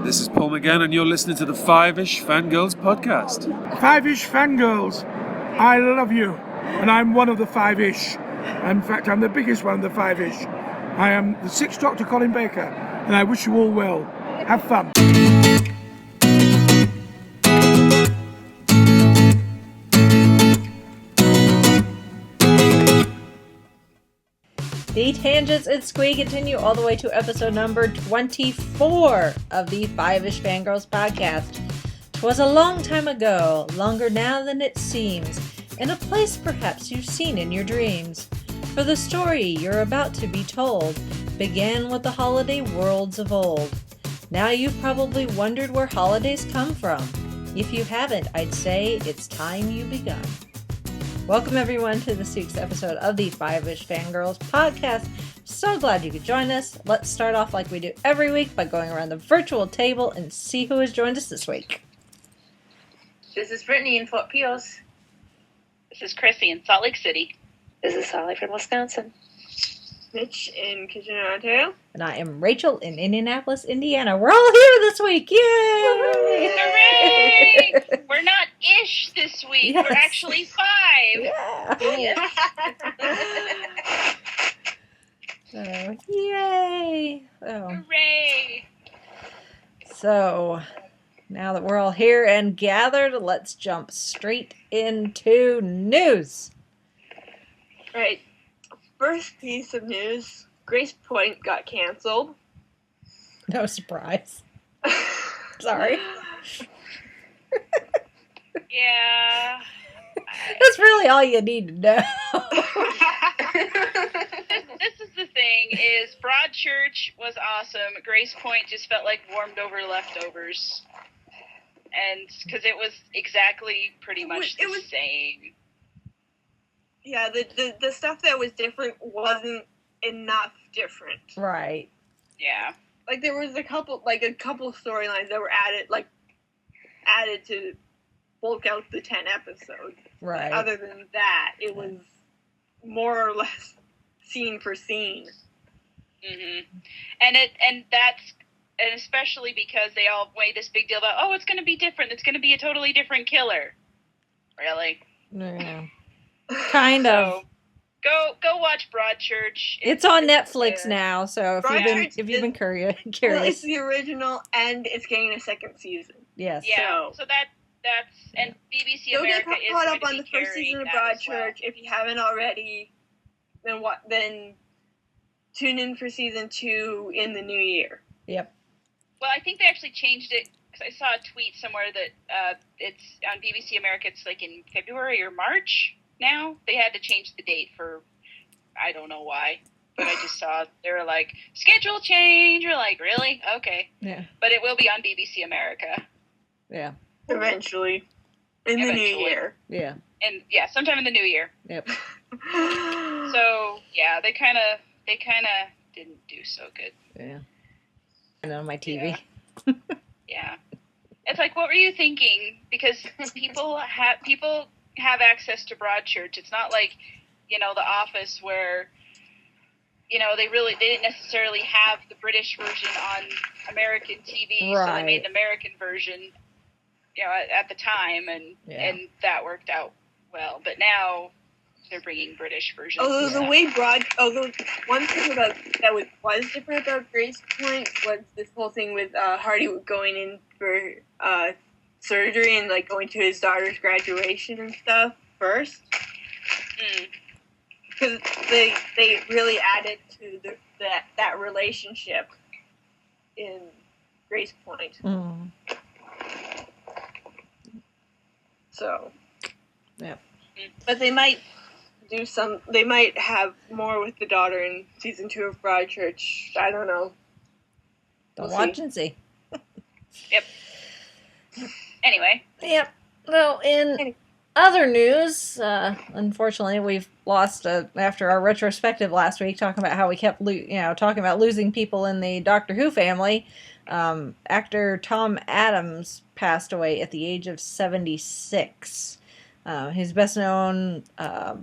This is Paul McGann, and you're listening to the Fiveish Fangirls podcast. Fiveish Fangirls, I love you, and I'm one of the Fiveish. In fact, I'm the biggest one of the Fiveish. I am the Sixth Doctor Colin Baker, and I wish you all well. Have fun. The tangents and squee continue all the way to episode number 24 of the Fiveish Fangirls podcast. 'Twas a long time ago, longer now than it seems, in a place perhaps you've seen in your dreams. For the story you're about to be told began with the holiday worlds of old. Now you've probably wondered where holidays come from. If you haven't, I'd say it's time you begun. Welcome everyone to this week's episode of the Fiveish Fangirls podcast. So glad you could join us. Let's start off like we do every week by going around the virtual table and see who has joined us this week. This is Brittany in Fort Pierce. This is Chrissy in Salt Lake City. This is Sally from Wisconsin. Mitch in Kitchener, Ontario. And I am Rachel in Indianapolis, Indiana. We're all here this week. Yay! Hooray! We're not ish this week. Yes. We're actually 5. Yeah. So, yay! Oh. Hooray! So, now that we're all here and gathered, let's jump straight into news. Right. First piece of news, Grace Point got canceled. No surprise. Sorry. Yeah. That's really all you need to know. This is the thing, is Broadchurch was awesome. Grace Point just felt like warmed over leftovers. And, because it was exactly pretty much the same. Yeah, the stuff that was different wasn't enough different. Right. Yeah. Like there was a couple storylines that were added to bulk out the 10 episodes. Right. Other than that, it was more or less scene for scene. Mhm. And especially because they all made this big deal about, oh, it's going to be different. It's going to be a totally different killer. Really? Yeah. Kind of. Go watch Broadchurch. It's on Netflix now, so if you've been curious. Well, it's the original, and it's getting a second season. Yes. Yeah. So that's and BBC America Don't get caught up on the first season of Broadchurch. If you haven't already, then tune in for season 2 in the new year. Yep. Well, I think they actually changed it because I saw a tweet somewhere that it's on BBC America. It's like in February or March. Now they had to change the date for, I don't know why, but I just saw they were like, schedule change. You're like, really? Okay. Yeah. But it will be on BBC America. Yeah. Eventually. In the new year. Yeah. And yeah, sometime in the new year. Yep. So yeah, they kind of didn't do so good. Yeah. And on my TV. Yeah. It's like, what were you thinking? Because people have access to Broadchurch. It's not like, The Office where, they didn't necessarily have the British version on American TV, right. So they made an American version, at the time, and that worked out well. But now they're bringing British versions. Although one thing that was different about Grace Point was this whole thing with Hardy going in for surgery and like going to his daughter's graduation and stuff first, because they really added to that relationship in Grace Point. Mm. So, yeah, but they might have more with the daughter in season 2 of Broadchurch. I don't know. We'll watch and see. Yep. Anyway. Yep. Well, in other news, unfortunately, we've lost after our retrospective last week, talking about how we kept, talking about losing people in the Doctor Who family. Actor Tom Adams passed away at the age of 76. He's best known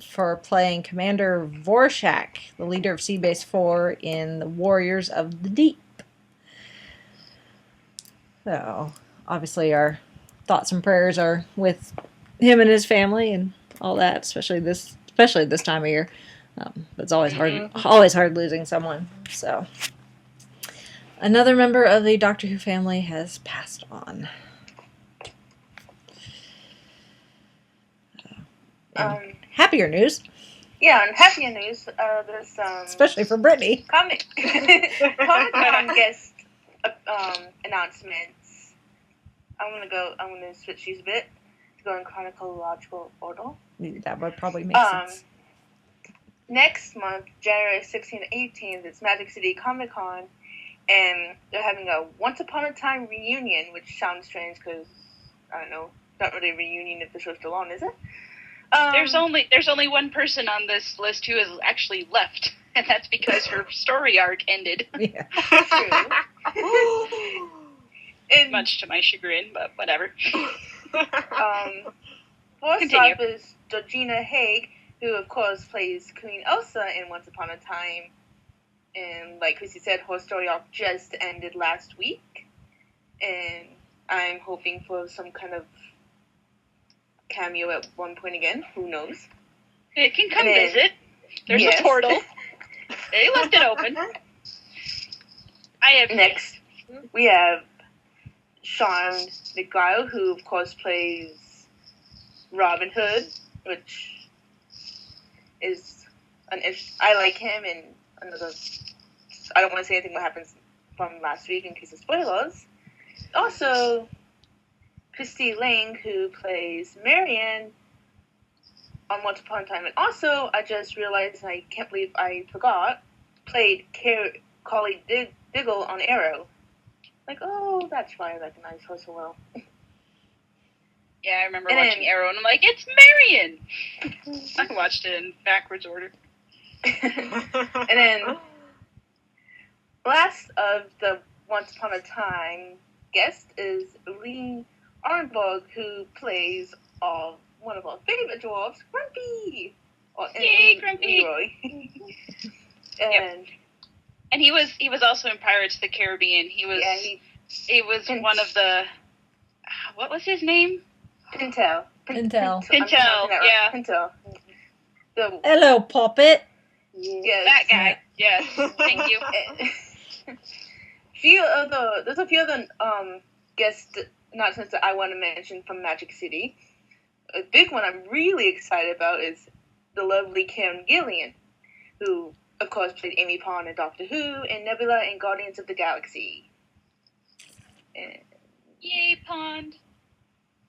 for playing Commander Vorshak, the leader of Seabase 4 in the Warriors of the Deep. So, obviously, our thoughts and prayers are with him and his family and all that, especially this time of year. It's always hard losing someone. So, another member of the Doctor Who family has passed on. Happier news. Yeah, and happier news. There's especially for Brittany. Comic-Con guest announcements. I'm gonna switch these a bit to go in chronological order. That would probably make sense. Next month, January 16th and 18th, it's Magic City Comic-Con, and they're having a Once Upon a Time reunion, which sounds strange because, I don't know, not really a reunion if the show's still on, is it? There's only one person on this list who has actually left, and that's because her story arc ended. Yeah. Much to my chagrin, but whatever. Fourth up is Georgina Haig, who of course plays Queen Elsa in Once Upon a Time. And like Chrissy said, her story arc just ended last week. And I'm hoping for some kind of cameo at one point again. Who knows? It can come visit. There's a portal. They left it open. Next, we have Sean McGuire, who of course plays Robin Hood, which is I like him, and I don't want to say anything what happens from last week in case of spoilers. Also, Christy Lang, who plays Marianne on Once Upon a Time, and also I just realized, and I can't believe I forgot, played Carly Diggle on Arrow. Like, oh, that's why I recognize her so well. Yeah, I remember watching Arrow, and I'm like, it's Marion! I watched it in backwards order. And then, last of the Once Upon a Time guest is Lee Arnberg, who plays one of our favorite dwarves, Grumpy! Yay, Grumpy! And he was also in Pirates of the Caribbean. He was one of the, what was his name? Pintel. Pintel, yeah. Pintel. Hello, Poppet. Yes. That guy. Yes. Thank you. There's a few other guest announcements that I want to mention from Magic City. A big one I'm really excited about is the lovely Karen Gillian, who, of course, played Amy Pond in Doctor Who and Nebula in Guardians of the Galaxy. Yay, Pond.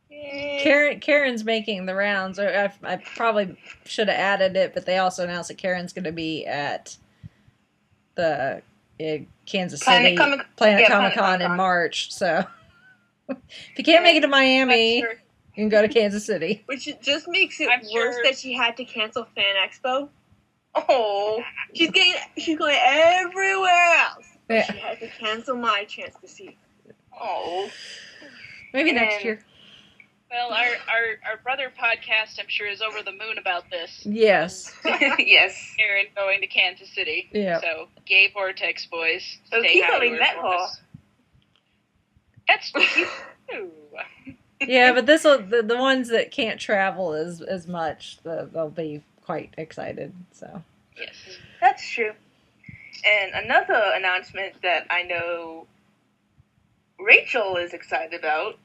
Karen's making the rounds. I probably should have added it, but they also announced that Karen's going to be at the Kansas City Planet Comic-Con in March. So if you can't make it to Miami, you can go to Kansas City. Which just makes it worse that she had to cancel Fan Expo. Oh, she's going everywhere else. Yeah. She had to cancel my chance to see her. Oh, maybe next year. Well, our brother podcast, I'm sure, is over the moon about this. Yes. Yes. Aaron going to Kansas City. Yeah. So, gay Vortex boys. So he probably met her. That's true. Yeah, but the ones that can't travel as much, they'll be quite excited. So. Yes. That's true. And another announcement that I know Rachel is excited about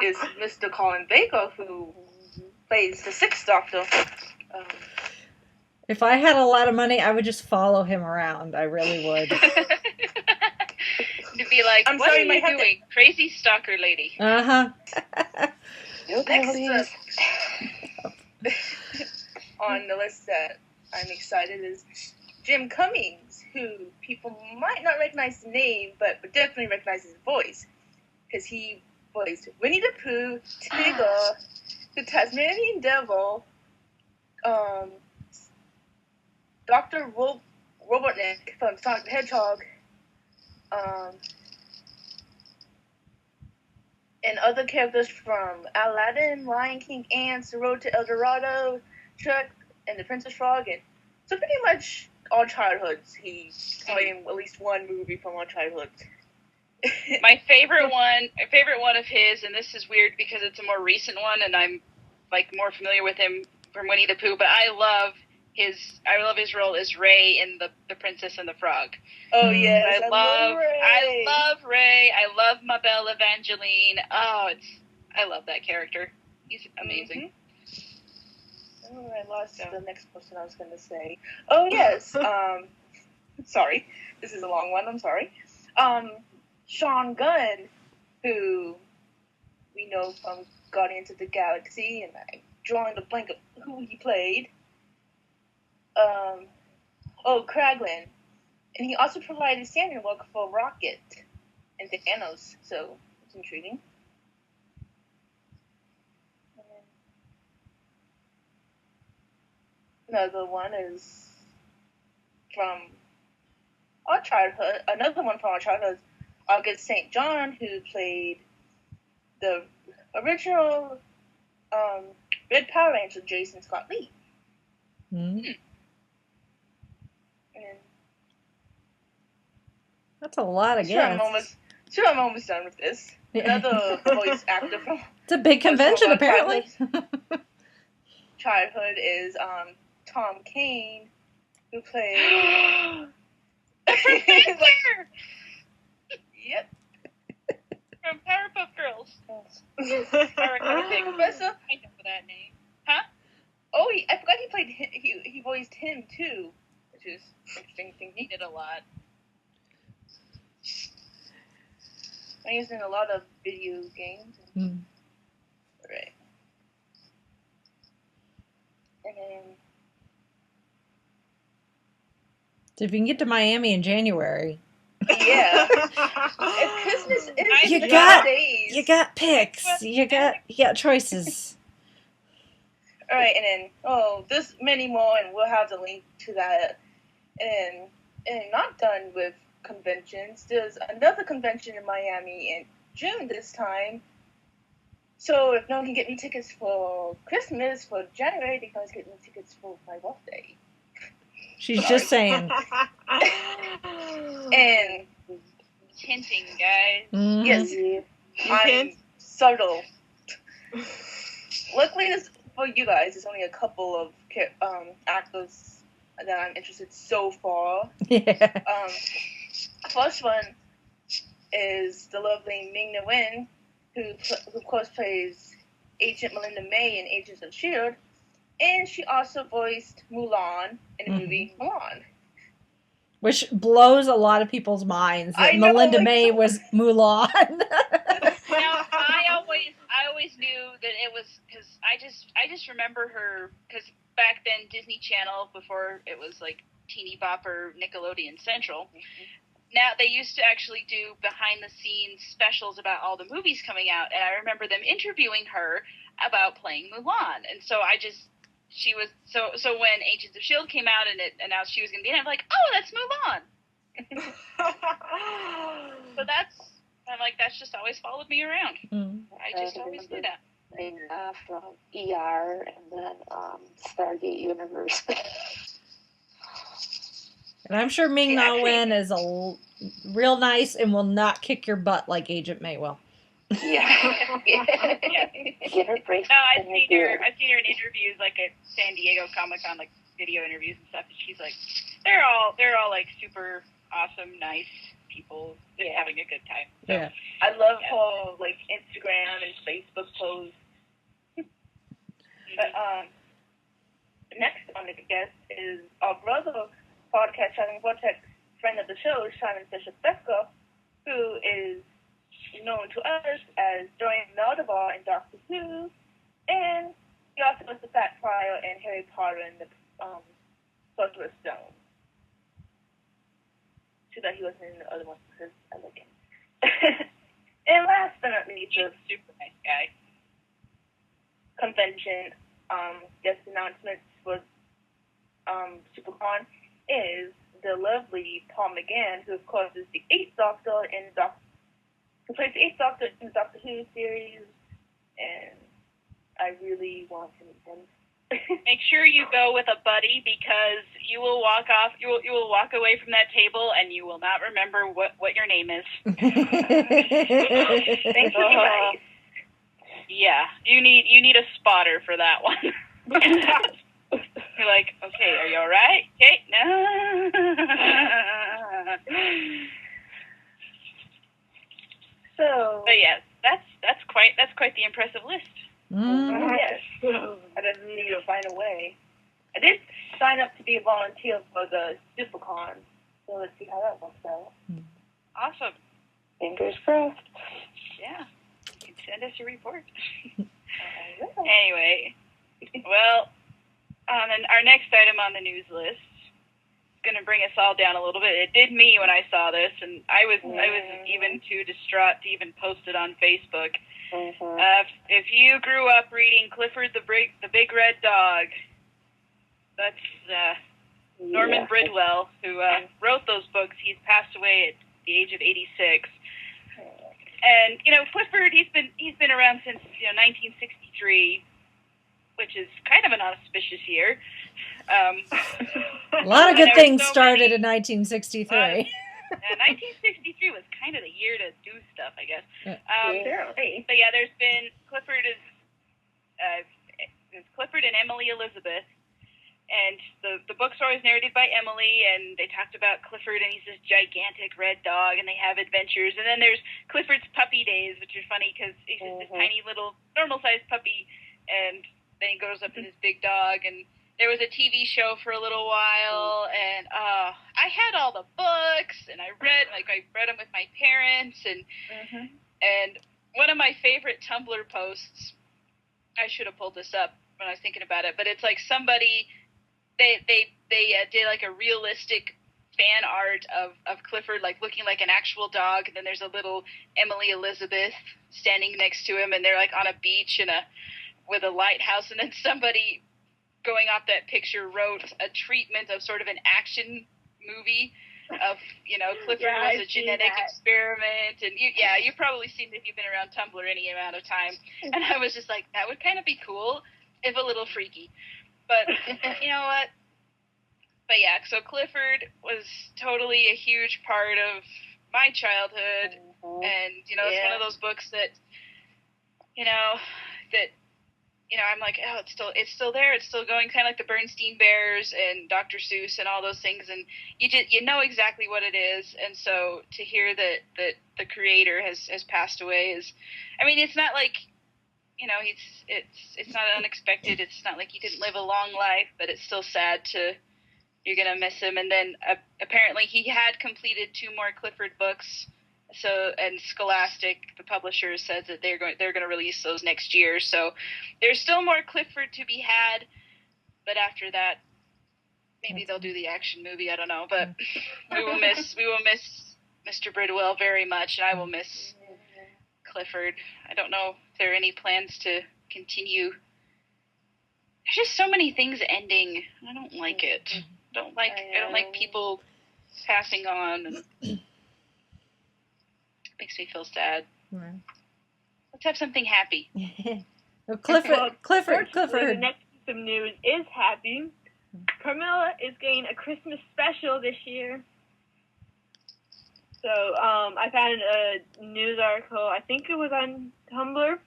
is Mr. Colin Baker, who plays the Sixth Doctor. If I had a lot of money, I would just follow him around. I really would. To be like, what are you doing? Crazy stalker lady. Uh-huh. Next up on the list that I'm excited is Jim Cummings, who people might not recognize the name, but definitely recognize his voice. Because he voiced Winnie the Pooh, Tigger, the Tasmanian Devil, Dr. Robotnik from Sonic the Hedgehog, and other characters from Aladdin, Lion King, Ants, The Road to El Dorado, Shrek, and The Princess Frog, and so pretty much all childhoods. He played in at least one movie from our childhoods. My favorite one of his, and this is weird because it's a more recent one, and I'm like more familiar with him from Winnie the Pooh. But I love his role as Ray in the Princess and the Frog. Oh yes, I love Ray. I love my Belle Evangeline. Oh, I love that character. He's amazing. Mm-hmm. Oh, I lost the next person I was going to say. Oh yes. Sorry, this is a long one. I'm sorry. Sean Gunn, who we know from Guardians of the Galaxy, and I'm drawing the blank of who he played. Kraglin. And he also provided stand-in work for Rocket and Thanos, so it's intriguing. Another one is from our childhood. Another one from our childhood is August St. John, who played the original Red Power Ranger Jason Scott Lee. Mm-hmm. And That's a lot of guests. I'm almost done with this. Another voice actor from it's a big convention, apparently. Childhood is Tom Kane, who played. Yep. From Powerpuff Girls. Professor. I know that name. Huh? Oh, I forgot he played. He voiced him too, which is interesting. Thing He did a lot. And he's in a lot of video games. Right. And then. So if you can get to Miami in January. Yeah. Christmas is You the got days. You got picks. You got choices. All right, and then there's many more, and we'll have the link to that. And not done with conventions. There's another convention in Miami in June this time. So if no one can get me tickets for Christmas for January, they can always get me tickets for my birthday. She's just saying. And hinting, guys. Mm-hmm. Yes, I'm subtle. Luckily, for you guys, there's only a couple of actors that I'm interested so far. Yeah. First one is the lovely Ming-Na Wen, who of course plays Agent Melinda May in Agents of S.H.I.E.L.D., and she also voiced Mulan in the movie Mulan. Which blows a lot of people's minds that Melinda May was Mulan. Now, I always knew that it was because I just remember her because back then Disney Channel, before it was like Teeny Bopper, Nickelodeon Central. Now they used to actually do behind the scenes specials about all the movies coming out, and I remember them interviewing her about playing Mulan, and so she was so when Agents of S.H.I.E.L.D. came out and it announced she was going to be in it, I'm like, oh, that's Mulan. So that's just always followed me around. I just always knew that. From ER and then Stargate Universe. And I'm sure Ming-Na Wen is real nice and will not kick your butt like Agent May will. Yeah. Get her bracelet. No, I've seen her in interviews, like at San Diego Comic-Con, like video interviews and stuff. And she's like, they're all like super awesome, nice people, having a good time. So, yeah. I love her like Instagram and Facebook posts. But next on the guest is our brother, podcast Shining Vortex, friend of the show, Simon Fisher Becker, who is known to us as Dorian Meldabar in Doctor Who, and he also was the Fat Friar in Harry Potter and the Sorcerer's Stone. Too bad he wasn't in the other one because I like him. And last but not least, he's a super nice guy. Convention guest announcements for SuperCon is the lovely Paul McGann, who of course is the 8th Doctor who plays the 8th Doctor in the Doctor Who series, and I really want to meet him. Make sure you go with a buddy, because you will walk off. You will walk away from that table, and you will not remember what your name is. Thanks for the advice. Yeah, you need a spotter for that one. You're like, okay, are you all right? Okay, no. So, But yes, that's quite the impressive list. yes, I just need to find a way. I did sign up to be a volunteer for the SuperCon, so let's see how that works out. Awesome. Fingers crossed. Yeah, you can send us a report. Anyway, well, our next item on the news list is going to bring us all down a little bit. It did me when I saw this, and I was even too distraught to even post it on Facebook. If you grew up reading Clifford the Big Red Dog, that's Norman Bridwell, who wrote those books. He's passed away at the age of 86. And Clifford, he's been around since 1963, which is kind of an auspicious year. A lot of good things started in 1963. 1963 was kind of the year to do stuff, I guess. But yeah, there's been Clifford is Clifford and Emily Elizabeth, and the books are always narrated by Emily, and they talked about Clifford, and he's this gigantic red dog, and they have adventures. And then there's Clifford's puppy days, which are funny because he's just this tiny little normal-sized puppy, and then he grows up to this big dog. And there was a TV show for a little while, and I had all the books, and I read them with my parents, and one of my favorite Tumblr posts, I should have pulled this up when I was thinking about it, but it's like somebody, they did like a realistic fan art of Clifford, like looking like an actual dog, and then there's a little Emily Elizabeth standing next to him, and they're like on a beach with a lighthouse, and then somebody going off that picture wrote a treatment of sort of an action movie of, Clifford was a genetic experiment, and you've probably seen it if you've been around Tumblr any amount of time, and I was just like, that would kind of be cool, if a little freaky, but you know what? But yeah, so Clifford was totally a huge part of my childhood, and it's one of those books that, I'm like, oh, it's still there, it's still going, kind of like the Bernstein Bears and Dr. Seuss and all those things, and you know exactly what it is. And so to hear that the creator has passed away is, I mean, it's not like, it's not unexpected. It's not like he didn't live a long life, but it's still sad you're gonna miss him. And then apparently he had completed 2 more Clifford books. So, and Scholastic, the publisher, says that they're going to release those next year. So there's still more Clifford to be had, but after that, maybe they'll do the action movie. I don't know, but we will miss Mr. Bridwell very much, and I will miss Clifford. I don't know if there are any plans to continue. There's just so many things ending. I don't like it. I don't like people passing on. And makes me feel sad. Right. Let's have something happy. Well, Clifford. The next piece of news is happy. Carmilla is getting a Christmas special this year. So I found a news article. I think it was on Tumblr.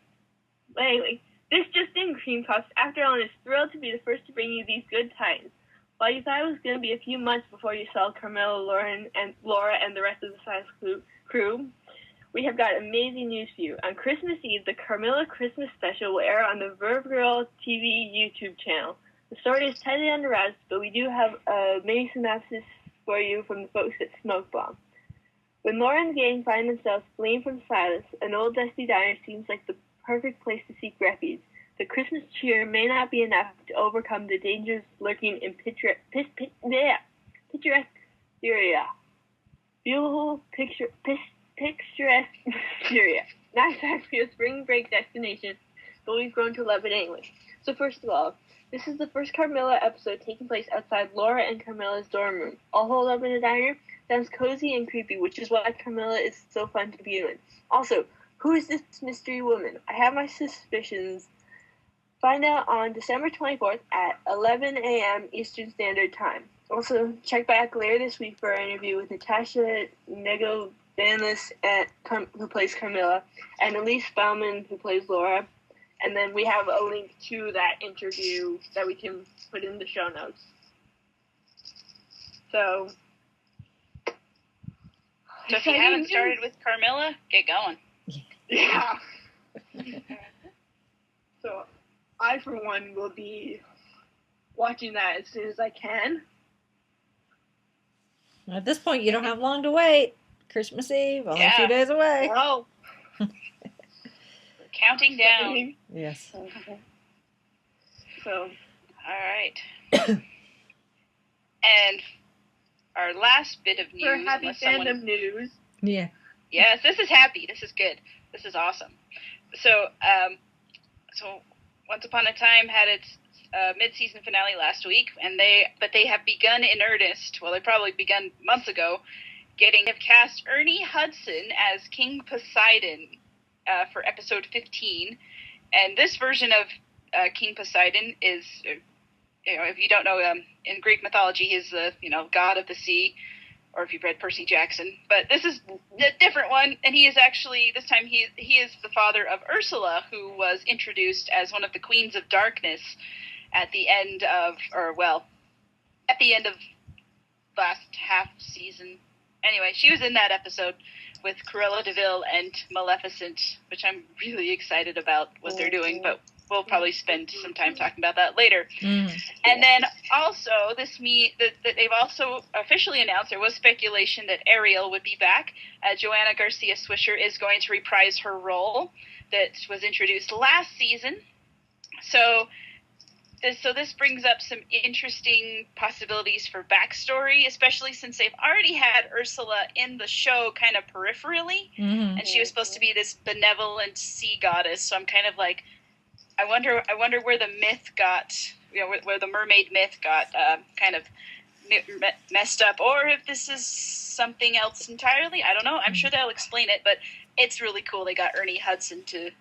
But anyway, this just in: Cream Puffs, after all, is thrilled to be the first to bring you these good times. While you thought it was going to be a few months before you saw Carmilla, Laura, and the rest of the science crew, we have got amazing news for you. On Christmas Eve, the Carmilla Christmas Special will air on the Verve Girl TV YouTube channel. The story is tightly under wraps, but we do have a mini synopsis for you from the folks at Smoke Bomb. When Laura and the gang find themselves fleeing from Silas, an old dusty diner seems like the perfect place to seek refuge. The Christmas cheer may not be enough to overcome the dangers lurking in picturesque Syria. Beautiful picturesque Syria. Not exactly a spring break destination, but we've grown to love it anyway. So first of all, this is the first Carmilla episode taking place outside Laura and Carmilla's dorm room. All holed up in a diner. Sounds cozy and creepy, which is why Carmilla is so fun to be with. Also, who is this mystery woman? I have my suspicions, Find out on December 24th at 11 a.m. Eastern Standard Time. Also, check back later this week for our interview with Natasha Negovanis, who plays Camilla, and Elise Bauman, who plays Laura. And then we have a link to that interview that we can put in the show notes. So if you haven't started with Carmilla, get going. Yeah. So I, for one, will be watching that as soon as I can. At this point, you don't have long to wait. Christmas Eve, only a few days away. Oh. Counting down. Yes. So, all right. And our last bit of news. for happy fandom news. Yeah. Yes, this is happy. This is good. This is awesome. So, Once Upon a Time had its mid-season finale last week, but they have begun in earnest. Well, they probably begun months ago. Have cast Ernie Hudson as King Poseidon for episode 15, and this version of King Poseidon is, if you don't know, in Greek mythology, he's the god of the sea, or if you've read Percy Jackson. But this is a different one, and he is actually this time he is the father of Ursula, who was introduced as one of the Queens of Darkness at the end of last half season. Anyway, she was in that episode with Cruella de Vil and Maleficent, which I'm really excited about what they're doing, but we'll probably spend some time talking about that later. And then also, they've also officially announced, there was speculation that Ariel would be back. Joanna Garcia Swisher is going to reprise her role that was introduced last season. So this brings up some interesting possibilities for backstory, especially since they've already had Ursula in the show kind of peripherally, and she was supposed to be this benevolent sea goddess. So I'm kind of like, I wonder where the myth got, where the mermaid myth got kind of messed up, or if this is something else entirely. I don't know. I'm sure they'll explain it, but it's really cool. They got Ernie Hudson to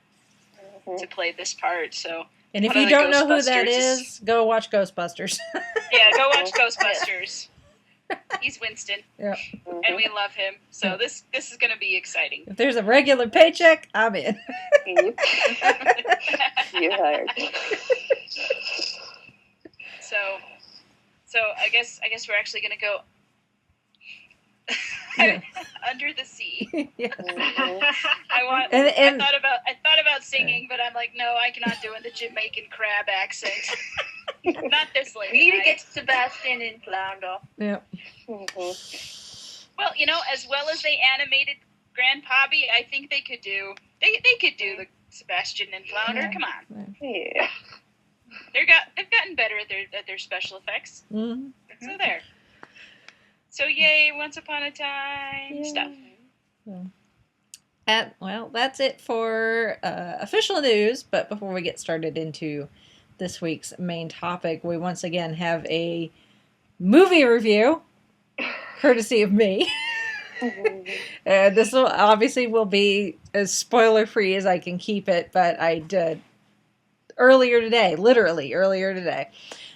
play this part. So. And if you don't know who that is, go watch Ghostbusters. Yeah, go watch Ghostbusters. He's Winston. Yep. And we love him. So this is going to be exciting. If there's a regular paycheck, I'm in. You're hired. So I guess we're actually going to go under the sea. Yeah. I thought about singing, but I'm like, no, I cannot do the Jamaican crab accent. Not this lady. We need to get Sebastian in Flounder. Yeah. Well, as well as they animated Grandpappy, I think they could do the Sebastian and Flounder. Yeah. Come on. Yeah. They've gotten better at their special effects. Mm-hmm. So there. So yay, Once Upon a Time stuff. That's it for official news. But before we get started into this week's main topic, we once again have a movie review, courtesy of me. This will be as spoiler-free as I can keep it, but I did literally earlier today.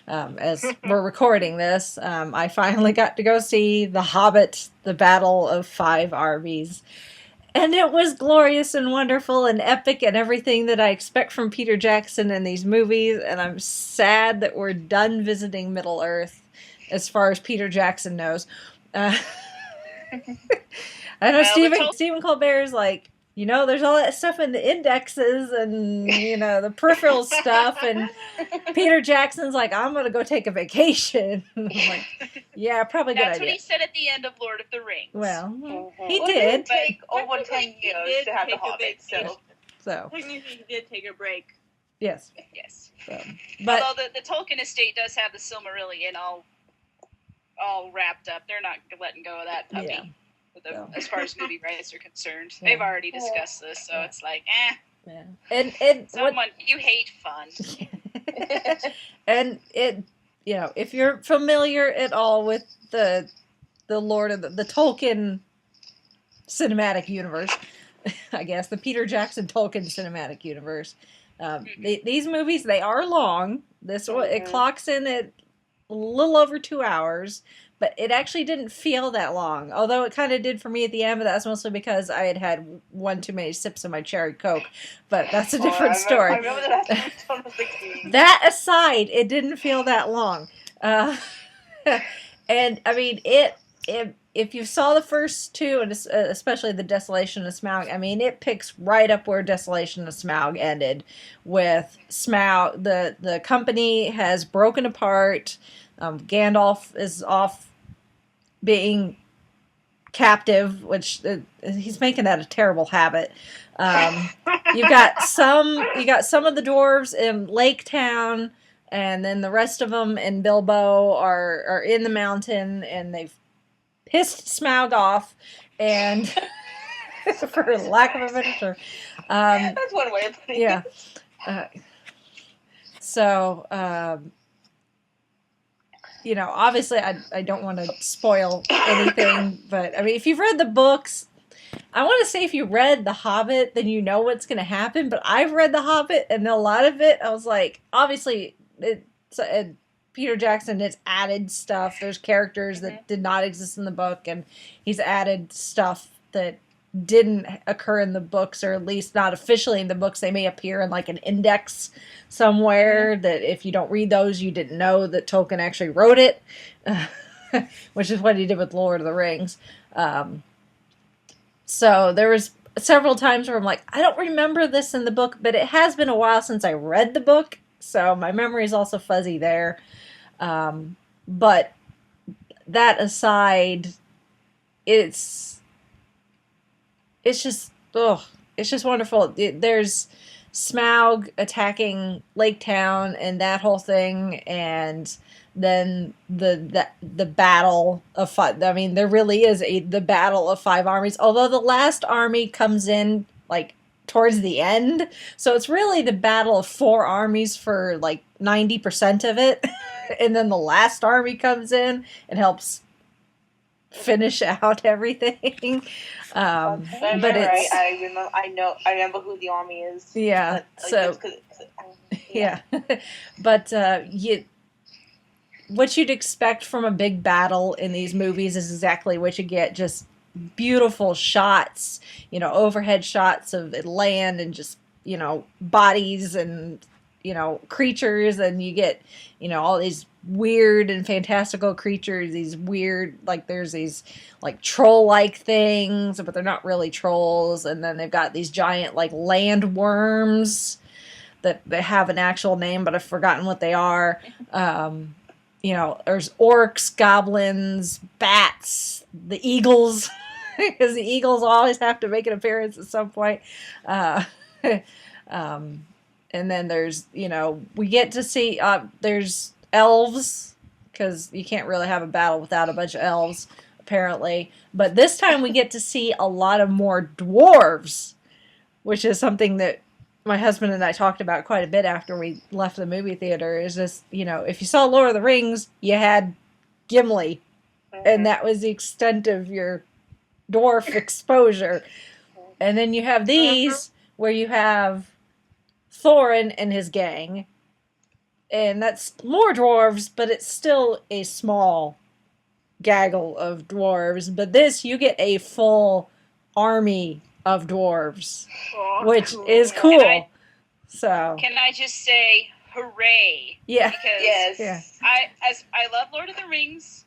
As we're recording this, I finally got to go see The Hobbit, The Battle of Five Armies. And it was glorious and wonderful and epic and everything that I expect from Peter Jackson in these movies. And I'm sad that we're done visiting Middle-earth as far as Peter Jackson knows. I know Stephen Colbert is like, there's all that stuff in the indexes and, the peripheral stuff. And Peter Jackson's like, I'm going to go take a vacation. I'm like, yeah, probably good idea. That's what he said at the end of Lord of the Rings. Well, he Well, did. It did take over 10 years to have The Hobbit, So, Technically, he did take a break. yes. Yes. So, but Although the Tolkien estate does have the Silmarillion all wrapped up. They're not letting go of that puppy. Yeah. As far as movie rights are concerned. Yeah. They've already discussed this, so it's like, yeah. And you hate fun. and it, if you're familiar at all with the Lord of the Tolkien cinematic universe, I guess, the Peter Jackson Tolkien cinematic universe, These movies, they are long. This one, it clocks in at a little over 2 hours, but it actually didn't feel that long. Although it kind of did for me at the end, but that's mostly because I had had one too many sips of my cherry Coke. But that's a different story. I remember that one was like, That aside, it didn't feel that long. And I mean, if you saw the first two, and especially the Desolation of Smaug, I mean, it picks right up where Desolation of Smaug ended. With Smaug, the company has broken apart. Gandalf is off being captive, which he's making that a terrible habit. You got some of the dwarves in Lake Town, and then the rest of them in Bilbo are in the mountain, and they've pissed Smaug off, and for lack of a better term, that's one way of putting yeah. it. So, obviously I don't want to spoil anything, but I mean, if you've read the books, I want to say if you read The Hobbit, then you know what's going to happen, but I've read The Hobbit, and a lot of it, I was like, obviously, Peter Jackson has added stuff. There's characters that did not exist in the book, and he's added stuff that didn't occur in the books, or at least not officially in the books. They may appear in like an index somewhere that if you don't read those, you didn't know that Tolkien actually wrote it, which is what he did with Lord of the Rings. So there was several times where I'm like, I don't remember this in the book, but it has been a while since I read the book, so my memory is also fuzzy there. But that aside, it's just wonderful. There's Smaug attacking Lake Town and that whole thing, and then the battle of five. I mean, there really is the battle of five armies. Although the last army comes in like towards the end, so it's really the battle of four armies for like 90% of it, and then the last army comes in and helps finish out everything. But it's I remember who the army is. Yeah. Yeah. But what you'd expect from a big battle in these movies is exactly what you get. Just beautiful shots, overhead shots of land and just, bodies and, creatures, and you get, all these weird and fantastical creatures, these weird, like there's these like troll-like things, but they're not really trolls, and then they've got these giant like land worms that they have an actual name, but I've forgotten what they are. There's orcs, goblins, bats, the eagles, because the eagles always have to make an appearance at some point. And then there's, we get to see, there's elves, because you can't really have a battle without a bunch of elves, apparently. But this time we get to see a lot of more dwarves, which is something that my husband and I talked about quite a bit after we left the movie theater. Is just, if you saw Lord of the Rings, you had Gimli, and that was the extent of your dwarf exposure. And then you have these, where you have Thorin and his gang, and that's more dwarves, but it's still a small gaggle of dwarves. But this, you get a full army of dwarves, which is cool. Can I just say hooray? Yeah. Because Yeah. I love Lord of the Rings.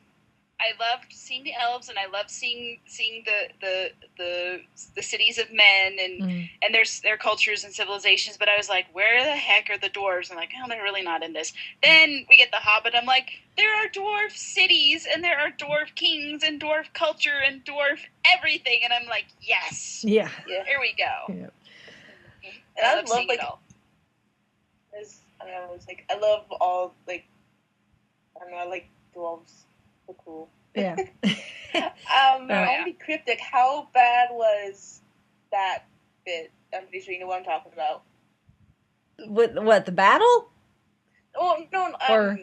I loved seeing the elves, and I loved seeing the cities of men and their cultures and civilizations. But I was like, where the heck are the dwarves? I'm like, oh, they're really not in this. Then we get the Hobbit. I'm like, there are dwarf cities, and there are dwarf kings, and dwarf culture, and dwarf everything. And I'm like, yes. Yeah. Here we go. Yeah. And I love love seeing it all. I love all I like dwarves. So cool. Yeah. Only cryptic. How bad was that bit? I'm pretty sure you know what I'm talking about. What, the battle? Oh no. Or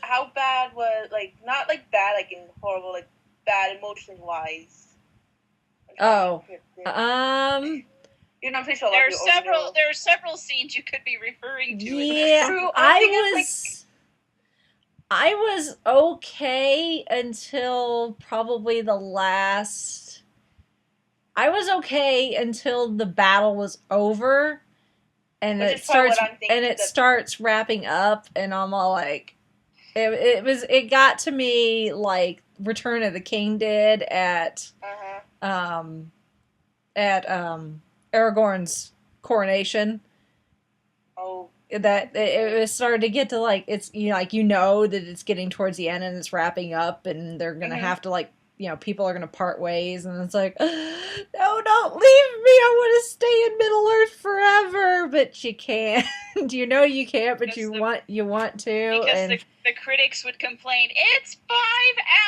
how bad was not bad in horrible, bad emotionally wise? Oh. It You're not pretty sure. There are several scenes you could be referring to. Yeah, I was okay until probably the last. I was okay until the battle was over, and Which it is probably starts what I'm thinking starts wrapping up, and I'm all like, it got to me like Return of the King did at Aragorn's coronation. Oh. That it was starting to get to like it's that it's getting towards the end and it's wrapping up and they're gonna have to people are gonna part ways and it's like, no, don't leave me, I want to stay in Middle Earth forever, but you can't. You can't, but you want to. Because and the critics would complain, it's 5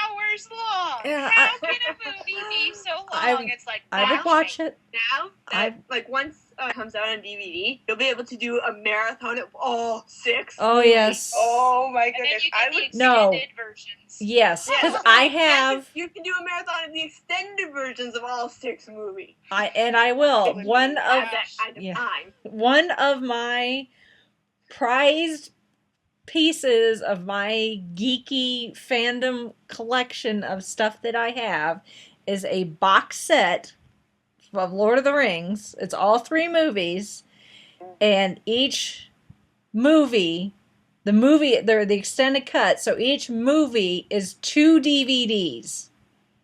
hours long. Yeah, How can a movie be so long? It's like, I would watch it. Now, once it comes out on DVD, you'll be able to do a marathon of all 6. Oh yes. Oh my And then goodness! you get the No. extended versions. Yes, because I have. You can do a marathon of the extended versions of all 6 movies. I will. One of At that kind of time. One of my prized pieces of my geeky fandom collection of stuff that I have is a box set of Lord of the Rings. It's all 3 movies, and each movie, they're the extended cut, so each movie is 2 DVDs.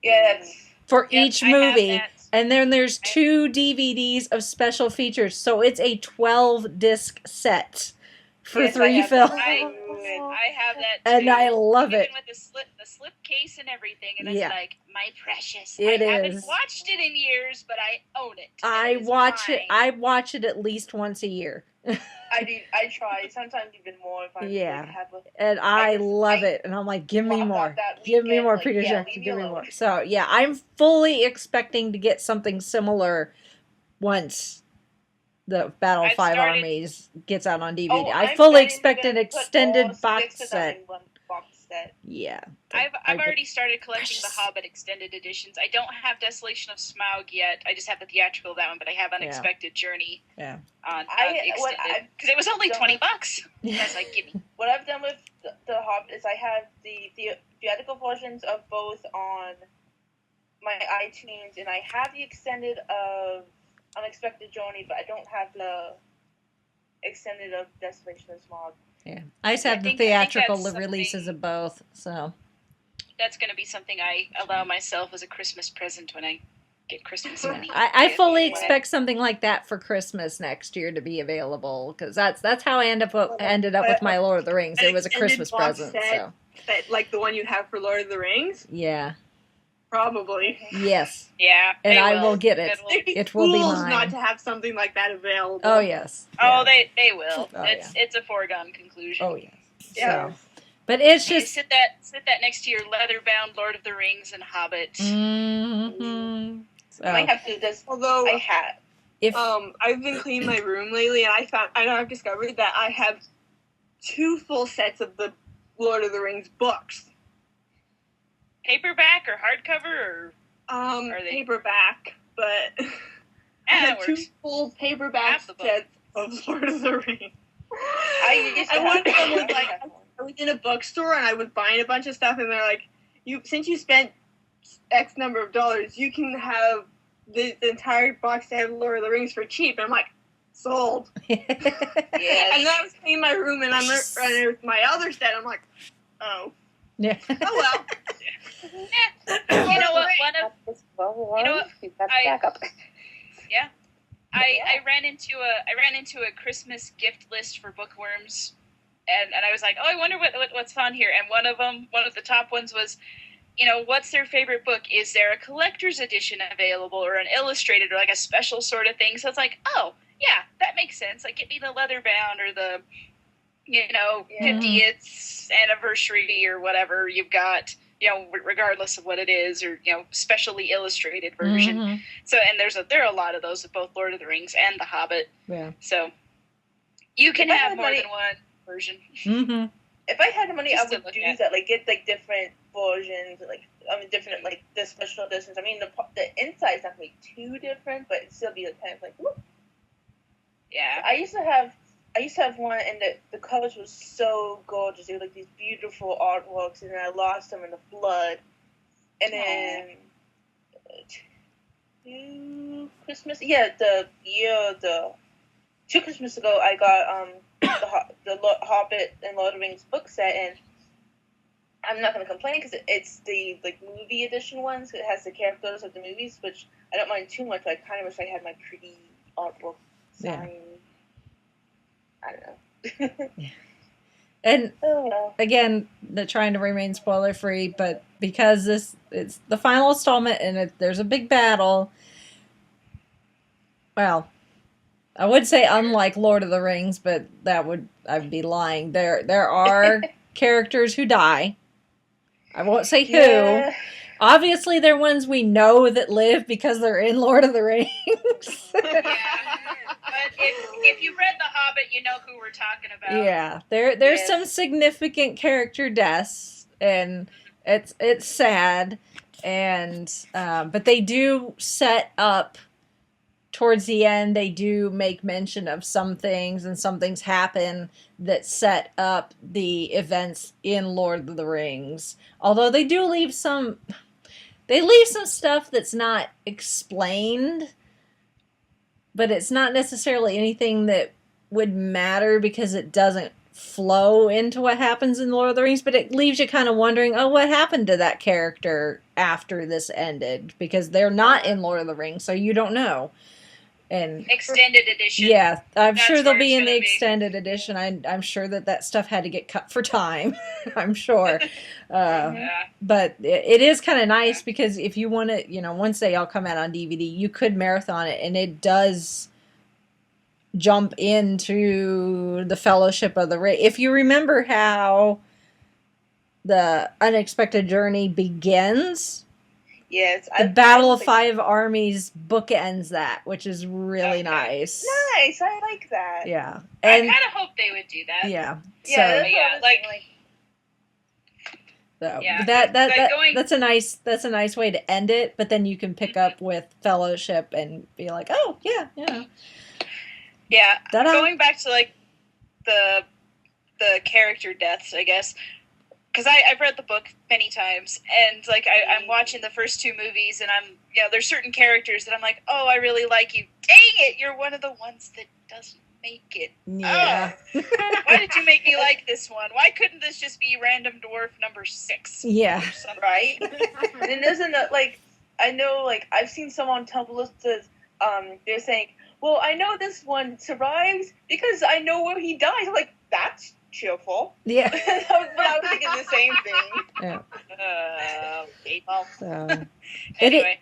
Yes. For each movie. that. And then there's 2 DVDs of special features. So it's a 12-disc set for Yes, 3 I have films. that. I have that too. And I love Even it. with the slip case and everything, and Yeah. it's like, my precious. It I haven't is. watched it in years, but I own it. I It is watch it. mine. I watch it at least once a year. I try, sometimes even more if I Yeah. have a... And I just- love it. And I'm like, give me block more. out that Give me weekend, more like, Peter yeah, Jackson. leave me Give me alone. more. So, yeah, I'm fully expecting to get something similar once the Battle of I've Five started- Armies gets out on DVD. Oh, I I'm fully planning expect to an put extended all box 6 of them set. in one box set. Yeah. I've already started collecting Precious. the Hobbit extended editions. I don't have Desolation of Smaug yet. I just have the theatrical of that one, but I have Unexpected Journey Yeah. on I've extended because it was only done- $20. I was like, give me. What I've done with the Hobbit is I have the theatrical versions of both on my iTunes, and I have the extended of Unexpected Journey, but I don't have the extended of Desolation of Smog. Yeah. I just have the think that's theatrical something- releases of both. So, That's going to be something I allow myself as a Christmas present when I get Christmas money. I fully Yeah. expect something like that for Christmas next year to be available because that's how I ended up with my Lord of the Rings. It was a extended Christmas box present. set. So, That, like the one you have for Lord of the Rings? yeah. Probably. Yes. Yeah, And they I will get it. They'd be It will be fools mine. not to have something like that available. Oh, yes. Oh, Yeah. they will. Oh, It's a foregone conclusion. Oh, yes. Yeah. So, but it's You just. sit that next to your leather-bound Lord of the Rings and Hobbit. Mm-hmm. I might So, have to just... Although, I have. if I've been cleaning my room lately, and I've discovered that I have 2 full sets of the Lord of the Rings books. Paperback or hardcover or Are they- Paperback, but I had that 2 works. full paperback Half the book. sets of Lord of the Rings. I used to I have went one. with, like, I was in a bookstore and I was buying a bunch of stuff, and they're like, since you spent X number of dollars, you can have the entire box set of Lord of the Rings for cheap. And I'm like, sold. Yes. And then I was cleaning my room, and I'm running with my other set. I'm like, oh, yeah. oh well. You know what? You know what? I ran into a Christmas gift list for bookworms, and I was like, oh, I wonder what's on here. And one of the top ones was, what's their favorite book? Is there a collector's edition available, or an illustrated, or like a special sort of thing? So it's like, oh yeah, that makes sense. Like, get me the leather bound or the 50th anniversary or whatever you've got. Regardless of what it is, or specially illustrated version. Mhm. So, and there are a lot of those of both Lord of the Rings and The Hobbit. Yeah. So, you can If I have had more money- than one version. Mm-hmm. If I had the money, Just I to would look do at. that. Like, get like different versions, different the special editions. I mean, the inside's not gonna be too different, but it'd still be kind of like, whoop. Yeah. I used to have one, and the covers was so gorgeous. They were like these beautiful artworks, and then I lost them in the flood. And then two Christmas ago, I got the Hobbit and Lord of the Rings book set, and I'm not going to complain because it's the movie edition ones. It has the characters of the movies, which I don't mind too much. But I kind of wish I had my pretty artwork sign. I don't know. Yeah. And again, they're trying to remain spoiler free, but because it's the final installment and there's a big battle. Well, I would say unlike Lord of the Rings, but I'd be lying. There are characters who die. I won't say who. Yeah. Obviously, they're ones we know that live because they're in Lord of the Rings. Yeah. But if you read The Hobbit, you know who we're talking about. Yeah, there's some significant character deaths, and it's sad, and but they do set up towards the end. They do make mention of some things, and some things happen that set up the events in Lord of the Rings. Although they do leave some stuff that's not explained. But it's not necessarily anything that would matter because it doesn't flow into what happens in Lord of the Rings, but it leaves you kind of wondering, oh, what happened to that character after this ended? Because they're not in Lord of the Rings, so you don't know. And extended edition. Yeah, I'm sure they'll where be it's in the gonna be. extended edition. I'm sure that stuff had to get cut for time. I'm sure. But it is kind of nice because if you want to, once they all come out on DVD, you could marathon it, and it does jump into the Fellowship of the Ring. If you remember how the Unexpected Journey begins, Yes. the Battle of Five Armies bookends that, which is really nice. Nice. I like that. Yeah. I And kind of hope they would do that. yeah. Yeah. So, That's what yeah, I was like- saying, So Yeah, that but going- that's a nice way to end it, but then you can pick up with Fellowship and be like, oh yeah. Yeah. Ta-da. Going back to like the character deaths, I guess, because I've read the book many times, and like I'm watching the first two movies, and there's certain characters that I'm like, oh, I really like you. Dang it, you're one of the ones that doesn't make it. Yeah. Oh, why did you make me like this one? Why couldn't this just be random dwarf number 6? Yeah. Or something? right? And isn't that I know I've seen some on Tumblr says they're saying, well, I know this one survives because I know where he dies. I'm like, that's cheerful. Yeah. But I was thinking the same thing. Yeah. Okay, well, So anyway.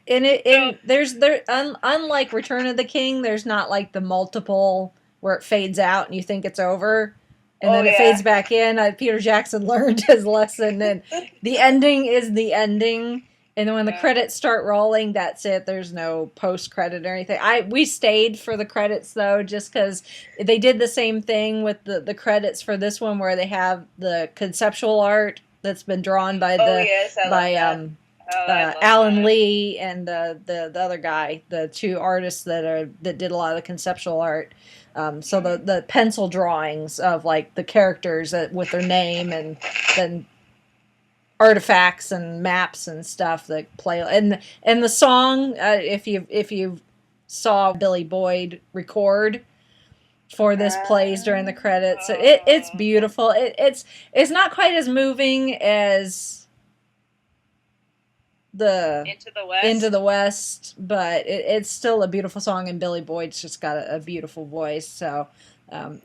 unlike Return of the King, there's not like the multiple where it fades out and you think it's over. And then it fades back in. Peter Jackson learned his lesson, and the ending is the ending. And then when the credits start rolling, that's it. There's no post-credit or anything. We stayed for the credits, though, just because they did the same thing with the credits for this one, where they have the conceptual art that's been drawn by Alan Lee and the other guy, the two artists that did a lot of the conceptual art. So the pencil drawings of like the characters with their name, and then artifacts and maps and stuff that play, and the song, if you saw Billy Boyd record for this plays during the credits, so it's beautiful. It's not quite as moving as the Into the West, but it's still a beautiful song, and Billy Boyd's just got a beautiful voice. So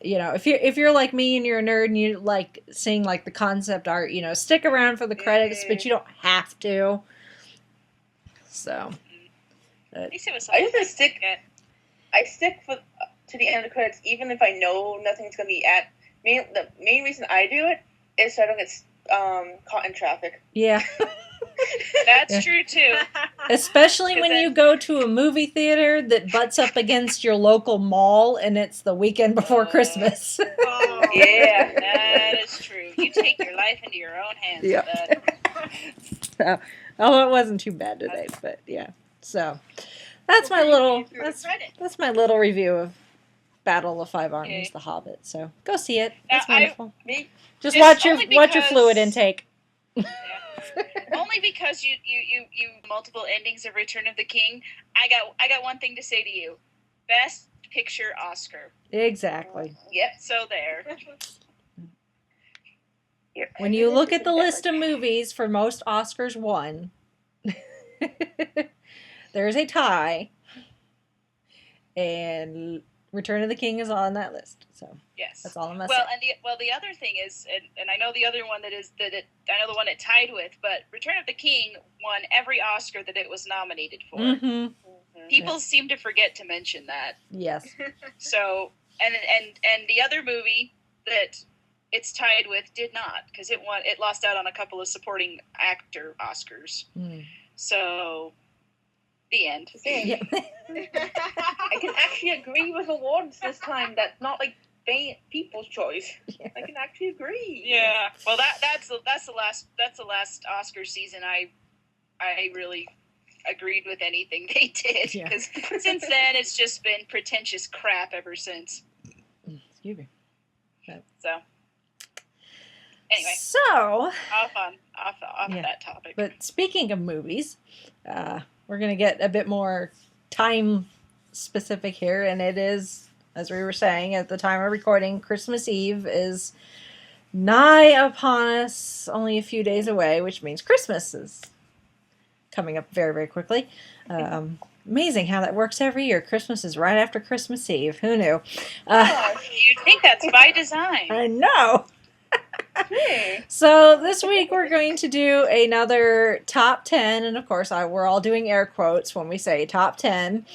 if you're like me and you're a nerd and you like seeing like the concept art, stick around for the credits, but you don't have to. So At least it was I just stick to the end of the credits, even if I know nothing's gonna be at. The main reason I do it is so I don't get caught in traffic. yeah. That's true too. Especially when you go to a movie theater that butts up against your local mall and it's the weekend before Christmas. Yeah, that is true. You take your life into your own hands. Yeah. With that. So, although it wasn't too bad today, but yeah. So that's my little review of Battle of Five Armies, The Hobbit. So go see it. Now, It's wonderful. Just It's watch your only fluid because- intake. Only because you multiple endings of Return of the King. I got one thing to say to you. Best Picture Oscar. Exactly. Yep. So there. When you look at the list of movies for most Oscars won, there's a tie, and Return of the King is on that list. So Yes. that's all I'm gonna Well, say. and the other thing is, and I know the other one I know the one it tied with, but Return of the King won every Oscar that it was nominated for. Mm-hmm. People seem to forget to mention that. Yes. So, and the other movie that it's tied with did not, because it lost out on a couple of supporting actor Oscars. Mm. So, the end. Yeah. I can actually agree with awards this time. That's not like people's choice. Yeah. I can actually agree. Yeah. Well, that's the last Oscar season I really agreed with anything they did, Yeah. because since then it's just been pretentious crap ever since. Excuse me. So anyway, So, off Yeah. of that topic. but speaking of movies, we're going to get a bit more time specific here, and it is, as we were saying at the time of recording, Christmas Eve is nigh upon us, only a few days away, which means Christmas is coming up very, very quickly. Amazing how that works every year. Christmas is right after Christmas Eve. Who knew? You'd think that's by design. I know. So this week we're going to do another top 10, and of course we're all doing air quotes when we say top 10.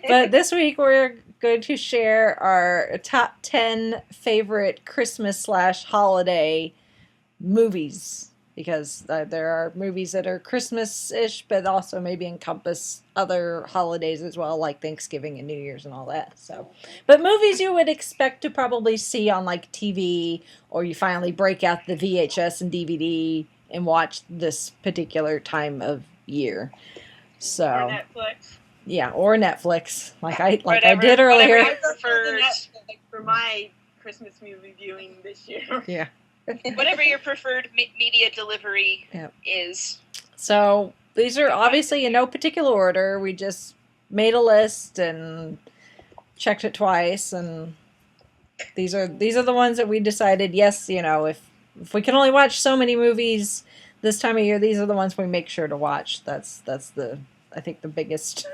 But this week we're going to share our top 10 favorite Christmas/holiday movies, because there are movies that are Christmas-ish, but also maybe encompass other holidays as well, like Thanksgiving and New Year's and all that. So, but movies you would expect to probably see on like TV, or you finally break out the VHS and DVD and watch this particular time of year. So, Or Netflix. yeah, or Netflix, like I Whatever- did earlier. whatever- I prefer the Prefers- Netflix for my Christmas movie viewing this year. Yeah. Whatever your preferred media delivery Yep. is. So these are obviously in no particular order. We just made a list and checked it twice, and these are the ones that we decided. Yes, if we can only watch so many movies this time of year, these are the ones we make sure to watch. That's I think the biggest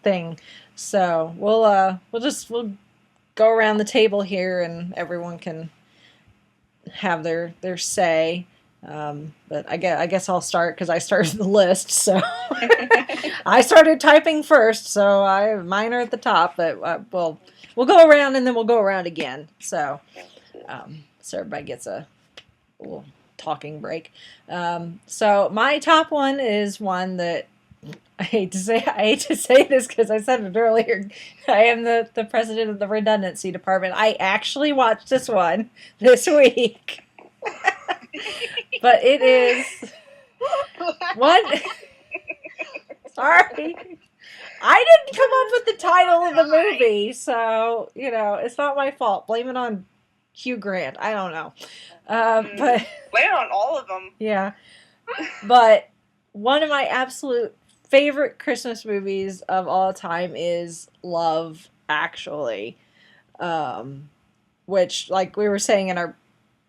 thing. So we'll go around the table here, and everyone can have their say. But I guess I'll start because I started the list. So I started typing first, so mine are at the top. But we'll go around, and then we'll go around again. So everybody gets a little talking break. So my top one is one that I hate to say this because I said it earlier. I am the president of the redundancy department. I actually watched this one this week. But it is one. Sorry. I didn't come up with the title of the movie, so, it's not my fault. Blame it on Hugh Grant. I don't know. But Blame it on all of them. yeah. But one of my absolute favorite Christmas movies of all time is Love Actually. Which, like we were saying in our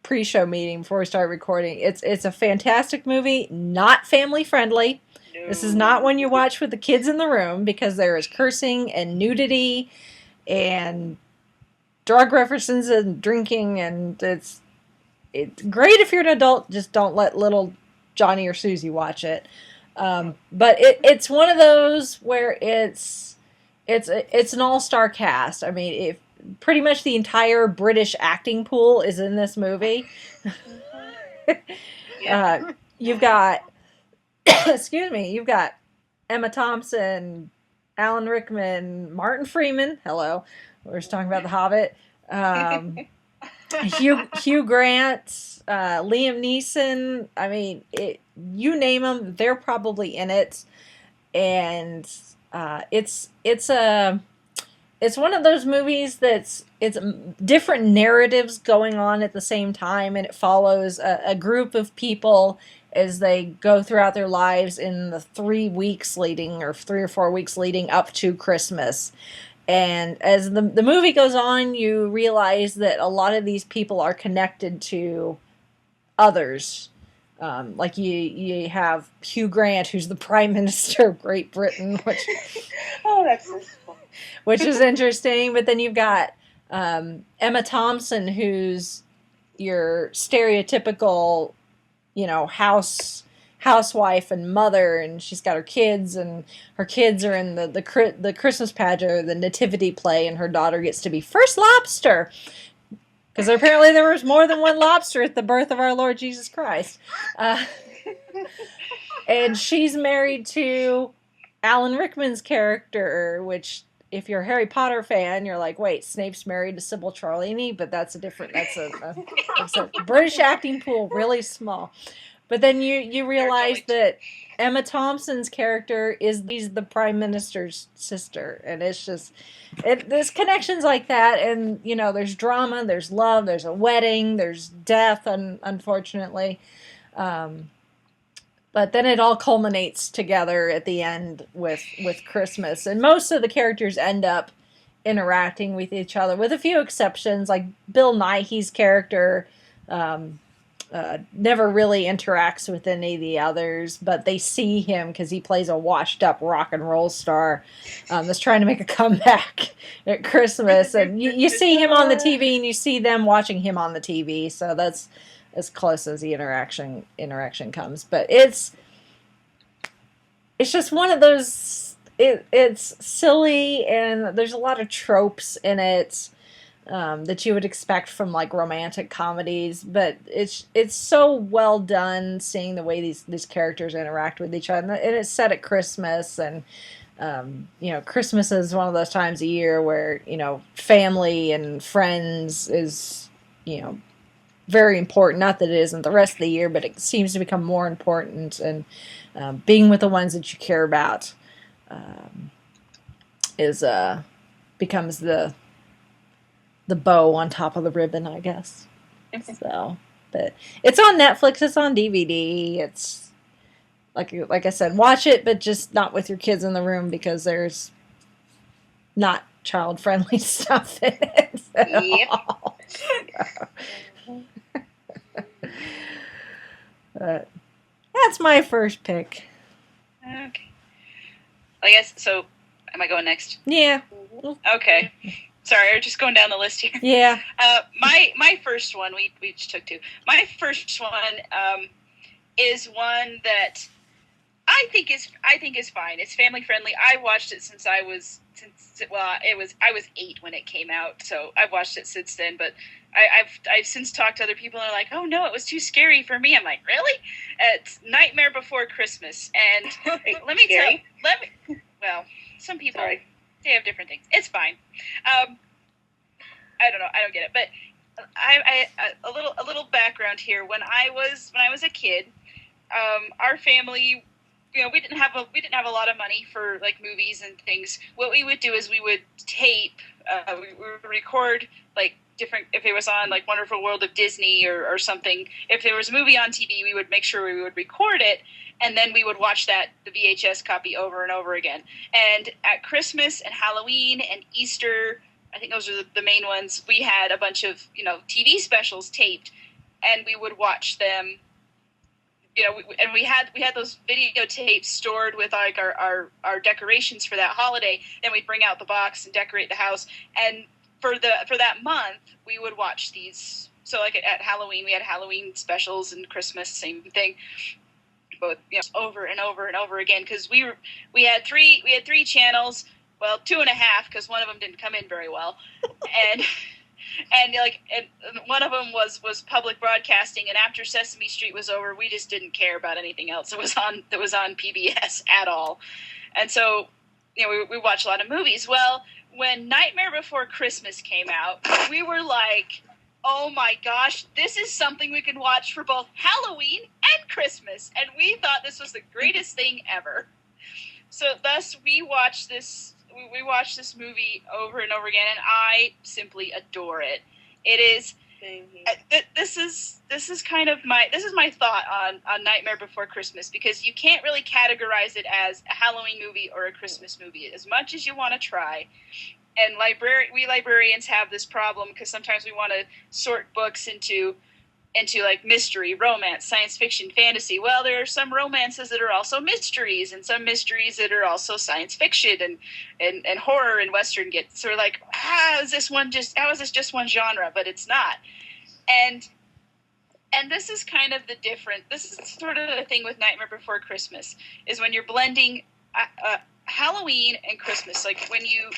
pre-show meeting before we started recording, it's a fantastic movie, not family friendly. No. This is not one you watch with the kids in the room, because there is cursing and nudity and drug references and drinking, and it's great if you're an adult. Just don't let little Johnny or Susie watch it. But it's one of those where it's an all-star cast. I mean, if pretty much the entire British acting pool is in this movie. You've got you've got Emma Thompson, Alan Rickman, Martin Freeman. Hello, we're just talking about The Hobbit. Hugh Grant, Liam Neeson. I mean, you name them, they're probably in it. And It's one of those movies it's different narratives going on at the same time, and it follows a group of people as they go throughout their lives in the 3 or 4 weeks leading up to Christmas. And as the movie goes on, you realize that a lot of these people are connected to others. Like you have Hugh Grant, who's the Prime Minister of Great Britain, which is interesting. But then you've got Emma Thompson, who's your stereotypical, housewife and mother, and she's got her kids, and her kids are in the Christmas pageant or the nativity play, and her daughter gets to be first lobster. Because apparently there was more than one lobster at the birth of our Lord Jesus Christ. And she's married to Alan Rickman's character, which, if you're a Harry Potter fan, you're like, wait, Snape's married to Sybil Charlene? But that's a British acting pool, really small. But then you realize that Emma Thompson's character he's the Prime Minister's sister. And it's just, there's connections like that. And, there's drama, there's love, there's a wedding, there's death, unfortunately. But then it all culminates together at the end with Christmas. And most of the characters end up interacting with each other, with a few exceptions. Like Bill Nighy's character never really interacts with any of the others, but they see him because he plays a washed-up rock and roll star that's trying to make a comeback at Christmas. And you see him on the TV, and you see them watching him on the TV. So that's as close as the interaction comes. But it's just one of those. It's silly, and there's a lot of tropes in it that you would expect from like romantic comedies. But it's so well done, seeing the way these characters interact with each other, and it's set at Christmas. And Christmas is one of those times of year where family and friends is very important. Not that it isn't the rest of the year, but it seems to become more important. And being with the ones that you care about becomes the bow on top of the ribbon, I guess. So, but it's on Netflix. It's on DVD. It's like I said, watch it, but just not with your kids in the room, because there's not child-friendly stuff in it. Yep. But that's my first pick. Okay. I guess, so am I going next? Yeah. Okay. Sorry, we're just going down the list here. Yeah. My first one, we each took two. My first one is one that I think is fine. It's family friendly. I watched it I was 8 when it came out, so I've watched it since then. But I've since talked to other people, and they're like, "Oh no, it was too scary for me." I'm like, "Really?" It's Nightmare Before Christmas, and let me tell you. Well, some people they have different things. It's fine. I don't know. I don't get it, but a little background here. When I was a kid, our family, we didn't have a lot of money for like movies and things. What we would do is we would tape, we would record like different, if it was on like Wonderful World of Disney or something. If there was a movie on TV, we would make sure we would record it, and then we would watch the VHS copy over and over again. And at Christmas and Halloween and Easter, I think those are the main ones, we had a bunch of TV specials taped, and we would watch them. And we had those videotapes stored with like our decorations for that holiday. Then we'd bring out the box and decorate the house. And for that month, we would watch these. So like at Halloween, we had Halloween specials, and Christmas, same thing. Both over and over and over again, because we had three channels. Well, 2.5, because one of them didn't come in very well, and one of them was public broadcasting, and after Sesame Street was over, we just didn't care about anything else that was on PBS at all. And so we watched a lot of movies. Well, when Nightmare Before Christmas came out, we were like, oh my gosh, this is something we can watch for both Halloween and Christmas, and we thought this was the greatest thing ever. thus we watched this movie over and over again, and I simply adore it. It is. This is kind of my thought on Nightmare Before Christmas, because you can't really categorize it as a Halloween movie or a Christmas movie as much as you want to try. And we librarians have this problem because sometimes we want to sort books into like mystery, romance, science fiction, fantasy. Well, there are some romances that are also mysteries, and some mysteries that are also science fiction and horror and Western get sort of like, how is this just one genre? But it's not. And this is kind of the different. This is sort of the thing with Nightmare Before Christmas, is when you're blending Halloween and Christmas. Like when you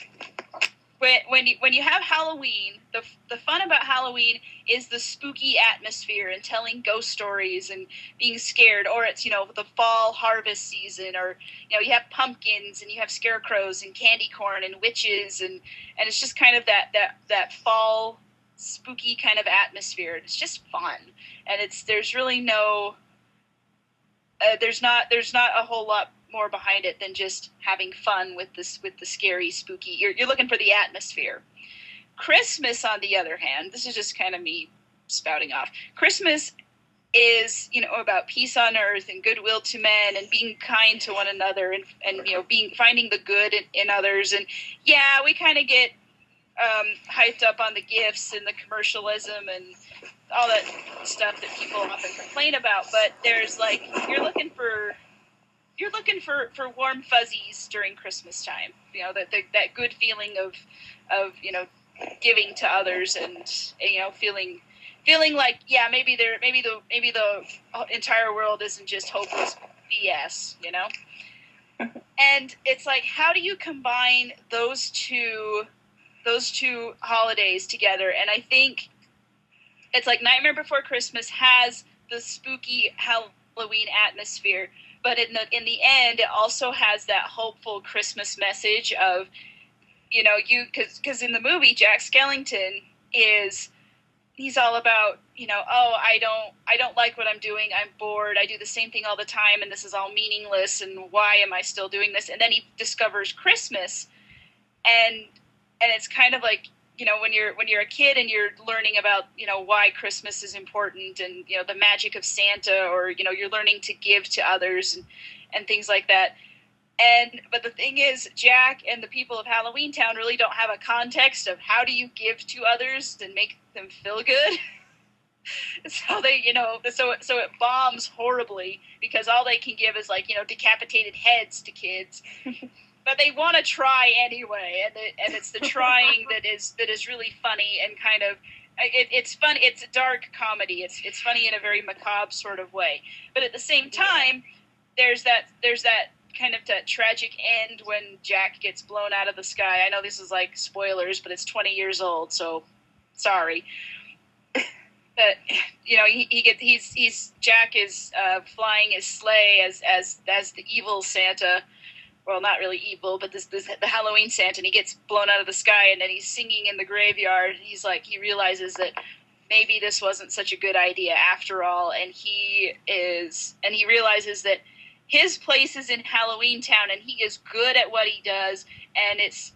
have Halloween, the fun about Halloween is the spooky atmosphere and telling ghost stories and being scared. Or it's, the fall harvest season, or, you have pumpkins and you have scarecrows and candy corn and witches, and it's just kind of that fall spooky kind of atmosphere. It's just fun. And there's really no, there's not a whole lot more behind it than just having fun with the scary, spooky. You're looking for the atmosphere. Christmas, on the other hand, this is just kind of me spouting off. Christmas is, about peace on earth and goodwill to men and being kind to one another and finding the good in others. And yeah, we kind of get hyped up on the gifts and the commercialism and all that stuff that people often complain about. But there's like, you're looking for warm fuzzies during Christmas time. That good feeling of giving to others and feeling like, yeah, maybe the entire world isn't just hopeless BS, And it's like, how do you combine those two holidays together? And I think it's like Nightmare Before Christmas has the spooky Halloween atmosphere, but in the end, it also has that hopeful Christmas message of, because in the movie, Jack Skellington he's all about, I don't like what I'm doing. I'm bored. I do the same thing all the time, and this is all meaningless. And why am I still doing this? And then he discovers Christmas, and it's kind of like, when you're a kid and you're learning about, why Christmas is important and, the magic of Santa, or, you're learning to give to others and things like that. But the thing is, Jack and the people of Halloween Town really don't have a context of how do you give to others and make them feel good. So they, so it bombs horribly because all they can give is like, decapitated heads to kids. But they want to try anyway, and it's the trying that is really funny and kind of it's fun. It's a dark comedy. It's funny in a very macabre sort of way. But at the same time, there's that kind of that tragic end when Jack gets blown out of the sky. I know this is like spoilers, but it's 20 years old, so sorry. But Jack is flying his sleigh as the evil Santa. Well, not really evil, but the Halloween Santa, and he gets blown out of the sky, and then he's singing in the graveyard. He's like, he realizes that maybe this wasn't such a good idea after all, and he realizes that his place is in Halloween Town, and he is good at what he does, and his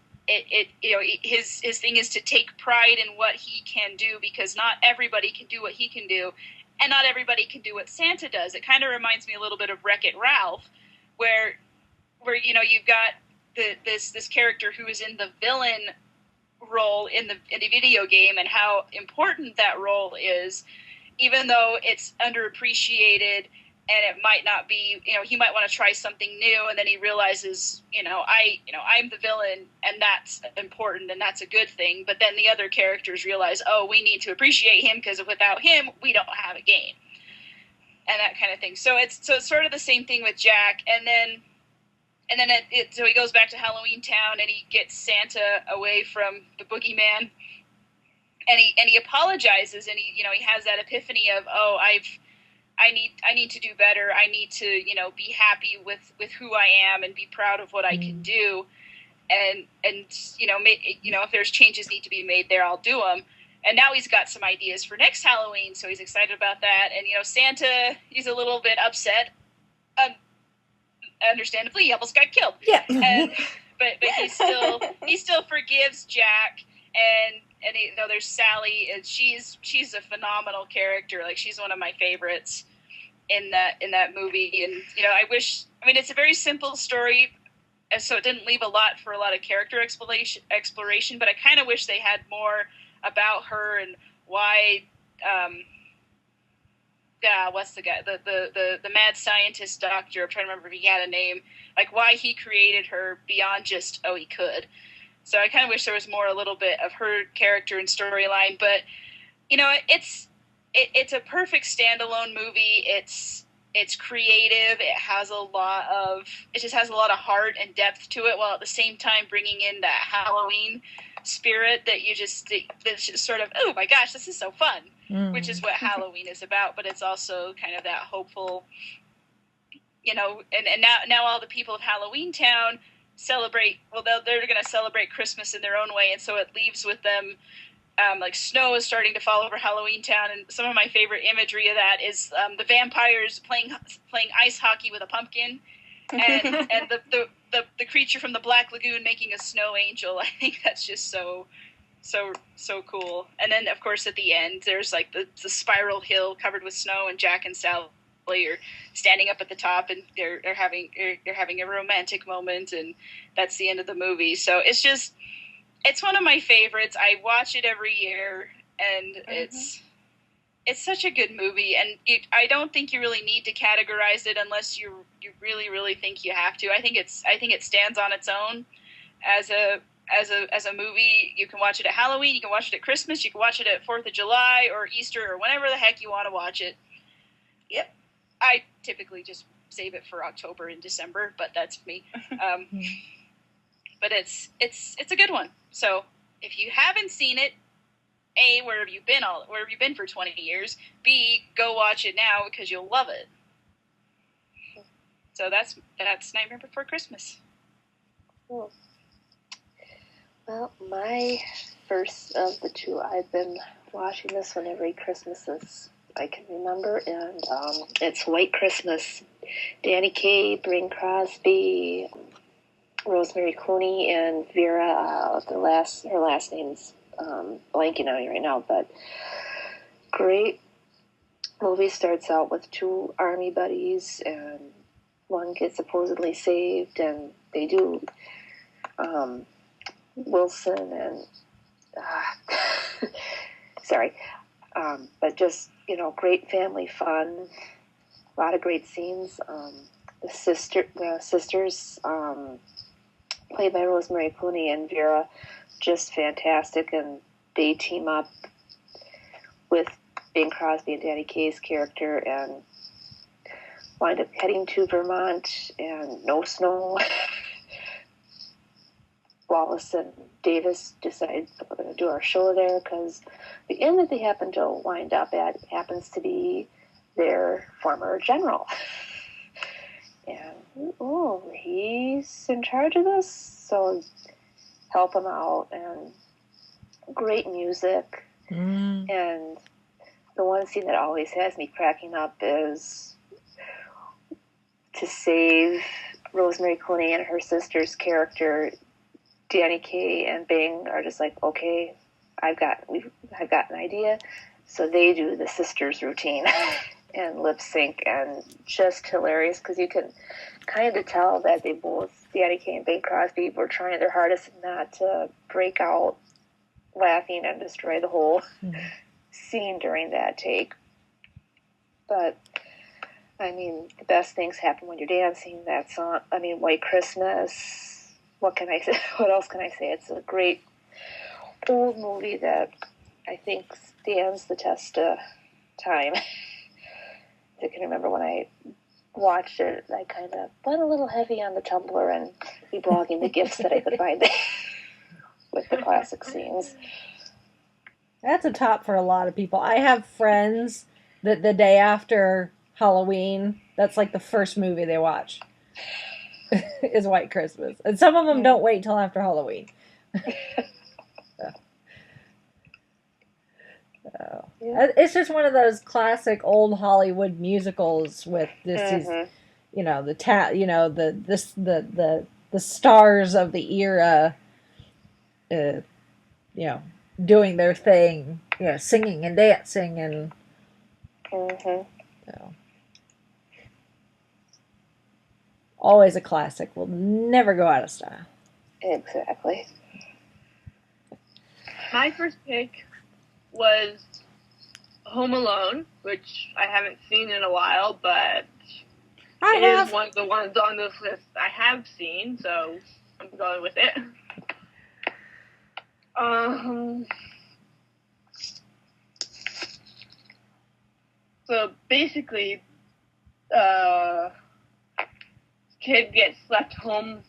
thing is to take pride in what he can do, because not everybody can do what he can do, and not everybody can do what Santa does. It kind of reminds me a little bit of Wreck-It Ralph, where you've got this character who is in the villain role in the video game, and how important that role is, even though it's underappreciated and it might not be, he might want to try something new, and then he realizes, I'm the villain, and that's important and that's a good thing. But then the other characters realize, oh, we need to appreciate him because without him, we don't have a game, and that kind of thing. So it's sort of the same thing with Jack, and then so he goes back to Halloween Town, and he gets Santa away from the boogeyman, and he apologizes, and he has that epiphany of, oh, I need to do better. I need to be happy with who I am and be proud of what I can do, and if there's changes need to be made there, I'll do them. And now he's got some ideas for next Halloween, so he's excited about that. And Santa, he's a little bit upset. understandably, he almost got killed. Yeah. But he still forgives Jack, and there's Sally, and she's a phenomenal character. Like, she's one of my favorites in that movie. And it's a very simple story, and so it didn't leave a lot of character exploration. But I kind of wish they had more about her and why. What's the guy? The mad scientist doctor. I'm trying to remember if he had a name. Like, why he created her beyond just, he could. So I kind of wish there was a little bit of her character and storyline. But it's a perfect standalone movie. It's creative. It has a lot of heart and depth to it, while at the same time bringing in that Halloween spirit that's just sort of, oh my gosh, this is so fun. Which is what Halloween is about, but it's also kind of that hopeful, and now all the people of Halloween Town celebrate, they're going to celebrate Christmas in their own way, and so it leaves with them, like, snow is starting to fall over Halloween Town, and some of my favorite imagery of that is the vampires playing ice hockey with a pumpkin, and the creature from the Black Lagoon making a snow angel. I think that's just so cool. And then, of course, at the end, there's like the spiral hill covered with snow, and Jack and Sally are standing up at the top, and they're having a romantic moment, and that's the end of the movie. So it's one of my favorites. I watch it every year, and it's such a good movie. And I don't think you really need to categorize it unless you really, really think you have to. I think it stands on its own as a movie. You can watch it at Halloween, you can watch it at Christmas, you can watch it at 4th of July or Easter or whenever the heck you want to watch it. Yep. I typically just save it for October and December, but that's me. But it's a good one. So if you haven't seen it, A, where have you been for 20 years? B, go watch it now because you'll love it. So that's Nightmare Before Christmas. Cool. Well, my first of the two, I've been watching this one every Christmas since I can remember, and it's White Christmas. Danny Kaye, Bing Crosby, Rosemary Clooney, and Vera. Her last name's blanking on me right now, but great movie. Starts out with two army buddies, and one gets supposedly saved, and they do. Wilson and sorry, but just great family fun, a lot of great scenes. The sisters, played by Rosemary Clooney and Vera, just fantastic, and they team up with Bing Crosby and Danny Kaye's character and wind up heading to Vermont, and no snow. Wallace and Davis decide we're going to do our show there because the inn that they happen to wind up at happens to be their former general. And, he's in charge of this, so help him out. And great music. And the one scene that always has me cracking up is to save Rosemary Clooney and her sister's character. Danny Kaye and Bing are just like, okay, I've got an idea. So they do the sisters routine and lip sync, and just hilarious because you can kind of tell that they both, Danny Kaye and Bing Crosby, were trying their hardest not to break out laughing and destroy the whole scene during that take. But I mean, the best things happen when you're dancing. That song, White Christmas. What can I say? What else can I say? It's a great old movie that I think stands the test of time. I can remember when I watched it, I kind of went a little heavy on the Tumblr and reblogging the gifs that I could find with the classic scenes. That's a top for a lot of people. I have friends that the day after Halloween, that's like the first movie they watch. Is White Christmas. And some of them don't wait till after Halloween. It's just one of those classic old Hollywood musicals with this the stars of the era, doing their thing, singing and dancing and. Mm-hmm. So. Always a classic. Will never go out of style. Exactly. My first pick was Home Alone, which I haven't seen in a while, but it is one of the ones on this list I have seen, so I'm going with it. So basically, kid gets left home.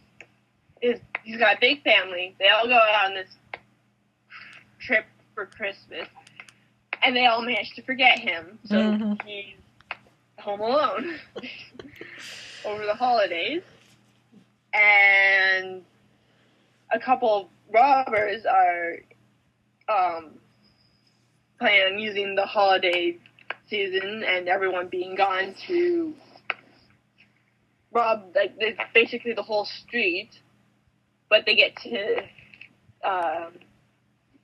He's got a big family. They all go out on this trip for Christmas, and they all manage to forget him. So he's home alone over the holidays, and a couple of robbers are planning on using the holiday season and everyone being gone to rob basically the whole street. But they get to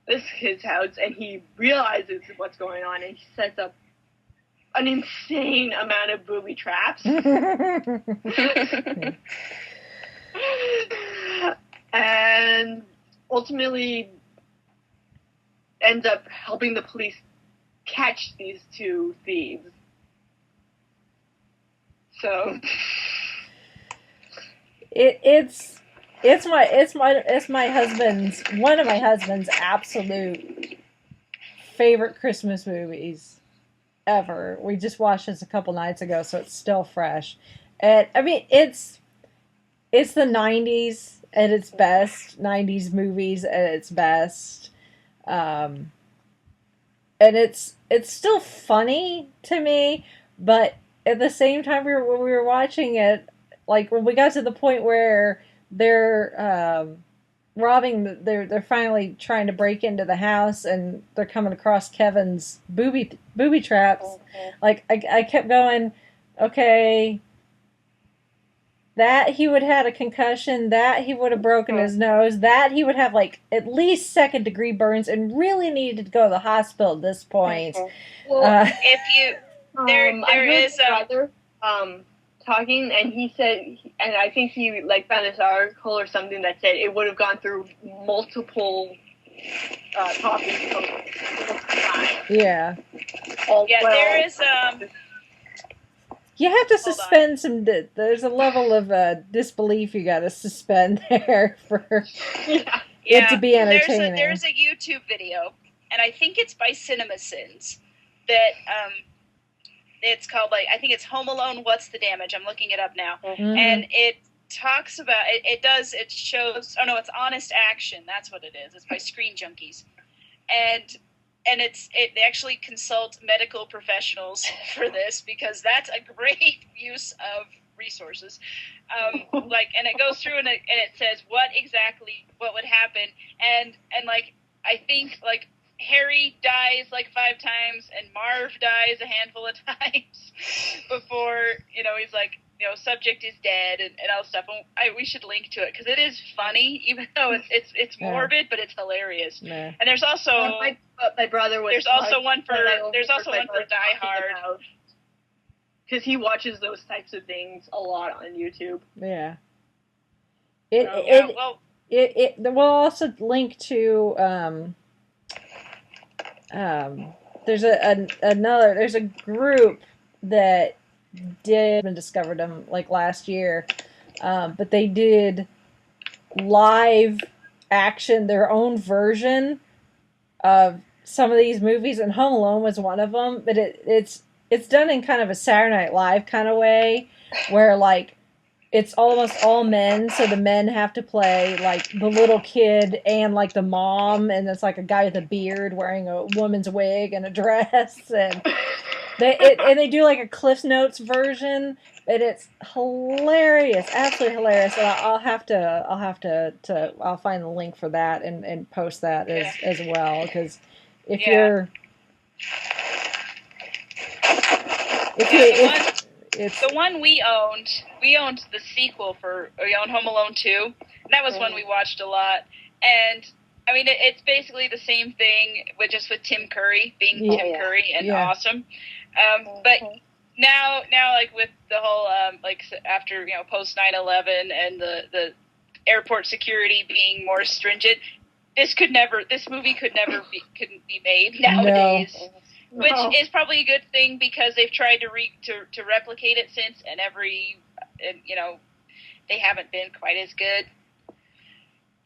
this kid's house, and he realizes what's going on, and he sets up an insane amount of booby traps. And ultimately ends up helping the police catch these two thieves. So it's my husband's, one of my husband's absolute favorite Christmas movies ever. We just watched this a couple nights ago, so it's still fresh. And I mean, it's the 90s at its best, 90s movies at its best. And it's still funny to me, but at the same time when we were watching it, like when we got to the point where they're robbing, they're finally trying to break into the house, and they're coming across Kevin's booby traps. Okay. Like I kept going, okay, that he would have had a concussion, that he would have broken his nose, that he would have like at least 2nd-degree burns and really needed to go to the hospital at this point. Well, If you there is brother talking, and he said, and I think he found this article or something that said it would have gone through multiple copies of time. Yeah. There is You have to suspend some. There's a level of disbelief you got to suspend there for it to be entertaining. There's a YouTube video, and I think it's by CinemaSins, that it's called, I think it's Home Alone, What's the Damage? I'm looking it up now. Mm-hmm. And it talks about, it shows, it's Honest Action, that's what it is. It's by Screen Junkies. And they actually consult medical professionals for this, because that's a great use of resources. And it goes through and it says what would happen. And I think Harry dies 5 times, and Marv dies a handful of times before, he's subject is dead and all stuff. We should link to it, because it is funny, even though it's morbid, but it's hilarious. Yeah. And there's also my brother was. There's also one for Die Hard, because he watches those types of things a lot on YouTube. Yeah. We'll also link to there's there's a group that did and discovered them last year, but they did live action, their own version of some of these movies, and Home Alone was one of them. But it's done in kind of a Saturday Night Live kind of way, where it's almost all men, so the men have to play the little kid and the mom, and it's a guy with a beard wearing a woman's wig and a dress, and they do a Cliff Notes version, and it's hilarious, absolutely hilarious. And I'll find the link for that and post that as well, because The one we owned the sequel we owned Home Alone 2. And that was one we watched a lot. And, I mean, it's basically the same thing, with Tim Curry being Tim Curry and awesome. But now, like, with the whole, after, post 9/11 and the airport security being more stringent, this movie couldn't be made nowadays. No. Which is probably a good thing, because they've tried to replicate it since, and they haven't been quite as good.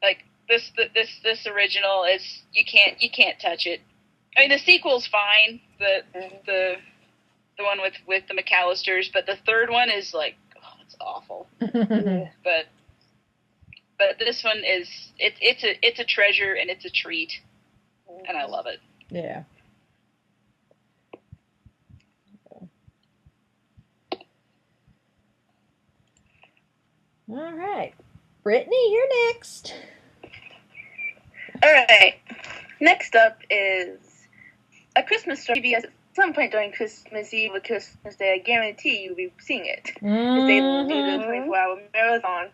Like this original is you can't touch it. I mean, the sequel's fine, the one with the McAllisters, but the third one is like, it's awful. But this one is it's a treasure, and it's a treat, and I love it. Yeah. All right. Brittany, you're next. All right. Next up is A Christmas Story. Because at some point during Christmas Eve or Christmas Day, I guarantee you'll be seeing it. Because they do the 24-hour marathon.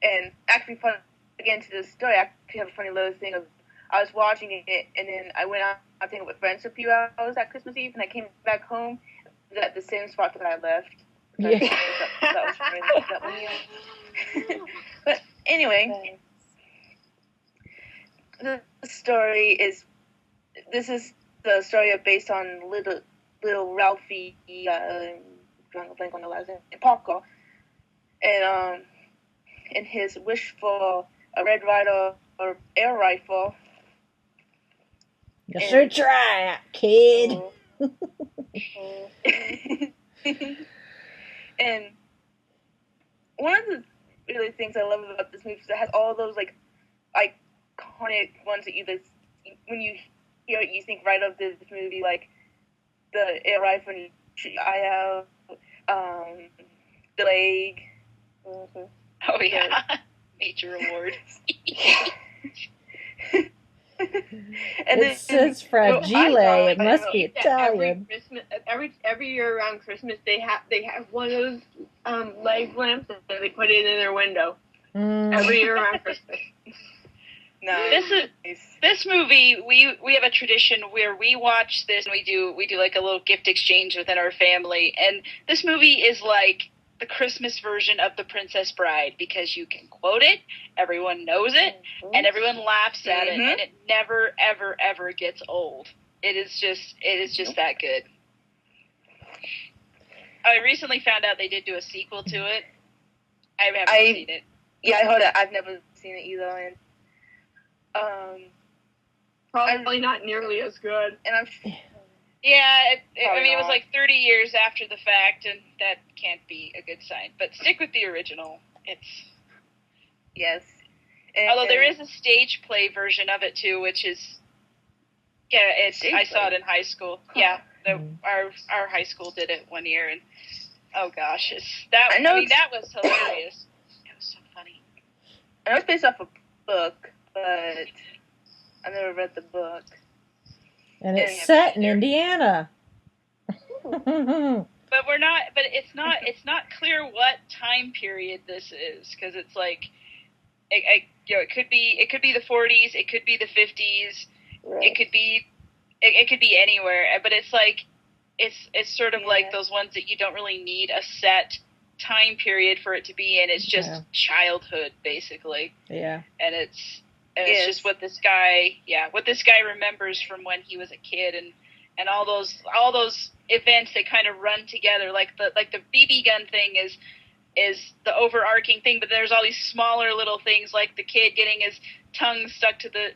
And actually, again, to the story, I actually have a funny little thing of, I was watching it, and then I went out, I think, with friends for a few hours at Christmas Eve, and I came back home. It was at the same spot that I left. Yeah. That was really that one year. But anyway, the story is, this is the story based on little Ralphie, drawing a blank on the last name, Parker, and his wish for a Red Ryder or air rifle. You should try it, kid. And one of the really things I love about this movie is it has all those like iconic ones that when you hear it, you think right of this movie, like the air rifle and eye out, the leg. Mm-hmm. Oh yeah, Major Award. And it says fragile. It must be Italian. Every year around Christmas, they have one of those leg lamps, and they put it in their window. Every year around Christmas. No. This movie. We have a tradition where we watch this, and we do like a little gift exchange within our family. And this movie is like the Christmas version of The Princess Bride, because you can quote it, everyone knows it, and everyone laughs at it, and it never, ever, ever gets old. It is just that good. I recently found out they did do a sequel to it. I haven't seen it. Yeah, I heard it. I've never seen it either, and probably not nearly as good. And I'm. Yeah, it was like 30 years after the fact, and that can't be a good sign. But stick with the original. Yes. Although there is a stage play version of it too, which is, I saw it in high school. Yeah, our high school did it one year, and oh gosh, that was hilarious. It was so funny. I know it's based off a book, but I never read the book. And it's set in Indiana. But it's not clear what time period this is, because it's like, it could be the 40s, it could be the 50s, right. it could be anywhere. But it's like, it's sort of like those ones that you don't really need a set time period for it to be in. It's just childhood, basically. Yeah. And it's just what this guy remembers from when he was a kid, and all those events that kind of run together, like the BB gun thing is the overarching thing, but there's all these smaller little things, like the kid getting his tongue stuck to the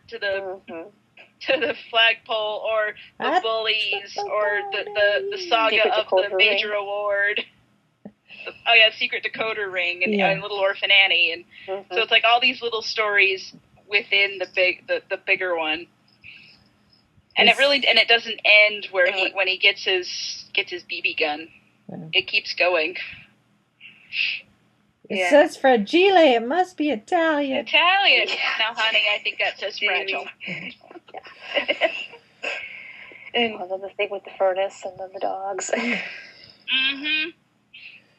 flagpole, or the bullies, or the saga of the Major Award. Secret Decoder Ring, and Little Orphan Annie, and so it's like all these little stories within the bigger one, and it doesn't end when he gets his BB gun. It keeps going. It says fragile. It must be Italian. Italian. Now, honey, I think that says fragile. And the thing with the furnace and then the dogs. Mm-hmm.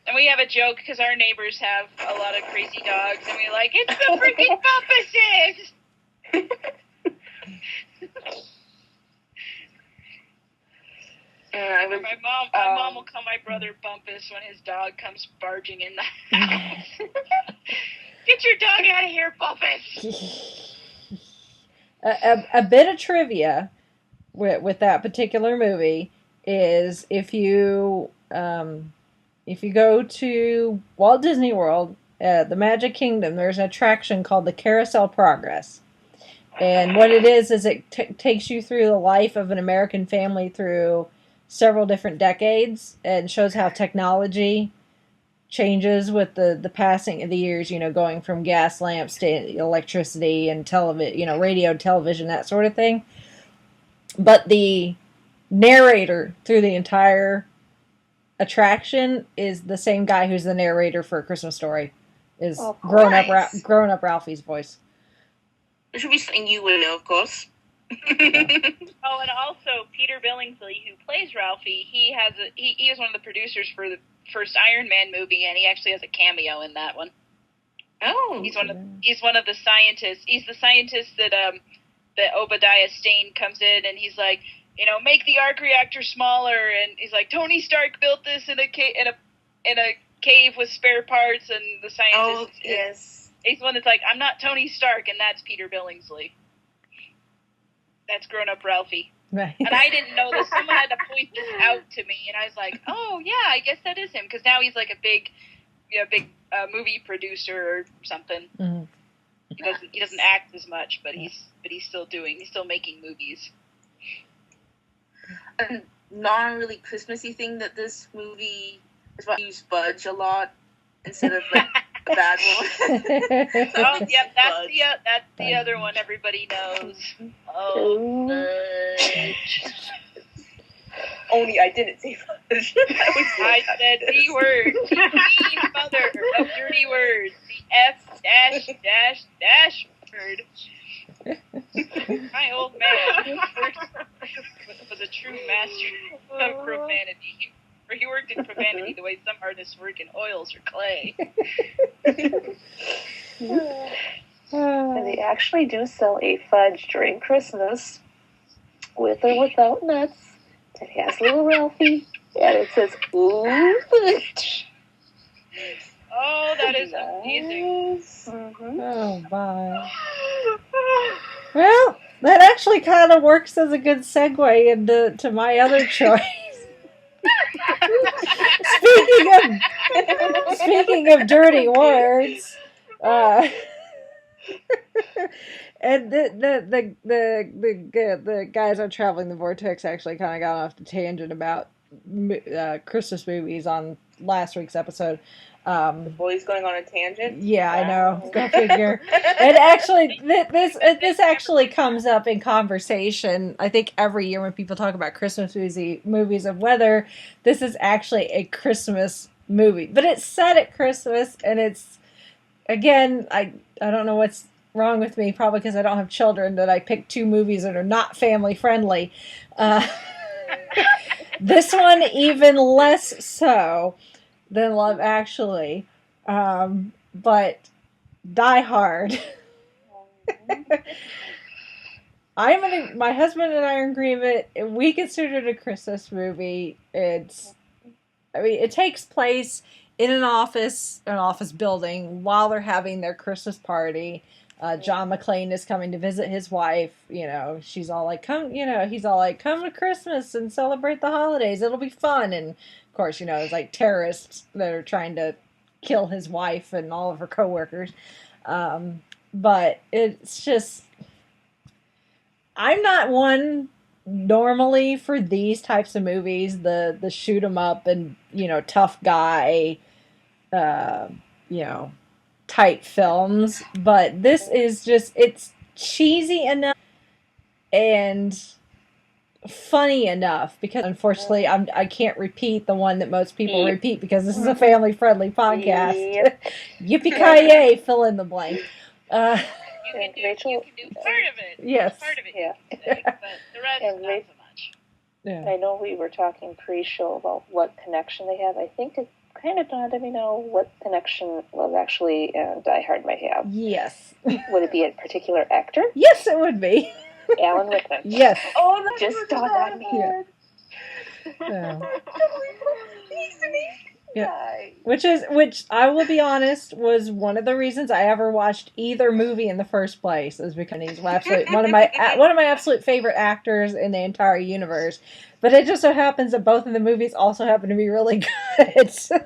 And we have a joke because our neighbors have a lot of crazy dogs, and we're like, it's the freaking Bumpuses! My mom will call my brother Bumpus when his dog comes barging in the house. Get your dog out of here, Bumpus! A bit of trivia with that particular movie is if you go to Walt Disney World, the Magic Kingdom, there's an attraction called the Carousel Progress. And what it is it takes you through the life of an American family through several different decades and shows how technology changes with the passing of the years, going from gas lamps to electricity and television, radio, television, that sort of thing. But the narrator through the entire attraction is the same guy who's the narrator for A Christmas Story. Is grown up Ralphie's voice. It should be something you would know, of course. Oh, and also Peter Billingsley, who plays Ralphie, he is one of the producers for the first Iron Man movie, and he actually has a cameo in that one. Oh, he's one of the scientists. He's the scientist that Obadiah Stane comes in, and he's like, make the arc reactor smaller, and he's like, Tony Stark built this in a cave with spare parts, and the scientist. Oh, yes. He's the one that's like, I'm not Tony Stark, and that's Peter Billingsley. That's grown-up Ralphie. Right. And I didn't know this. Someone had to point this out to me, and I was like, oh, yeah, I guess that is him. Because now he's like a big movie producer or something. Mm-hmm. He doesn't act as much, but he's still making movies. A non-really Christmassy thing that this movie is about, use Budge a lot instead of like a bad one. Oh, yeah, that's the other one everybody knows. Oh, Budge. Only I didn't say Budge. I said the word. The mean mother of dirty words. The F word. My old man was a true master of profanity. He worked in profanity the way some artists work in oils or clay. And they actually do sell a fudge during Christmas, with or without nuts. It has little Ralphie, and it says, ooh, fudge. Oh, that is amazing. Mm-hmm. Oh, my. Well, that actually kind of works as a good segue into my other choice. Speaking of dirty words, and the guys on Traveling the Vortex actually kind of got off the tangent about Christmas movies on last week's episode. The boys going on a tangent? Yeah, I know. Go figure. And actually, this actually comes up in conversation, I think, every year when people talk about Christmas movies of whether this is actually a Christmas movie. But it's set at Christmas, and it's, again, I don't know what's wrong with me, probably because I don't have children, that I picked two movies that are not family friendly. This one even less so than Love Actually, but Die Hard. My husband and I are in agreement. We consider it a Christmas movie. It takes place in an office building while they're having their Christmas party. John McClane is coming to visit his wife. She's all like, he's all like, come to Christmas and celebrate the holidays. It'll be fun. And of course, it's like terrorists that are trying to kill his wife and all of her coworkers. But it's just, I'm not one normally for these types of movies, the shoot 'em up and, tough guy, type films. But this is just, it's cheesy enough and funny enough, because unfortunately I can't repeat the one that most people repeat because this is a family-friendly podcast. Yep. Yippee-ki-yay, fill in the blank. You can do part of it. Yes. Part of it. Yeah. But the rest, And not so much. Yeah. I know we were talking pre-show about what connection they have. I think it kind of dawned on me now what connection Love Actually and Die Hard might have. Yes. Would it be a particular actor? Yes, it would be. Alan Rickman. Yes. Oh, that's Just dawned on me. Yeah. Yeah. Which I will be honest, was one of the reasons I ever watched either movie in the first place, is because he's one of my absolute favorite actors in the entire universe. But it just so happens that both of the movies also happen to be really good. So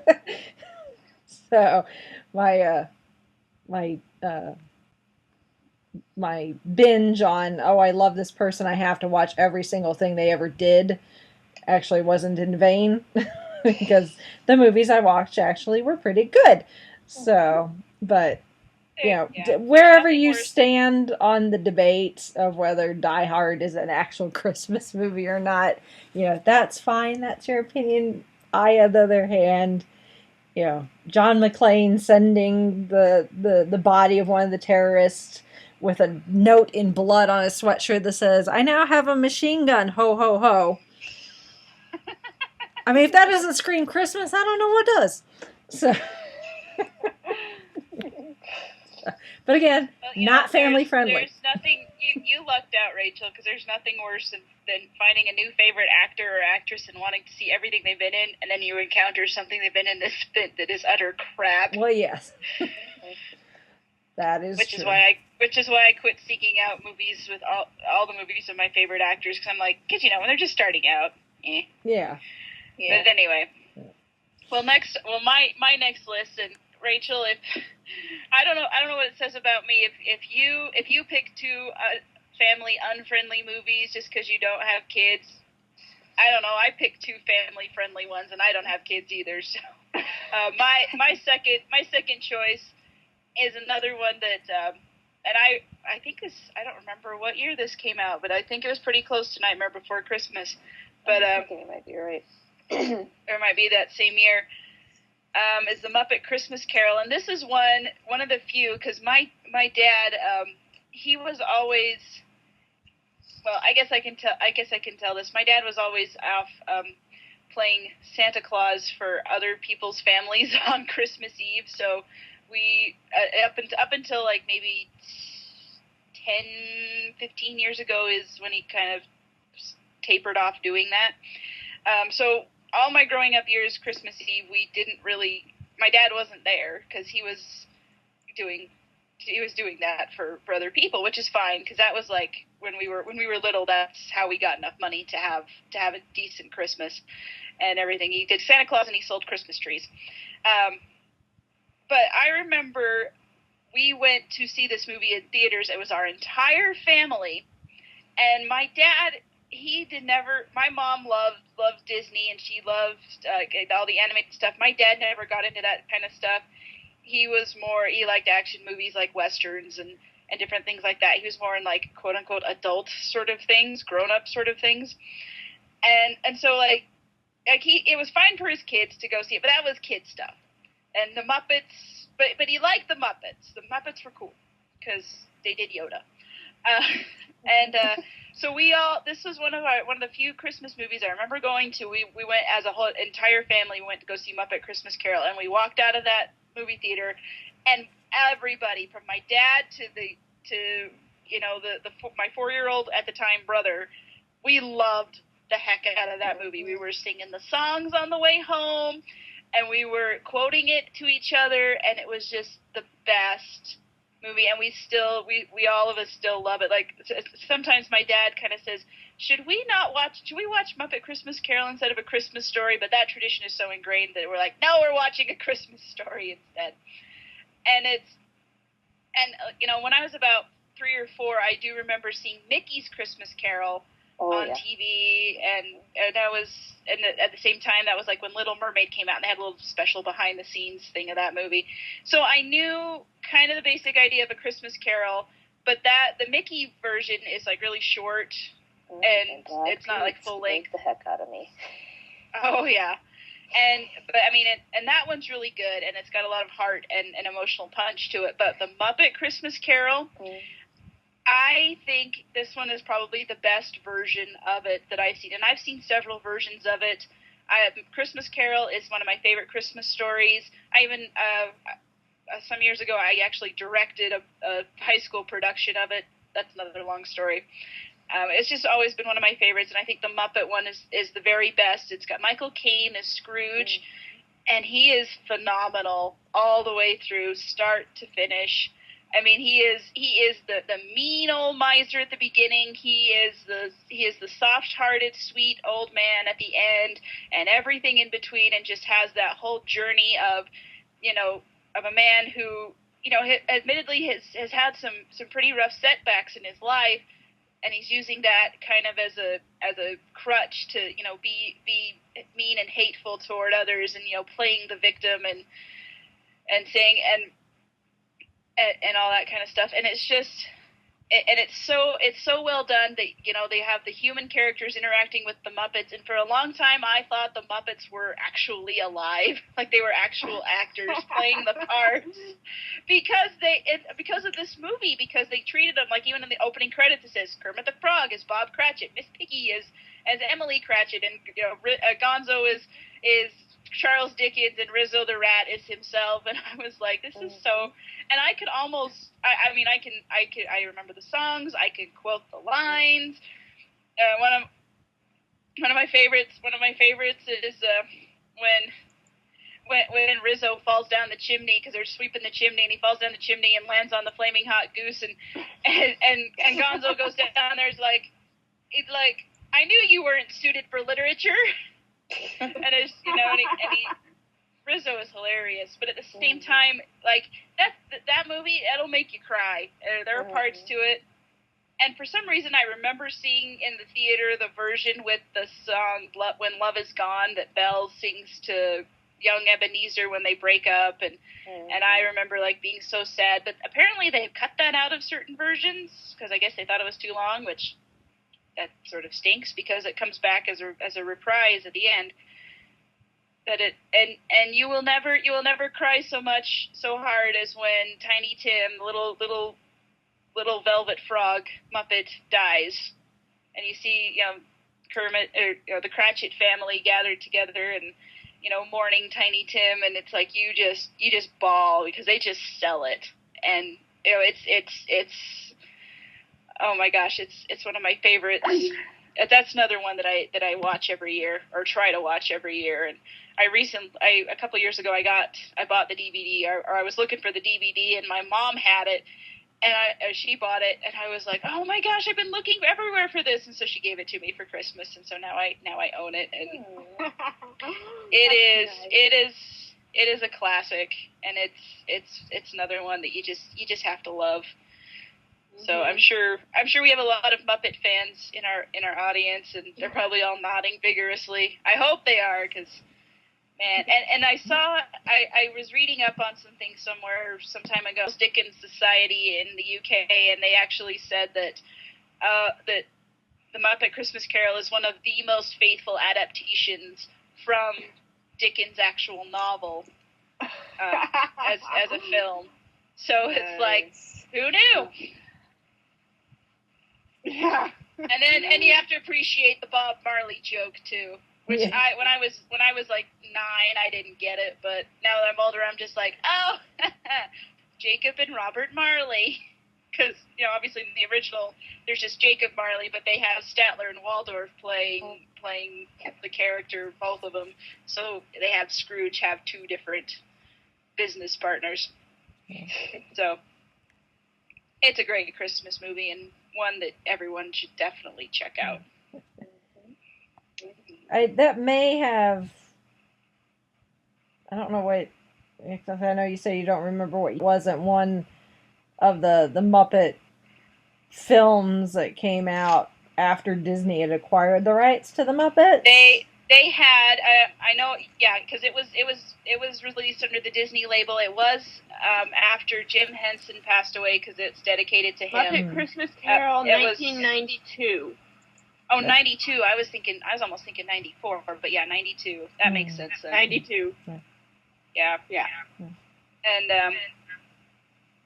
my binge on, oh, I love this person, I have to watch every single thing they ever did, actually wasn't in vain. Because the movies I watched actually were pretty good. So, but, you know, wherever you stand on the debate of whether Die Hard is an actual Christmas movie or not, you know, that's fine. That's your opinion. I, on the other hand, you know, John McClane sending the body of one of the terrorists with a note in blood on his sweatshirt that says, "I now have a machine gun, ho, ho, ho." I mean, if that doesn't scream Christmas, I don't know what does. So, but again, not family friendly. There's nothing. You lucked out, Rachel, because there's nothing worse than finding a new favorite actor or actress and wanting to see everything they've been in, and then you encounter something they've been in that is utter crap. Well, yes, that is which true. Is why I quit seeking out movies with all the movies of my favorite actors, because I'm like, because when they're just starting out, Yeah. Yeah. But anyway, my next list, and Rachel, if I don't know what it says about me. If you pick two family unfriendly movies just because you don't have kids, I don't know. I picked two family friendly ones, and I don't have kids either. So my second choice is another one that, and I think I don't remember what year this came out, but I think it was pretty close to Nightmare Before Christmas. But I think you might be right. or it might be that same year, is The Muppet Christmas Carol. And this is one of the few, because my dad, he was always, well, I guess I can tell this. My dad was always off playing Santa Claus for other people's families on Christmas Eve. So we, up until like maybe 10, 15 years ago is when he kind of tapered off doing that. So all my growing up years, Christmas Eve, my dad wasn't there because he was doing that for other people, which is fine, because that was like when we were little, that's how we got enough money to have a decent Christmas and everything. He did Santa Claus and he sold Christmas trees. But I remember we went to see this movie in theaters. It was our entire family, and my dad, my mom loved Disney, and she loved all the animated stuff. My dad never got into that kind of stuff. He liked action movies like Westerns and different things like that. He was more in like quote unquote adult sort of things, grown up sort of things. And so it was fine for his kids to go see it, but that was kid stuff. And the Muppets, but he liked the Muppets. The Muppets were cool because they did Yoda. So this was one of the few Christmas movies I remember going to. We went as a whole entire family. We went to go see Muppet Christmas Carol, and we walked out of that movie theater, and everybody from my dad to my 4-year-old at the time brother, we loved the heck out of that movie. We were singing the songs on the way home, and we were quoting it to each other, and it was just the best movie, and we all of us still love it. Like, sometimes my dad kind of says, should we watch Muppet Christmas Carol instead of A Christmas Story? But that tradition is so ingrained that we're like, no, we're watching A Christmas Story instead. And when I was about 3 or 4, I do remember seeing Mickey's Christmas Carol on TV, and at the same time, that was like when Little Mermaid came out, and they had a little special behind the scenes thing of that movie. So I knew kind of the basic idea of A Christmas Carol, but the Mickey version is like really short, and it's not like full length. The heck out of me. Oh yeah, but I mean, and that one's really good, and it's got a lot of heart and emotional punch to it. But the Muppet Christmas Carol. I think this one is probably the best version of it that I've seen. And I've seen several versions of it. Christmas Carol is one of my favorite Christmas stories. I even some years ago I actually directed a high school production of it. That's another long story. It's just always been one of my favorites, and I think the Muppet one is the very best. It's got Michael Caine as Scrooge, and he is phenomenal all the way through, start to finish. I mean, he is the mean old miser at the beginning. He is the soft-hearted, sweet old man at the end, and everything in between, and just has that whole journey of a man who, admittedly has had some pretty rough setbacks in his life, and he's using that kind of as a crutch to, be mean and hateful toward others, and, playing the victim and saying and all that kind of stuff. And it's just, and it's so well done that, they have the human characters interacting with the Muppets. And for a long time, I thought the Muppets were actually alive, like they were actual actors playing the parts, because of this movie, because they treated them like, even in the opening credits, it says Kermit the Frog is Bob Cratchit, Miss Piggy is as Emily Cratchit, and Gonzo is Charles Dickens, and Rizzo the Rat is himself. And I was like, this is so, and I could almost, I remember the songs, I could quote the lines. One of my favorites is when Rizzo falls down the chimney, because they're sweeping the chimney, and he falls down the chimney and lands on the flaming hot goose, and Gonzo goes down there, he's like, I knew you weren't suited for literature. And it's, Rizzo is hilarious, but at the same time, like, that movie, it'll make you cry. There are parts to it, and for some reason, I remember seeing in the theater the version with the song "When Love Is Gone" that Belle sings to young Ebenezer when they break up, and I remember, like, being so sad. But apparently, they've cut that out of certain versions because I guess they thought it was too long, which that sort of stinks, because it comes back as a reprise at the end. That and you will never cry so hard as when Tiny Tim, the little velvet frog Muppet, dies, and you see Kermit, or the Cratchit family gathered together and mourning Tiny Tim, and it's like you just bawl because they just sell it, and it's oh my gosh, it's one of my favorites. That's another one that I watch every year, or try to watch every year. And a couple years ago, I bought the DVD, or I was looking for the DVD, and my mom had it, and she bought it, and I was like, oh my gosh, I've been looking everywhere for this, and so she gave it to me for Christmas, and so now I own it, and it is a classic, and it's another one that you just have to love. So I'm sure we have a lot of Muppet fans in our audience, and they're probably all nodding vigorously. I hope they are, because man, and I was reading up on something somewhere some time ago, Dickens Society in the UK, and they actually said that the Muppet Christmas Carol is one of the most faithful adaptations from Dickens' actual novel as a film. So it's like, who knew? Yeah. And you have to appreciate the Bob Marley joke too, which when I was like 9, I didn't get it, but now that I'm older, I'm just like, oh, Jacob and Robert Marley, because obviously in the original there's just Jacob Marley, but they have Statler and Waldorf playing the character, both of them, so they have Scrooge have 2 different business partners. So it's a great Christmas movie, and one that everyone should definitely check out. That may have, I don't know what, because I know you say you don't remember what, wasn't one of the Muppet films that came out after Disney had acquired the rights to the Muppets? They had, I know, yeah, because it was released under the Disney label. It was after Jim Henson passed away, because it's dedicated to him. Muppet Christmas Carol, 1992. Oh, 92. I was almost thinking 94, but yeah, 92. That makes sense. 92. Yeah. And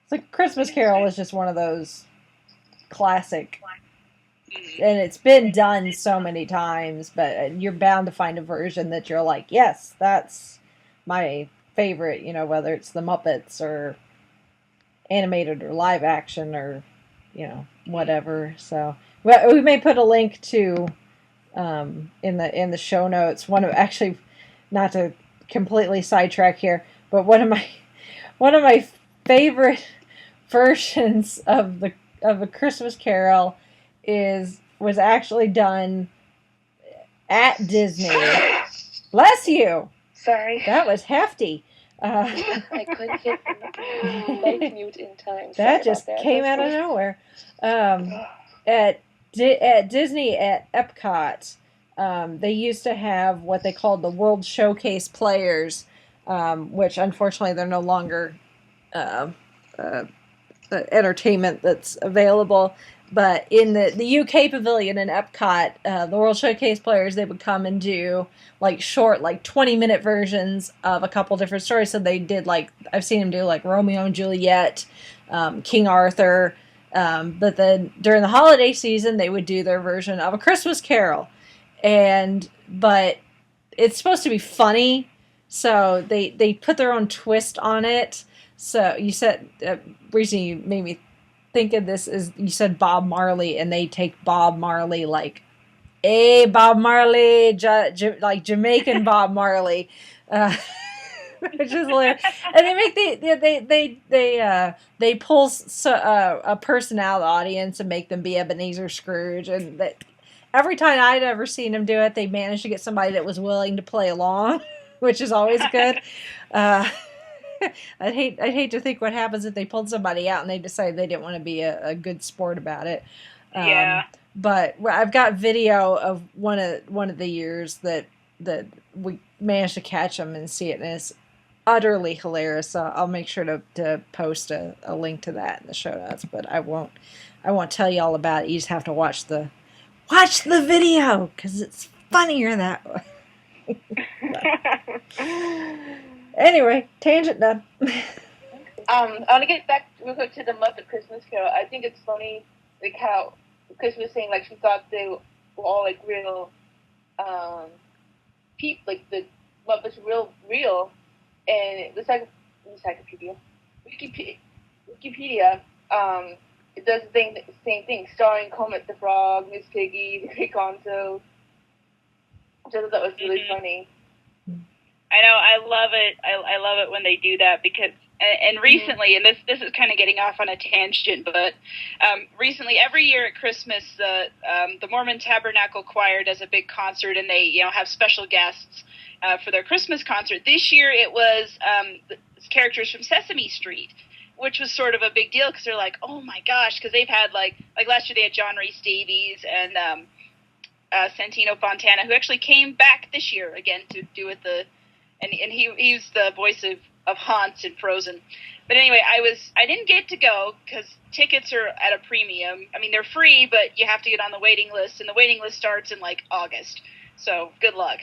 so Christmas Carol is just one of those classic and it's been done so many times, but you're bound to find a version that you're like, yes, that's my favorite, you know, whether it's the Muppets or animated or live action or, you know, whatever. So we may put a link to in the show notes. One of, actually, not to completely sidetrack here, but one of my favorite versions of A Christmas Carol was actually done at Disney. Bless you. Sorry. That was hefty. I couldn't get the mic mute in time. That just came out of nowhere. At Disney at Epcot, they used to have what they called the World Showcase Players, which unfortunately they're no longer entertainment that's available. But in the UK pavilion in Epcot, the World Showcase Players, they would come and do like short, like 20-minute versions of a couple different stories. So they did, like, I've seen them do like Romeo and Juliet, King Arthur. But then during the holiday season, they would do their version of A Christmas Carol. But it's supposed to be funny, so they put their own twist on it. So you said, reason you made me think of this is you said Bob Marley, and they take Bob Marley like, hey, Bob Marley, like Jamaican Bob Marley, which is hilarious. And they pull a person out of the audience and make them be Ebenezer Scrooge, and every time I'd ever seen them do it, they managed to get somebody that was willing to play along, which is always good. I'd hate to think what happens if they pulled somebody out and they decided they didn't want to be a good sport about it. Yeah. But I've got video of one of the years that we managed to catch them and see it, and it's utterly hilarious. So I'll make sure to post a link to that in the show notes. But I won't tell you all about it. You just have to watch the video because it's funnier that way. Anyway, tangent done. I want to get back real quick to the Muppet Christmas Carol. I think it's funny, like how Chris was saying, like she thought they were all like real, like the Muppets were real, and the Wikipedia, it does the same thing, starring Comet the Frog, Miss Piggy, the Great Gonzo. I thought that was really funny. I know, I love it. I love it when they do that because, and recently, and this is kind of getting off on a tangent, but recently, every year at Christmas, the Mormon Tabernacle Choir does a big concert, and they have special guests for their Christmas concert. This year, it was characters from Sesame Street, which was sort of a big deal because they're like, oh my gosh, because they've had like last year they had John Rhys Davies and Santino Fontana, who actually came back this year again to do with and he's the voice of Hans in Frozen. But anyway, I didn't get to go because tickets are at a premium. I mean, they're free, but you have to get on the waiting list, and the waiting list starts in like August. So good luck.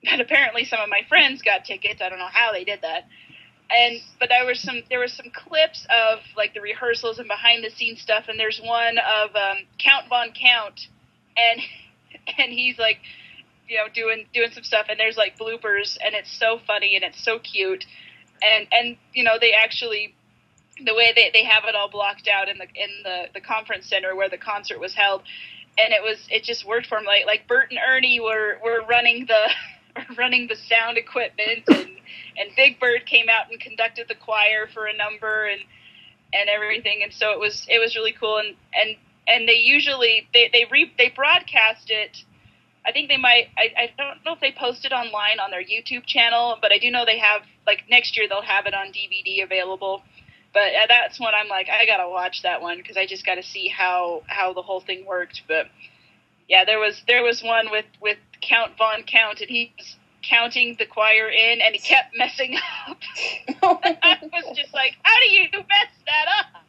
But apparently some of my friends got tickets. I don't know how they did that. But there were some clips of like the rehearsals and behind the scenes stuff, and there's one of Count Von Count, and he's like, doing some stuff, and there's like bloopers, and it's so funny and it's so cute, and they actually, the way they have it all blocked out in the conference center where the concert was held, and it just worked for them. Like Bert and Ernie were running the sound equipment, and Big Bird came out and conducted the choir for a number and everything, and so it was really cool, and they usually they broadcast it. I think they might, I don't know if they post it online on their YouTube channel, but I do know they have, like, next year they'll have it on DVD available. But that's when I'm like, I gotta watch that one, because I just gotta see how the whole thing worked. But yeah, there was one with Count Von Count, and he was counting the choir in, and he kept messing up. I was just like, how do you mess that up?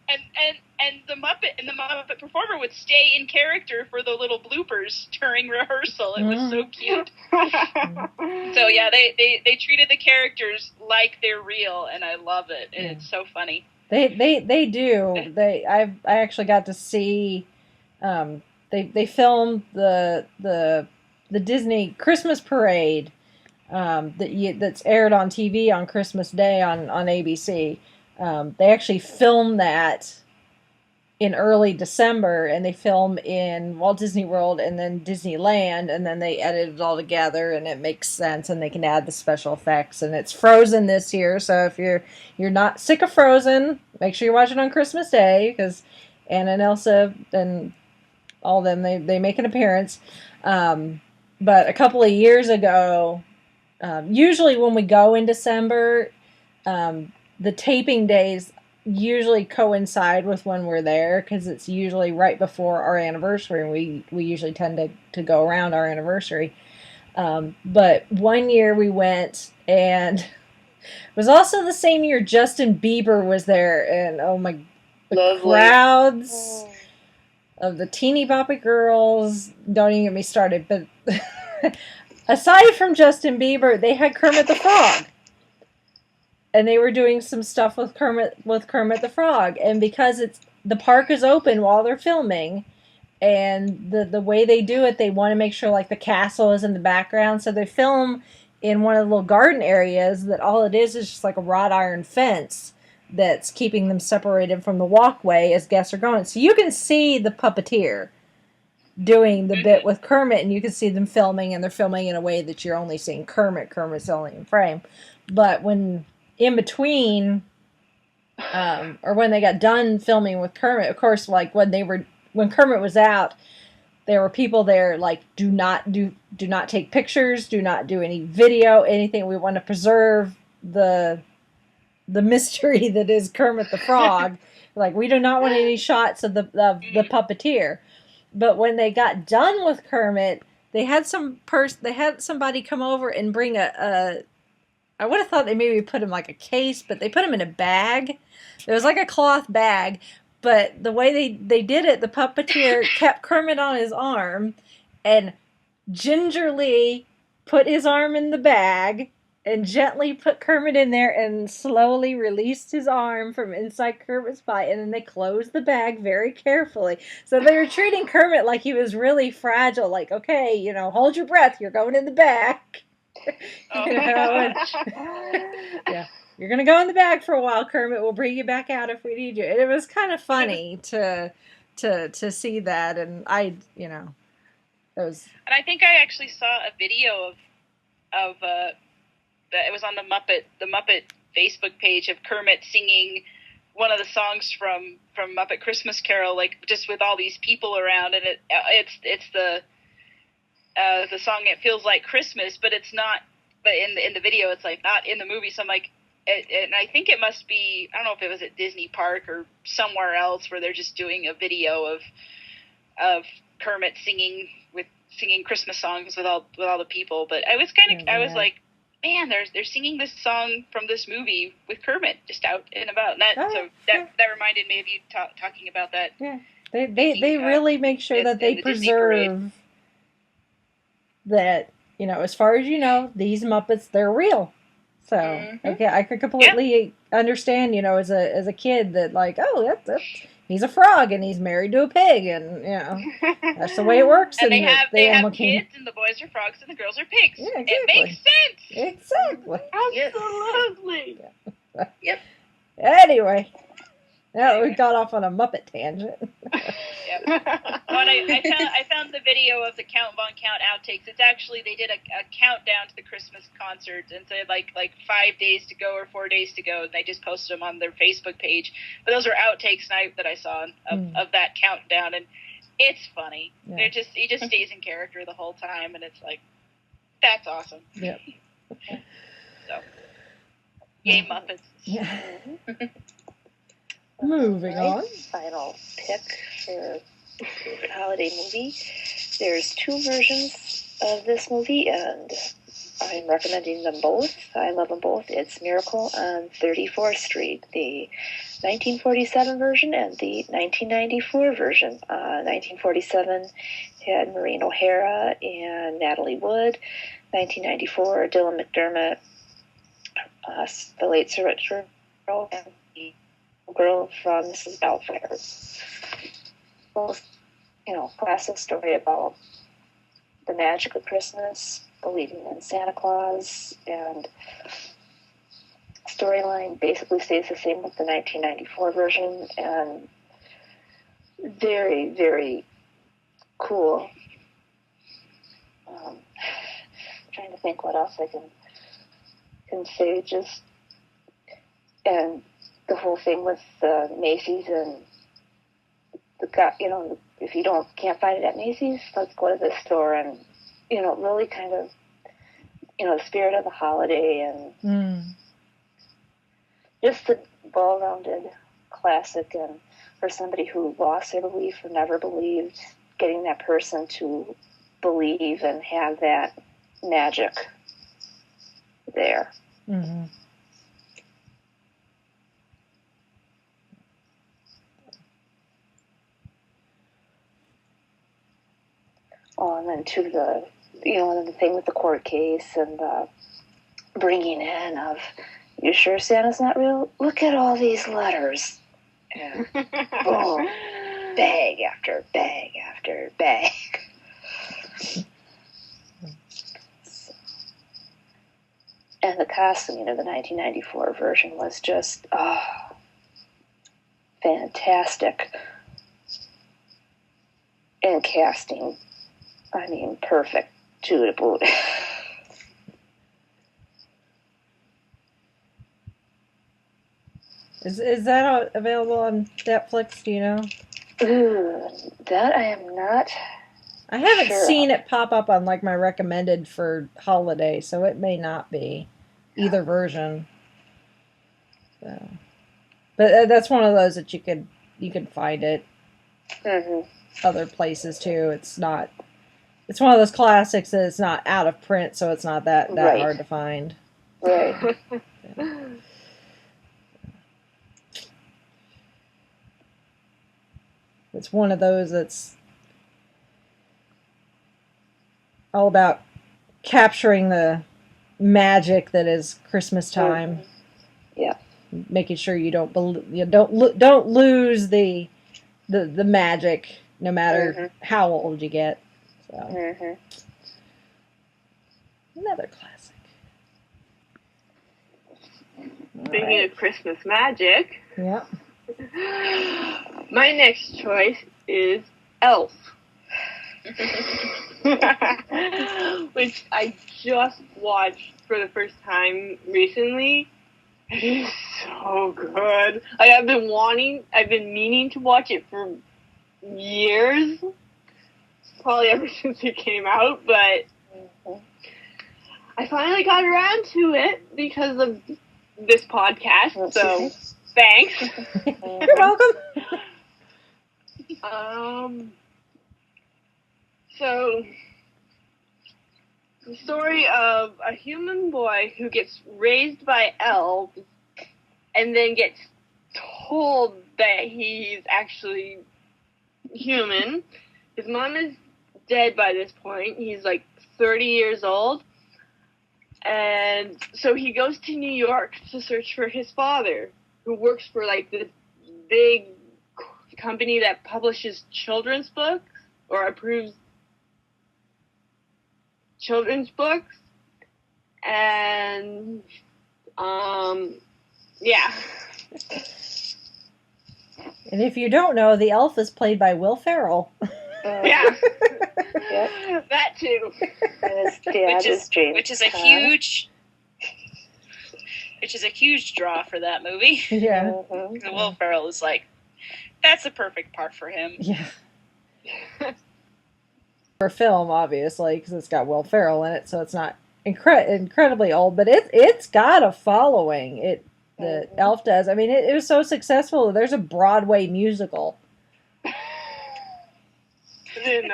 And the Muppet performer would stay in character for the little bloopers during rehearsal. It was so cute. So yeah, they treated the characters like they're real, and I love it. And it's so funny. They do. I actually got to see They filmed the Disney Christmas parade that's aired on TV on Christmas Day on ABC. They actually filmed that in early December, and they film in Walt Disney World and then Disneyland, and then they edit it all together, and it makes sense, and they can add the special effects. And it's Frozen this year, so if you're not sick of Frozen, make sure you watch it on Christmas Day, because Anna and Elsa and all of them, they make an appearance. But a couple of years ago, usually when we go in December, the taping days usually coincide with when we're there, because it's usually right before our anniversary, and we usually tend to go around our anniversary. But one year we went, and it was also the same year Justin Bieber was there, and oh my, the crowds of the teeny boppy girls, don't even get me started. But aside from Justin Bieber, they had Kermit the Frog. And they were doing some stuff with Kermit the Frog. And because the park is open while they're filming, and the way they do it, they want to make sure like the castle is in the background. So they film in one of the little garden areas that all it is just like a wrought iron fence that's keeping them separated from the walkway as guests are going. So you can see the puppeteer doing the bit with Kermit, and you can see them filming, and they're filming in a way that you're only seeing Kermit. Kermit's only in frame. But when in between, or when they got done filming with Kermit, of course, like when Kermit was out, there were people there like, do not take pictures, do not do any video, anything. We want to preserve the mystery that is Kermit the Frog. Like, we do not want any shots of the puppeteer. But when they got done with Kermit, they had somebody come over and bring I would have thought they maybe put him like a case, but they put him in a bag. It was like a cloth bag, but the way they did it, the puppeteer kept Kermit on his arm and gingerly put his arm in the bag and gently put Kermit in there and slowly released his arm from inside Kermit's body, and then they closed the bag very carefully. So they were treating Kermit like he was really fragile, like, okay, hold your breath, you're going in the bag. Yeah, you're gonna go in the bag for a while, Kermit. We'll bring you back out if we need you. And it was kind of funny to see that, and it was. And I think I actually saw a video of that it was on the Muppet Facebook page of Kermit singing one of the songs from Muppet Christmas Carol, like just with all these people around, and it's the song "It Feels Like Christmas," but it's not. But in the video, it's like not in the movie. So I'm like, and I think it must be. I don't know if it was at Disney Park or somewhere else where they're just doing a video of Kermit singing Christmas songs with all the people. But I was I was like, man, they're singing this song from this movie with Kermit just out and about. And that reminded me of you talking about that. Yeah, they really make sure that they preserve that, as far as these Muppets, they're real. So okay, I could completely understand, as a kid that like, oh, that's he's a frog and he's married to a pig, and that's the way it works. And they have kids, and the boys are frogs and the girls are pigs. Yeah, exactly. It makes sense. Exactly. Absolutely. Yeah. Yep. Anyway, now we got off on a Muppet tangent. Yep. Well, I found the video of the Count Von Count outtakes. It's actually, they did a countdown to the Christmas concert, and said like 5 days to go or 4 days to go, and they just posted them on their Facebook page. But those are outtakes that I saw of that countdown, and it's funny. Yeah. He just stays in character the whole time, and it's like, that's awesome. Yep. So, yay Muppets. Yeah. Moving on. Final pick for favorite holiday movie. There's two versions of this movie, and I'm recommending them both. I love them both. It's Miracle on 34th Street, the 1947 version and the 1994 version. 1947 had Maureen O'Hara and Natalie Wood. 1994, Dylan McDermott, the late Sir Richard Earl, and the girl from Mrs. Doubtfire. Both classic story about the magic of Christmas, believing in Santa Claus, and storyline basically stays the same with the 1994 version, and very, very cool. Trying to think what else I can say. Just, and the whole thing with Macy's and if you can't find it at Macy's, let's go to this store, and really kind of the spirit of the holiday, and just a well-rounded classic. And for somebody who lost their belief or never believed, getting that person to believe and have that magic there. Mm-hmm. Oh, and then to the thing with the court case and the bringing in of, you sure Santa's not real? Look at all these letters. And boom, bag after bag after bag. And the costuming of the 1994 version was just, fantastic. And casting, I mean, perfect to the boot. Is that available on Netflix, do you know? Ooh, that I am not. I haven't sure seen it pop up on like my recommended for holiday, so it may not be either version. So, but that's one of those that you could find it other places too. It's not. It's one of those classics that it's not out of print, so it's not that Right. hard to find. Right. Yeah. It's one of those that's all about capturing the magic that is Christmas time. Yeah. Making sure you don't lose the magic, no matter how old you get. So another classic. Speaking of Christmas magic, Yeah. my next choice is Elf. Which I just watched for the first time recently. It is so good. Like, I've been meaning to watch it for years. Probably ever since it came out, but I finally got around to it because of this podcast, so thanks. You're welcome. So, the story of a human boy who gets raised by elves and then gets told that he's actually human. His mom is dead by this point. He's like 30 years old. And so he goes to New York to search for his father, who works for like this big company that publishes children's books or approves children's books. And yeah. And if you don't know, the elf is played by Will Ferrell. Yeah. Yep. That too. And his dad is James which is a Caan. huge draw for that movie. Yeah. Will Ferrell is like, that's the perfect part for him. Yeah. For film, obviously, because it's got Will Ferrell in it, so it's not incredibly old, but it's got a following. The Elf does. I mean, it was so successful. There's a Broadway musical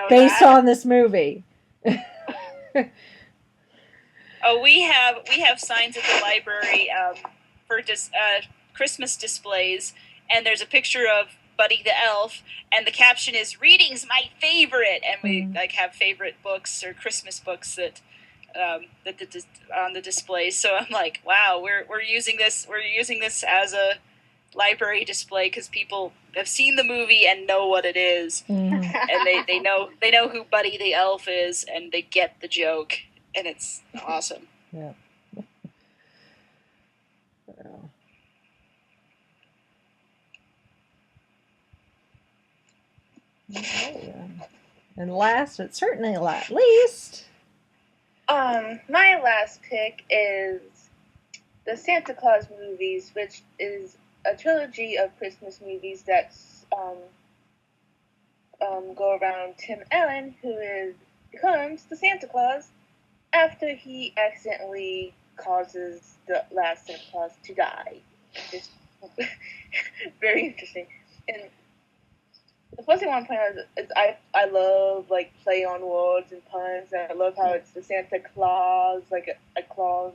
based on this movie. Oh, we have signs at the library for Christmas displays, and there's a picture of Buddy the Elf, and the caption is "Reading's my favorite," and we like have favorite books or Christmas books that on the displays. So I'm like, wow, we're using this as library display because people have seen the movie and know what it is, and they know who Buddy the Elf is, and they get the joke, and it's awesome. Yeah. Okay. And last, but certainly not least, my last pick is the Santa Claus movies, which is a trilogy of Christmas movies that go around Tim Allen, who becomes the Santa Claus after he accidentally causes the last Santa Claus to die. It's very interesting. And the first thing I want to point out is I love like play on words and puns, and I love how it's the Santa Claus, like a clause.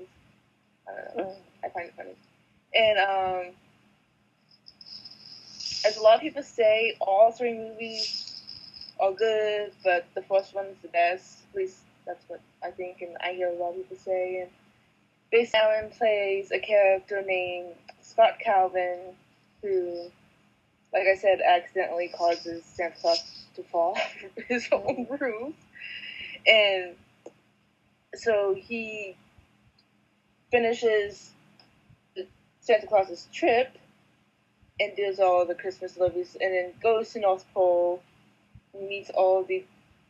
I don't know. I find it funny. And as a lot of people say, all three movies are good, but the first one's the best. At least that's what I think, and I hear a lot of people say. And Fiveish Allen plays a character named Scott Calvin, who, like I said, accidentally causes Santa Claus to fall from his own roof. And so he finishes Santa Claus's trip and does all the Christmas deliveries, and then goes to North Pole, meets all the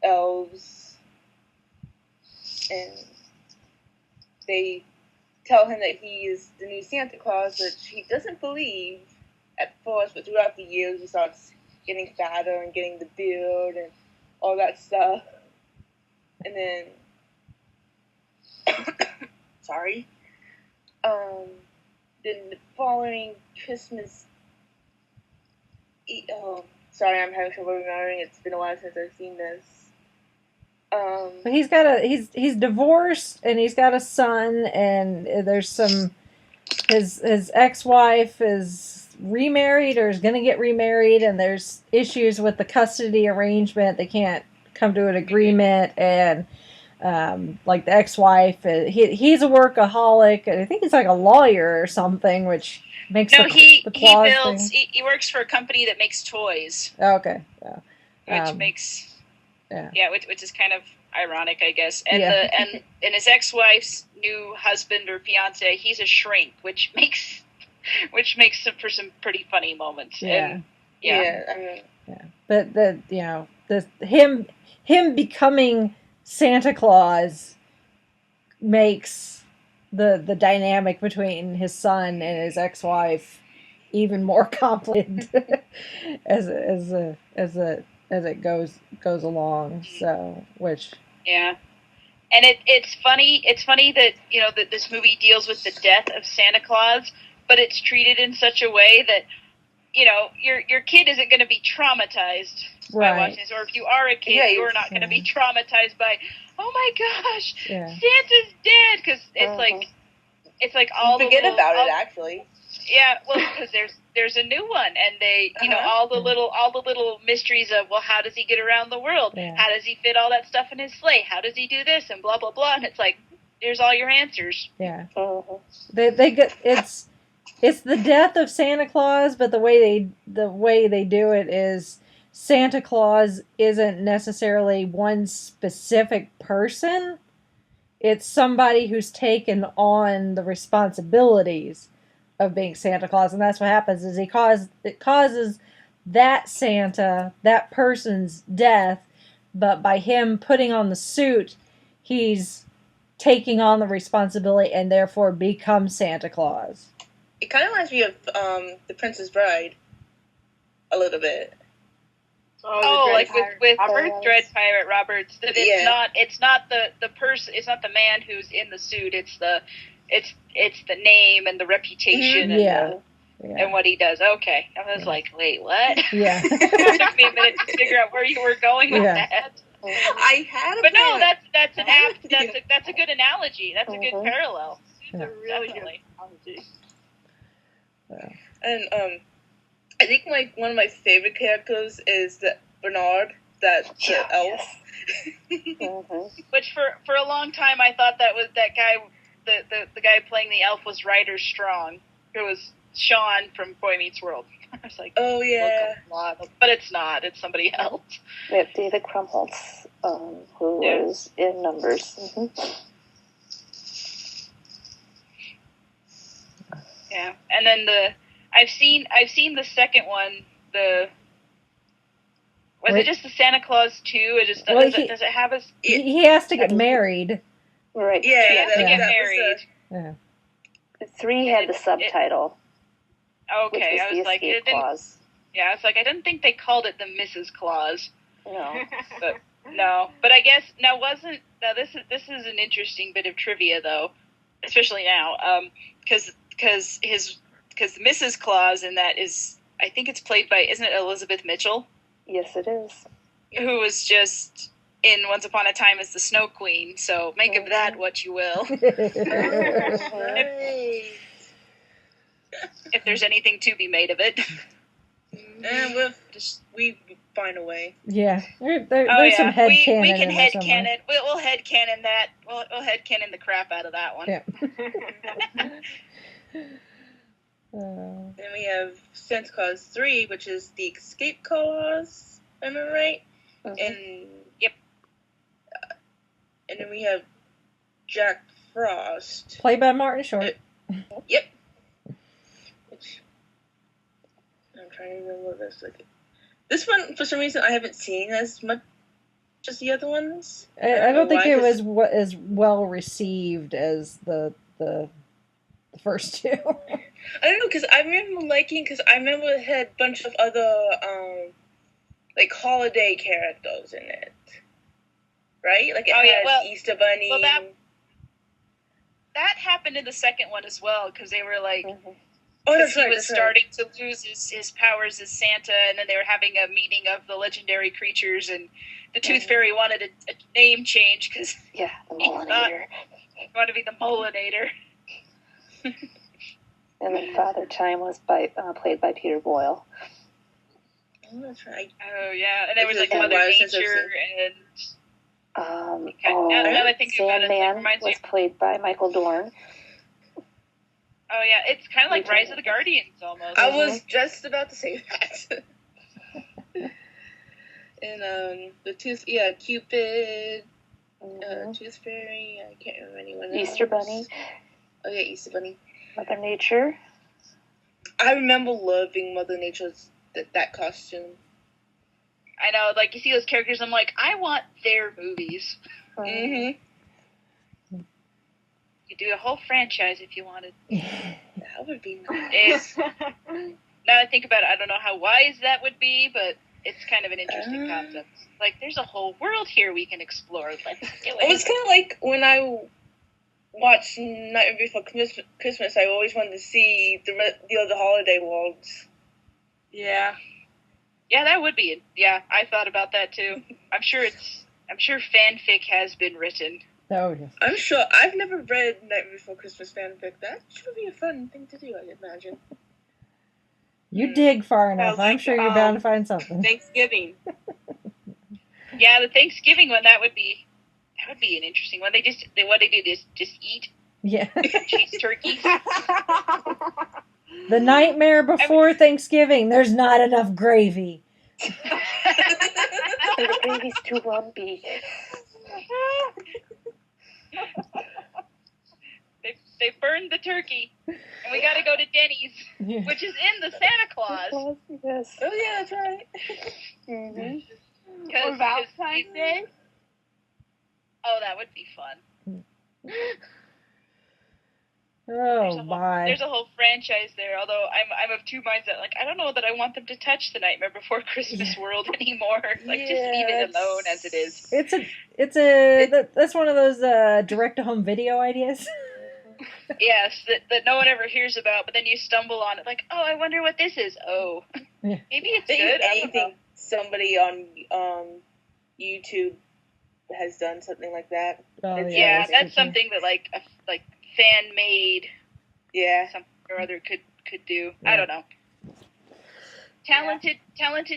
elves, and they tell him that he is the new Santa Claus, which he doesn't believe at first, but throughout the years he starts getting fatter and getting the beard and all that stuff. And then then the following Christmas I'm having trouble remembering. It's been a while since I've seen this. But he's divorced, and he's got a son, and there's some his ex-wife is remarried or is going to get remarried, and there's issues with the custody arrangement. They can't come to an agreement, and like the ex-wife, he's a workaholic, and I think he's like a lawyer or something, which makes he works for a company that makes toys. Oh, okay, yeah. Which is kind of ironic, I guess. And and his ex-wife's new husband or fiance, he's a shrink, which makes for some pretty funny moments. Yeah. And, But him becoming Santa Claus makes the dynamic between his son and his ex-wife even more complicated as it goes along. So, and it's funny that that this movie deals with the death of Santa Claus, but it's treated in such a way that your kid isn't going to be traumatized by watching this, or if you are a kid, you're not going to be traumatized by, oh my gosh, Santa's dead, because it's like all forget the about it actually. Yeah, well, because there's a new one, and they all the little mysteries of, well, how does he get around the world? Yeah. How does he fit all that stuff in his sleigh? How does he do this? And blah blah blah. And it's like, here's all your answers. Yeah, they get it's the death of Santa Claus, but the way they do it is Santa Claus isn't necessarily one specific person. It's somebody who's taken on the responsibilities of being Santa Claus, and that's what happens is it causes that Santa, that person's death, but by him putting on the suit, he's taking on the responsibility and therefore becomes Santa Claus. It kind of reminds me of The Princess Bride a little bit. Oh, like with Dread Pirate Roberts. That it's not the person. It's not the man who's in the suit. It's the name and the reputation and what he does. Okay, I was like, wait, what? Yeah. It took me a minute to figure out where you were going with that. I had, but no, that's a good analogy. That's a good parallel. It's a really good analogy. And I think one of my favorite characters is Bernard, the elf. Which for a long time I thought that was that guy, the guy playing the elf was Ryder Strong, who was Sean from Boy Meets World. I was like, Oh yeah. but it's not. It's somebody else. We have David Krumholtz, who was in Numbers. Yeah, and then I've seen the second one. Was it just the Santa Claus 2? It just does it have a? He has to get married. Right. Yeah, he has to Yeah. get married. Yeah. 3 had the subtitle. Okay, which I was the like, escape clause. Yeah, I was like, I didn't think they called it the Mrs. Claus. No. But no, but I guess this is an interesting bit of trivia though, especially now, because the Mrs. Claus in that is, I think it's played by, isn't it Elizabeth Mitchell? Yes, it is. Who was just in Once Upon a Time as the Snow Queen. So make of that what you will. If there's anything to be made of it. And we find a way. Yeah, there's some headcanon. We can headcanon. We'll headcanon that. We'll headcanon the crap out of that one. Yeah. Then we have Santa Claus 3, which is the escape clause. Am I right? And yep. And then we have Jack Frost, played by Martin Short. Yep. I'm trying to remember this. This one, for some reason, I haven't seen as much as the other ones. I don't think it was as well received as the first two. I don't know, because I remember because I remember it had a bunch of other, holiday characters in it. Right? Like, it had Easter Bunny. Well, that happened in the second one as well, because they were like... Oh, that's he right. was starting to lose his powers as Santa, and then they were having a meeting of the legendary creatures, and the Tooth Fairy wanted a name change because the Molinator. He wanted to be the Molinator. And then Father Time was played by Peter Boyle. Oh, that's right. Oh yeah, and there was Mother Nature and. Now I think about it, Sandman was played by Michael Dorn. Oh yeah, it's kind of like Rise of the Guardians almost. I was just about to say that. And the Cupid, Tooth Fairy. I can't remember anyone else. Easter Bunny. Oh yeah, Easter Bunny. Mother Nature. I remember loving Mother Nature's that costume. I know, you see those characters, I'm like, I want their movies. Mm-hmm. You do a whole franchise if you wanted. That would be nice. Now I think about it, I don't know how wise that would be, but it's kind of an interesting concept. There's a whole world here we can explore. Let's do it. It was kind of like when I watched Nightmare Before Christmas, I always wanted to see the other holiday worlds. Yeah. Yeah, that would be it. Yeah, I thought about that too. I'm sure fanfic has been written. Oh, yes. I'm sure. I've never read Nightmare Before Christmas fanfic. That should be a fun thing to do, I imagine. You dig far enough. I'm sure you're bound to find something. Thanksgiving. Yeah, the Thanksgiving one, that would be an interesting one. What they do is just eat. Yeah. Cheese turkeys. The nightmare before Thanksgiving. There's not enough gravy. The gravy's too lumpy. They burned the turkey, and we got to go to Denny's, which is in the Santa Claus. Yes. Oh yeah, that's right. Mm-hmm. Or Valentine's Day. Oh, that would be fun. Oh my! There's a whole franchise there. Although I'm of two minds that I don't know that I want them to touch the Nightmare Before Christmas world anymore. Just leave it alone as it is. That's one of those direct to home video ideas. Yes, that no one ever hears about, but then you stumble on it oh, I wonder what this is. Oh, yeah. Maybe it's good. Anything somebody on YouTube has done something like that. Oh, yeah, that's something that like fan made. Yeah, something or other could do. Yeah. I don't know. Talented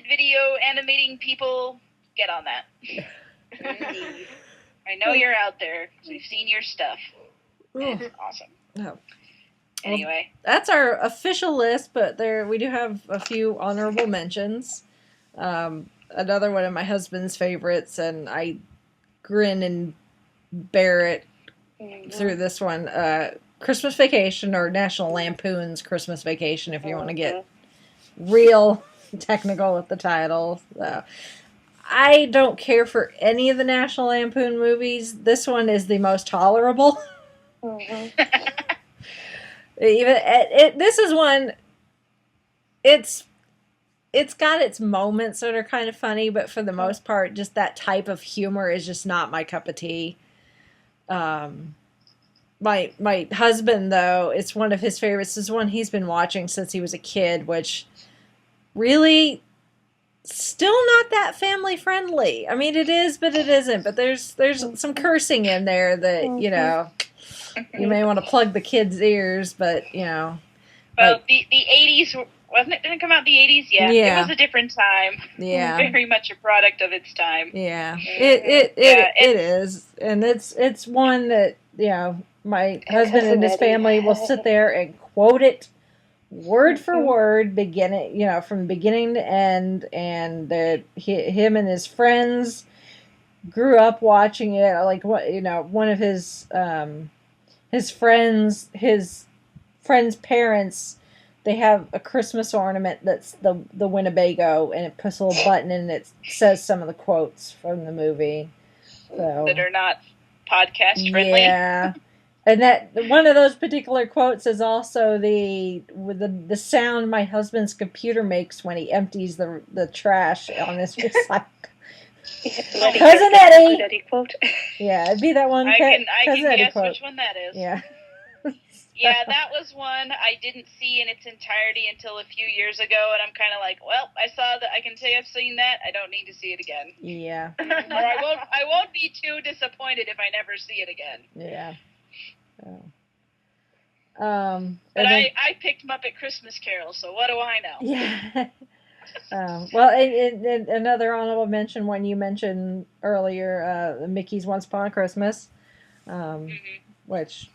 video animating people, get on that. I know you're out there. We've seen your stuff. It's awesome. Oh. Anyway, that's our official list, but we do have a few honorable mentions. Another one of my husband's favorites, and I grin and bear it through this one. Christmas Vacation, or National Lampoon's Christmas Vacation, if you want to get real technical with the title. I don't care for any of the National Lampoon movies. This one is the most tolerable. This is one. It's got its moments that are kind of funny, but for the most part, just that type of humor is just not my cup of tea. My husband, though, it's one of his favorites. This is one he's been watching since he was a kid, which really still not that family friendly. I mean, it is, but it isn't. But there's some cursing in there that, you know, you may want to plug the kids' ears, but, you know. Well, like, the 80s, wasn't it? Didn't it come out in the 80s? Yeah. It was a different time. Yeah. Very much a product of its time. Yeah. It is. And it's one that, you know, my husband and his family will sit there and quote it word for word, beginning, you know, from beginning to end, and him and his friends grew up watching it. Like, what, you know, one of his friends' parents, they have a Christmas ornament that's the Winnebago, and it puts a little button in, and it says some of the quotes from the movie. So, that are not podcast friendly. Yeah. And that one of those particular quotes is also the sound my husband's computer makes when he empties the trash on his recycle. Cousin Eddie quote. Yeah, it'd be that one. I can guess quote. which one that is. Yeah. Yeah, that was one I didn't see in its entirety until a few years ago, and I'm kind of like, well, I saw that. I can say I've seen that. I don't need to see it again. Yeah. Or I won't be too disappointed if I never see it again. Yeah. Oh. But I picked Muppet Christmas Carol, so what do I know? Yeah. Well, and another honorable mention, one you mentioned earlier, Mickey's Once Upon a Christmas, which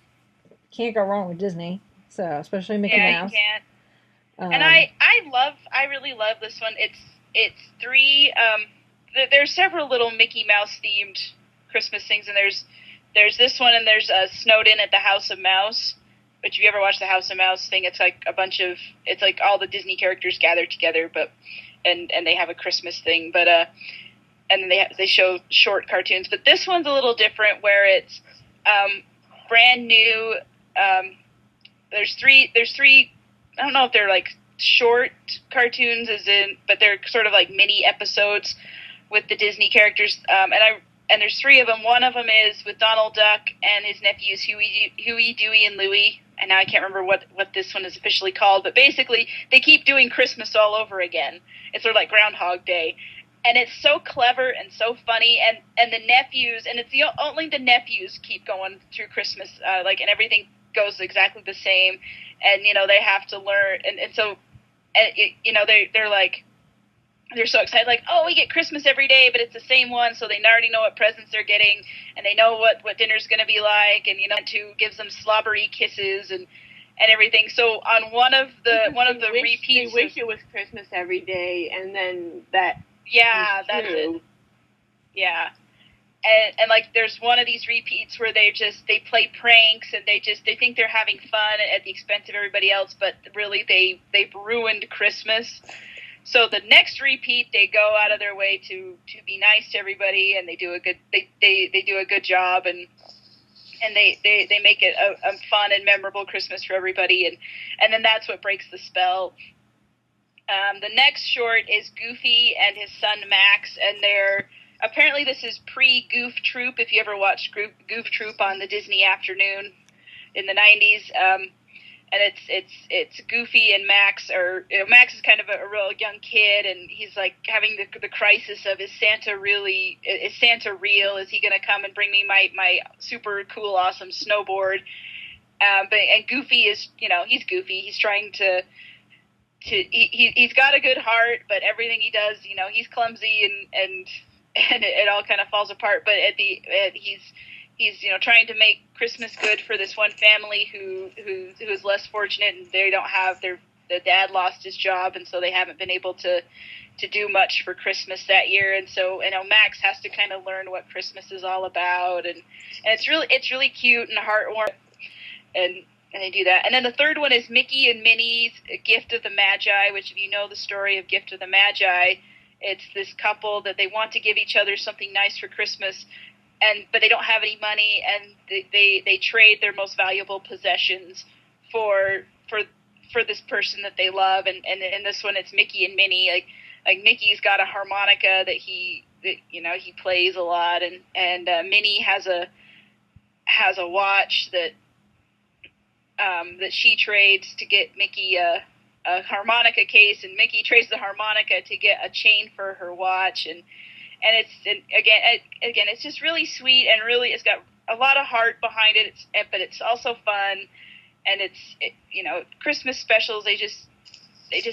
can't go wrong with Disney. So especially Mickey Mouse. You can't. And I really love this one. It's three. There's several little Mickey Mouse themed Christmas things, and there's this one, and there's Snowed In at the House of Mouse. Which, if you ever watch the House of Mouse thing, it's like it's like all the Disney characters gathered together, and they have a Christmas thing, but and then they show short cartoons. But this one's a little different, where it's brand new. There's three. I don't know if they're like short cartoons, but they're sort of like mini episodes with the Disney characters. And there's three of them. One of them is with Donald Duck and his nephews Huey, Dewey, and Louie. And now I can't remember what this one is officially called. But basically, they keep doing Christmas all over again. It's sort of like Groundhog Day. And it's so clever and so funny. And the nephews, and it's only the nephews keep going through Christmas. And everything goes exactly the same. And, you know, they have to learn. And so, they're like, they're so excited, like, oh, we get Christmas every day, but it's the same one, so they already know what presents they're getting, and they know what dinner's going to be like, and, you know, to gives them slobbery kisses and everything. So on one of the repeats, they wish it was Christmas every day, and then that. Yeah, that's it. Yeah, and like there's one of these repeats where they play pranks, and they think they're having fun at the expense of everybody else, but really they've ruined Christmas. So the next repeat, they go out of their way to be nice to everybody, and they do a good job, and they make it a fun and memorable Christmas for everybody, and then that's what breaks the spell. The next short is Goofy and his son Max, and apparently this is pre-Goof Troop. If you ever watched Goof Troop on the Disney Afternoon in the 90s. And it's Goofy and Max, Max is kind of a real young kid, and he's like having the crisis of, is Santa real? Is he going to come and bring me my super cool, awesome snowboard? And Goofy is, you know, he's Goofy. He's trying he's got a good heart, but everything he does, you know, he's clumsy and it all kind of falls apart. But he's trying to make Christmas good for this one family who's less fortunate, and they don't have the dad lost his job, and so they haven't been able to do much for Christmas that year. And so Max has to kind of learn what Christmas is all about, and it's really cute and heartwarming, and they do that. And then the third one is Mickey and Minnie's Gift of the Magi, which, if you know the story of Gift of the Magi, it's this couple that they want to give each other something nice for Christmas, but they don't have any money, and they trade their most valuable possessions for this person that they love. And in this one, it's Mickey and Minnie. Like Mickey's got a harmonica that he plays a lot, and Minnie has a watch that she trades to get Mickey a harmonica case, and Mickey trades the harmonica to get a chain for her watch, and it's just really sweet, and really it's got a lot of heart behind it. But it's also fun, and Christmas specials. They just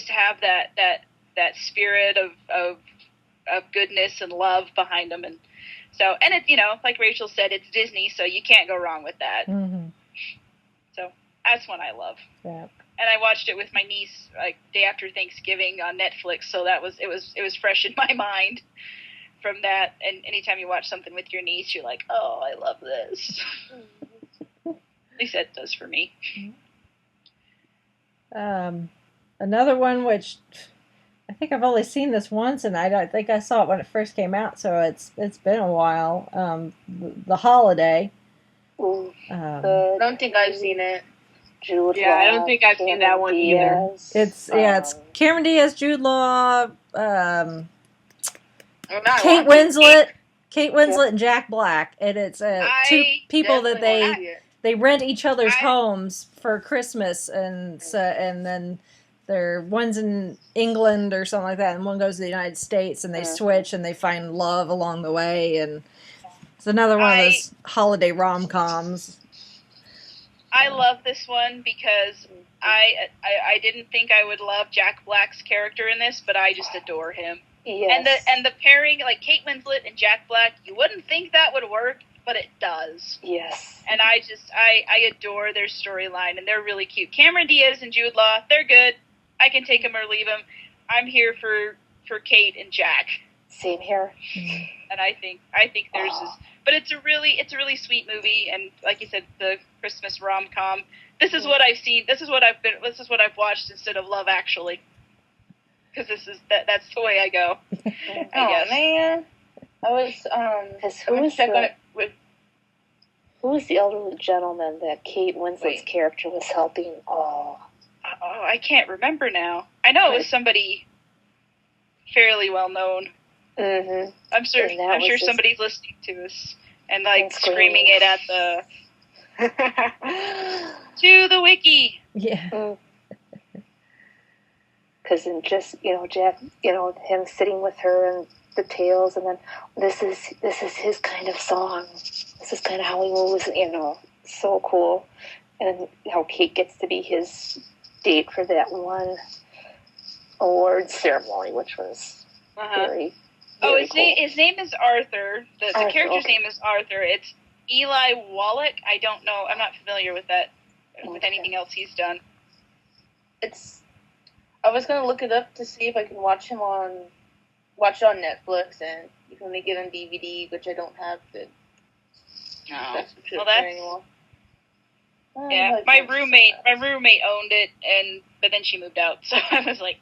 have that spirit of goodness and love behind them, and it like Rachel said, it's Disney, so you can't go wrong with that. Mm-hmm. So that's one I love. Yeah. And I watched it with my niece like day after Thanksgiving on Netflix, so it was fresh in my mind from that. And anytime you watch something with your niece, you're like, oh, I love this. At least that does for me. Another one, which I think I've only seen this once, and I don't think I saw it when it first came out, so it's been a while. The Holiday. Ooh, I don't think I've seen it. Jude Yeah, I don't Law, think I've seen that one either. Diaz. It's Cameron Diaz, Jude Law, I'm not Kate watching Winslet, and Jack Black, and it's two people that definitely wanna see it. they rent each other's homes for Christmas, and then one's in England or something like that, and one goes to the United States, and they switch, and they find love along the way, and it's another one of those holiday rom-coms. I love this one because I didn't think I would love Jack Black's character in this, but I just adore him. Yes. And the pairing, like Kate Winslet and Jack Black, you wouldn't think that would work, but it does. Yes. And I adore their storyline, and they're really cute. Cameron Diaz and Jude Law, they're good. I can take them or leave them. I'm here for Kate and Jack. Same here. And I think theirs is, but it's a really sweet movie, and like you said, the Christmas rom-com. This is what I've seen. This is what I've watched instead of Love Actually, because that's the way I go. Oh man, I was Because who was the elderly gentleman that Kate Winslet's character was helping? Oh, I can't remember now. I know it was somebody fairly well known. Mm-hmm. I'm sure somebody's listening to us and like screaming it at to the wiki. Yeah. Because in just Jack, him sitting with her and the tales, and then this is his kind of song. This is kind of how he moves. So cool, and how Kate gets to be his date for that one awards ceremony, which was very. Oh, cool. his name is Arthur. The character's name is Arthur. It's Eli Wallach. I don't know. I'm not familiar with that. With anything else he's done. I was gonna look it up to see if I can watch it on Netflix, and you can only get it on DVD, which I don't have the subscription anymore. Yeah, my roommate owned it, but then she moved out, so I was like,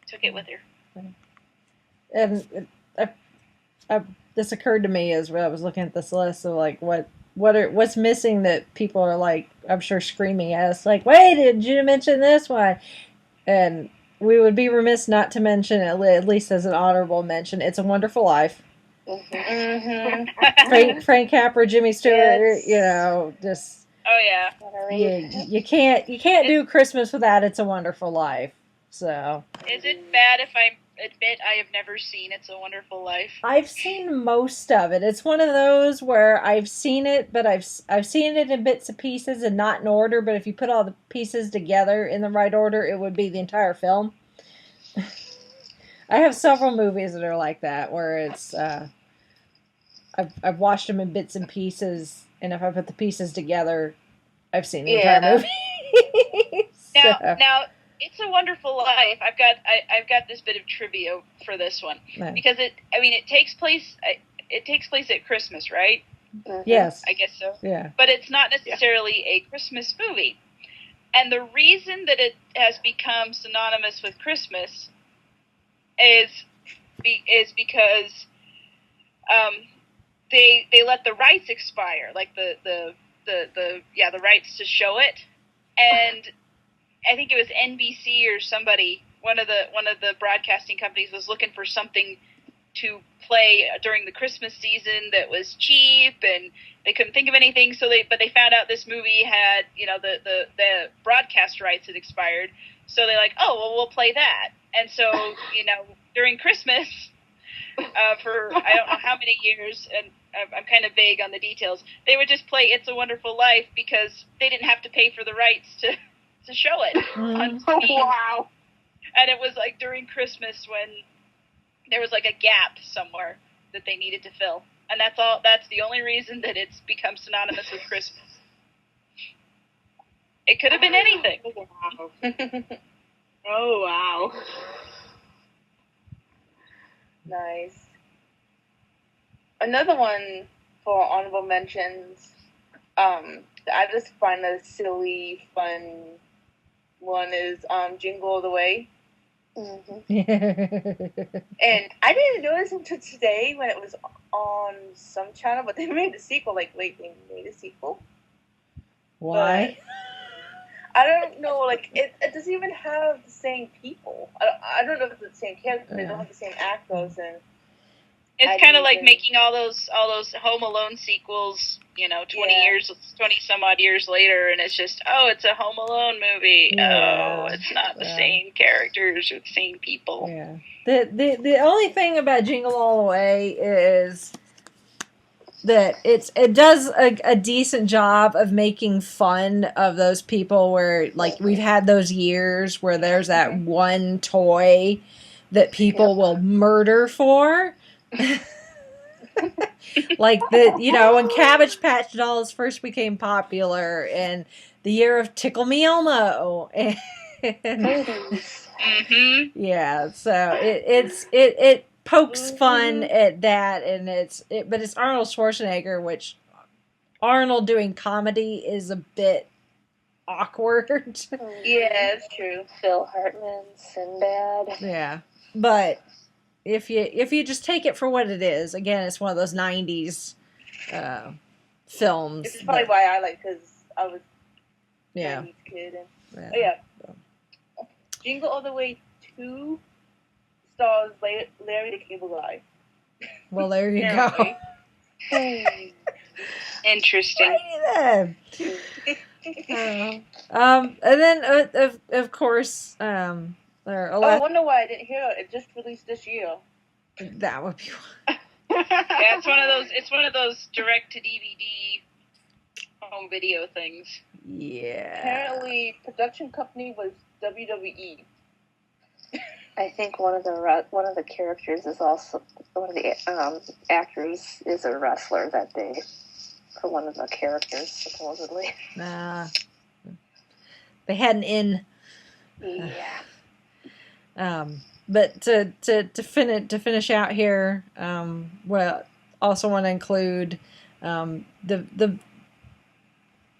took it with her. And this occurred to me as I was looking at this list of like what's missing that people are like, I'm sure screaming at us like, wait, did you mention this one? And we would be remiss not to mention, at least as an honorable mention, It's a Wonderful Life. Mm-hmm. Frank Capra, Jimmy Stewart, just. Oh yeah. You can't do Christmas without It's a Wonderful Life. So. Is it bad if I admit I have never seen It's a Wonderful Life? I've seen most of it. It's one of those where I've seen it, but I've seen it in bits and pieces and not in order. But if you put all the pieces together in the right order, it would be the entire film. I have several movies that are like that, where it's I've watched them in bits and pieces, and if I put the pieces together, I've seen the entire movie. Now, It's a Wonderful Life. I've got this bit of trivia for this one because it takes place at Christmas, right? Yes, I guess so. Yeah, but it's not necessarily a Christmas movie, and the reason that it has become synonymous with Christmas is because they let the rights expire, like the rights to show it, and I think it was NBC or somebody, one of the broadcasting companies was looking for something to play during the Christmas season that was cheap, and they couldn't think of anything. So they found out this movie had, the broadcast rights had expired. So they're like, oh, well, we'll play that. And so, during Christmas, for I don't know how many years, and I'm kind of vague on the details, they would just play It's a Wonderful Life because they didn't have to pay for the rights to show it on screen. Wow. And it was like during Christmas when there was like a gap somewhere that they needed to fill. And that's the only reason that it's become synonymous with Christmas. It could have been anything. Wow. Oh, wow. Nice. Another one for honorable mentions, I just find a silly, fun one is Jingle All the Way. Mm-hmm. And I didn't notice until today when it was on some channel, but they made a sequel, they made a sequel. Why? But I don't know, it doesn't even have the same people. I don't know if it's the same characters, they don't have the same actors, and it's kind of like making all those Home Alone sequels, 20 some odd years later, and it's just, it's a Home Alone movie. Yeah. Oh, it's not the same characters or the same people. Yeah. The only thing about Jingle All the Way is that it does a decent job of making fun of those people where, we've had those years where there's that one toy that people will murder for. When Cabbage Patch Dolls first became popular, and the year of Tickle Me Elmo, and yeah, so it pokes fun at that, and but it's Arnold Schwarzenegger, which Arnold doing comedy is a bit awkward. Yeah, it's true. Phil Hartman, Sinbad. Yeah, but if you just take it for what it is, again, it's one of those 90s films. This is probably why I like, because I was a 90s kid. And, Jingle All the Way 2 stars Larry the Cable Guy. Well, there you go. Interesting. And then, of course, I wonder why I didn't hear it. It just released this year. That would be. Yeah, it's one of those direct to DVD home video things. Yeah. Apparently, production company was WWE. I think one of the characters is also one of the actors is a wrestler that day for one of the characters supposedly. Nah. They had an in. Yeah. But to finish out here, also want to include the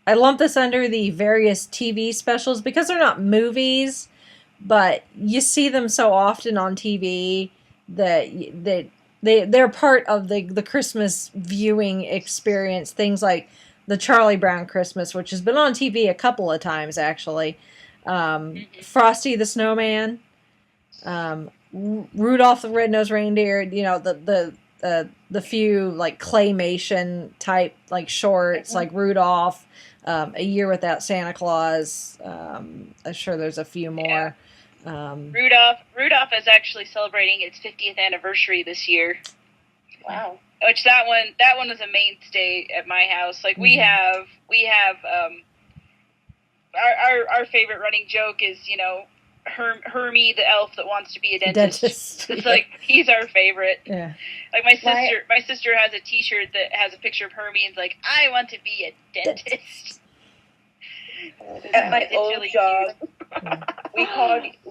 I lump this under the various TV specials because they're not movies, but you see them so often on TV that they're part of the Christmas viewing experience. Things like the Charlie Brown Christmas, which has been on TV a couple of times actually. Frosty the Snowman. Rudolph the Red-Nosed Reindeer, the few claymation type shorts like Rudolph, A Year Without Santa Claus. I'm sure there's a few more. Rudolph is actually celebrating its 50th anniversary this year. Wow. Which that one was a mainstay at my house. We have our favorite running joke is, Hermie, the elf that wants to be a dentist. It's yeah. like, he's our favorite. Yeah. Like my sister has a T-shirt that has a picture of Hermie and it's like, I want to be a dentist. At my It's old really job, cute. we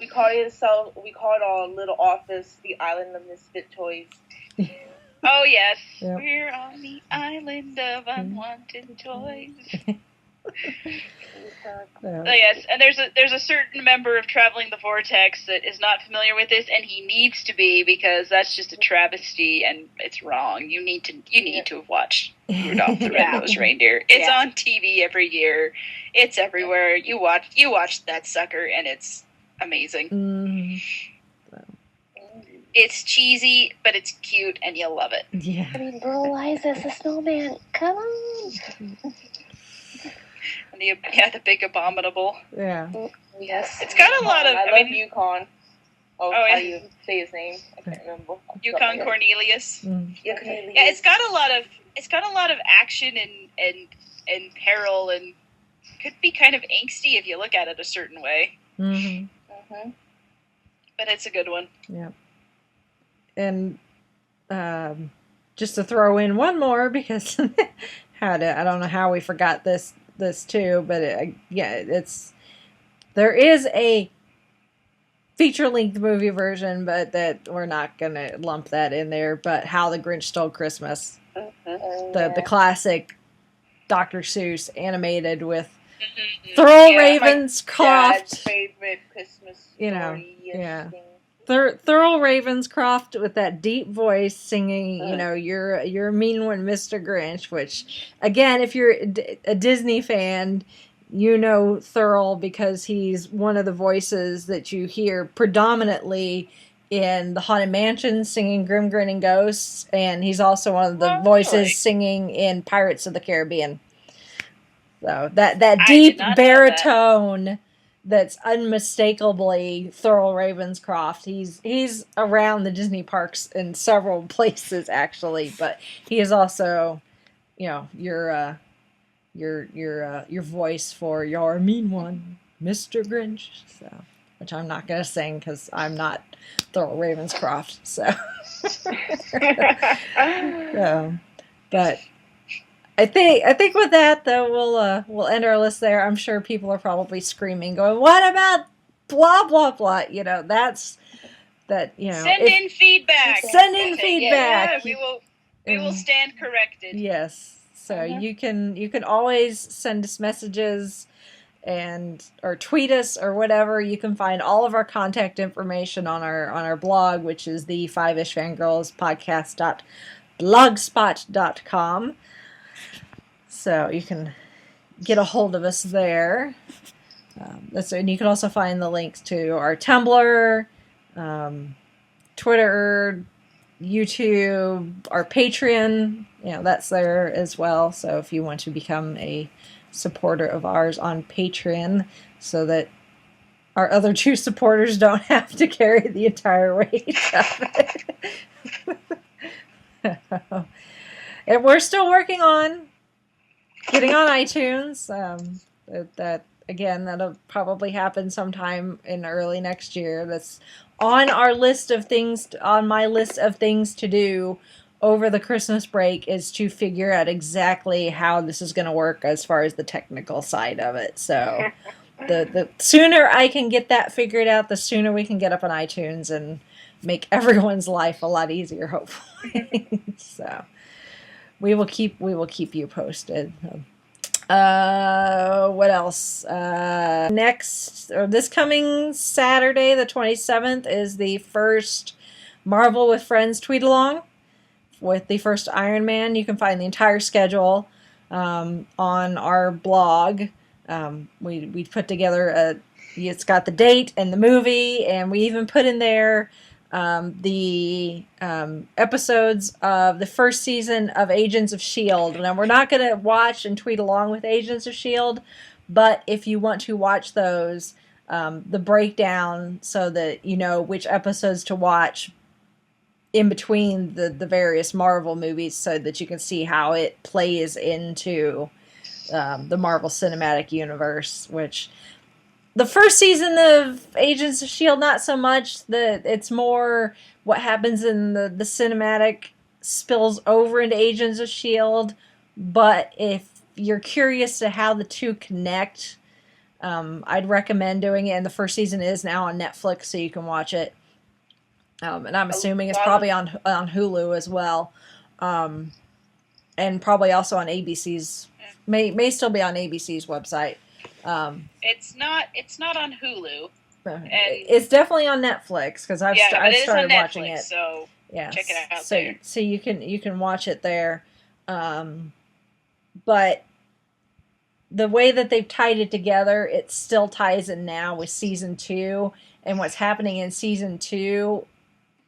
called our little office the Island of Misfit Toys. Oh yes, Yep. we're on the island of unwanted toys. Yeah. Oh yes, and there's a certain member of Traveling the Vortex that is not familiar with this, and he needs to be, because that's just a travesty and it's wrong. You need to have watched Rudolph the Red-Nosed Reindeer. It's on TV every year. It's everywhere. You watch that sucker, and it's amazing. Mm. It's cheesy, but it's cute, and you'll love it. Yeah. I mean, Burl Isis, the snowman. Come on. And the big abominable. Yeah. Yes. It's got a lot of. I love Yukon. Oh, how yeah. you say his name? I can't remember. Yukon Cornelius. Mm. Yeah, it's got a lot of action and peril, and could be kind of angsty if you look at it a certain way. Mm-hmm. But it's a good one. Yeah. And just to throw in one more, because I don't know how we forgot this too, but there is a feature-length movie version, but that we're not gonna lump that in there. But How the Grinch Stole Christmas, the classic Dr. Seuss animated with Thurl Ravenscroft. Dad's favorite Christmas story. Thurl Ravenscroft with that deep voice singing, you're a mean one, Mr. Grinch, which, again, if you're a Disney fan, you know Thurl because he's one of the voices that you hear predominantly in the Haunted Mansion singing Grim Grinning Ghosts, and he's also one of the voices singing in Pirates of the Caribbean. So that deep baritone that's unmistakably Thurl Ravenscroft. He's around the Disney parks in several places actually, but he is also, your voice for your mean one, Mr. Grinch. So, which I'm not gonna sing because I'm not Thurl Ravenscroft. So, but I think with that though we'll end our list there. I'm sure people are probably screaming, going, "What about blah blah blah?" That's that. Send in feedback. Send in feedback. Yeah, we will stand corrected. Yes. So you can always send us messages or tweet us or whatever. You can find all of our contact information on our blog, which is the Fiveish Fangirls podcast.blogspot.com. So you can get a hold of us there. And you can also find the links to our Tumblr, Twitter, YouTube, our Patreon. That's there as well. So if you want to become a supporter of ours on Patreon, so that our other two supporters don't have to carry the entire weight of it. And we're still working on getting on iTunes. That'll probably happen sometime in early next year. That's on my list of things to do over the Christmas break, is to figure out exactly how this is going to work as far as the technical side of it. So the sooner I can get that figured out, the sooner we can get up on iTunes and make everyone's life a lot easier, hopefully. So we will keep you posted. What else? This coming Saturday, the 27th, is the first Marvel with Friends tweet along with the first Iron Man. You can find the entire schedule on our blog. We put together it's got the date and the movie, and we even put in there the episodes of the first season of Agents of S.H.I.E.L.D. Now, we're not going to watch and tweet along with Agents of S.H.I.E.L.D., but if you want to watch those, the breakdown so that you know which episodes to watch in between the various Marvel movies, so that you can see how it plays into the Marvel Cinematic Universe, which the first season of Agents of S.H.I.E.L.D., not so much. It's more what happens in the cinematic spills over into Agents of S.H.I.E.L.D., but if you're curious to how the two connect, I'd recommend doing it. And the first season is now on Netflix, so you can watch it. And I'm assuming it's probably on Hulu as well. And probably also on ABC's, may still be on ABC's website. It's not on Hulu. It's definitely on Netflix because I've started watching it. So yeah, check it out. So you can watch it there. But the way that they've tied it together, it still ties in now with season 2 and what's happening in season 2.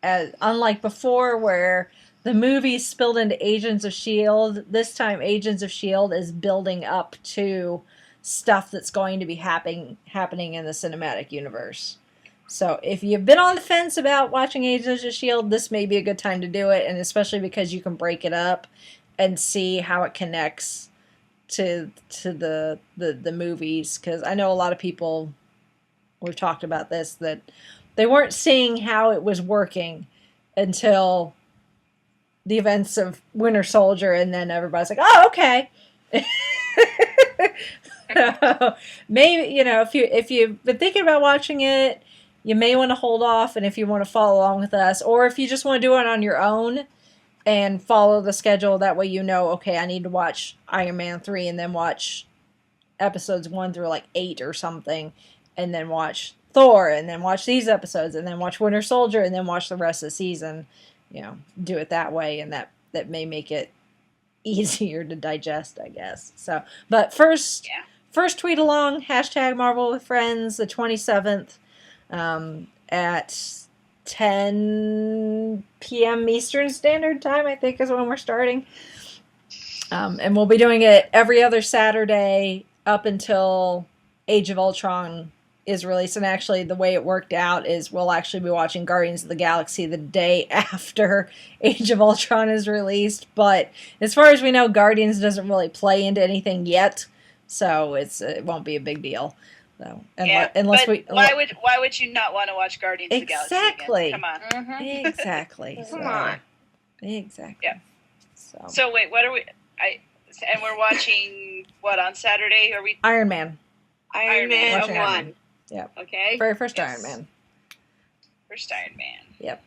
Unlike before, where the movie spilled into Agents of S.H.I.E.L.D., this time Agents of S.H.I.E.L.D. is building up to stuff that's going to be happening in the cinematic universe. So if you've been on the fence about watching Agents of S.H.I.E.L.D., this may be a good time to do it, and especially because you can break it up and see how it connects to the movies. Because I know a lot of people, we've talked about this, that they weren't seeing how it was working until the events of Winter Soldier, and then everybody's like, oh, okay. So, maybe, if you've been thinking about watching it, you may want to hold off, and if you want to follow along with us, or if you just want to do it on your own and follow the schedule, that way okay, I need to watch Iron Man 3 and then watch episodes 1 through 8 or something, and then watch Thor, and then watch these episodes, and then watch Winter Soldier, and then watch the rest of the season. Do it that way, and that may make it easier to digest, I guess. So, but first tweet along, #Marvel with Friends, the 27th, at 10 p.m. Eastern Standard Time, I think is when we're starting. And we'll be doing it every other Saturday up until Age of Ultron is released. And actually, the way it worked out is we'll actually be watching Guardians of the Galaxy the day after Age of Ultron is released. But as far as we know, Guardians doesn't really play into anything yet, so it won't be a big deal. So, why would you not want to watch Guardians of the Galaxy again? Come on. Mm-hmm. Exactly. Come on. Exactly. Yeah. So wait, what are we? And we're watching what on Saturday? Are we? Iron Man. Iron Man 1. Yep. Okay. Very first Iron Man. First Iron Man. Yep.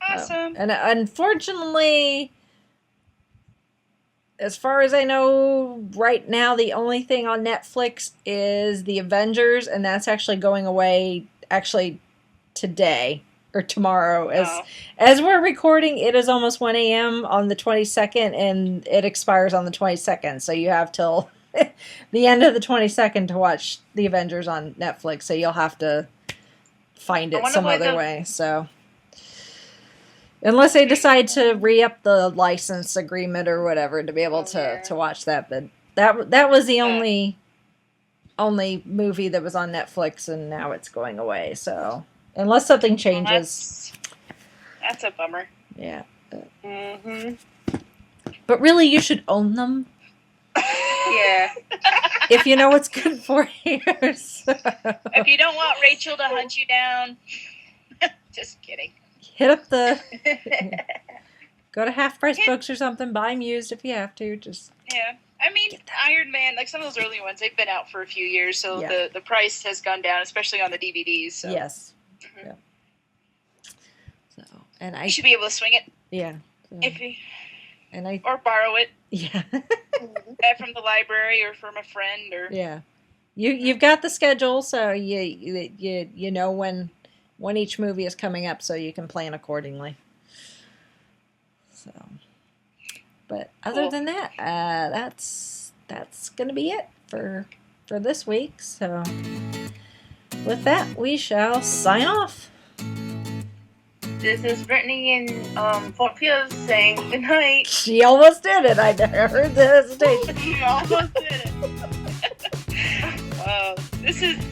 Awesome. And unfortunately, as far as I know, right now the only thing on Netflix is The Avengers, and that's actually going away today or tomorrow. As we're recording, it is almost 1 a.m. on the 22nd, and it expires on the 22nd, so you have till the end of the 22nd to watch The Avengers on Netflix, so you'll have to find it some other way. So unless they decide to re-up the license agreement or whatever to be able to watch that, but that was the only movie that was on Netflix, and now it's going away. So unless something changes, that's a bummer. Yeah. Mm-hmm. But really, you should own them. Yeah. If you know what's good for you. So. If you don't want Rachel to hunt you down, just kidding. Hit up go to Half Price Books or something. Buy them used if you have to. Yeah. I mean, Iron Man, some of those early ones, they've been out for a few years, so the price has gone down, especially on the DVDs. So. Yes. Mm-hmm. Yeah. So, and you should be able to swing it. Yeah. So. Or borrow it. Yeah. From the library or from a friend or. Yeah. You've got the schedule, so you know when each movie is coming up, so you can plan accordingly. So, but other than that, that's gonna be it for this week. So, with that, we shall sign off. This is Brittany in Fort Pierce saying goodnight. She almost did it. I heard the hesitation. She almost did it.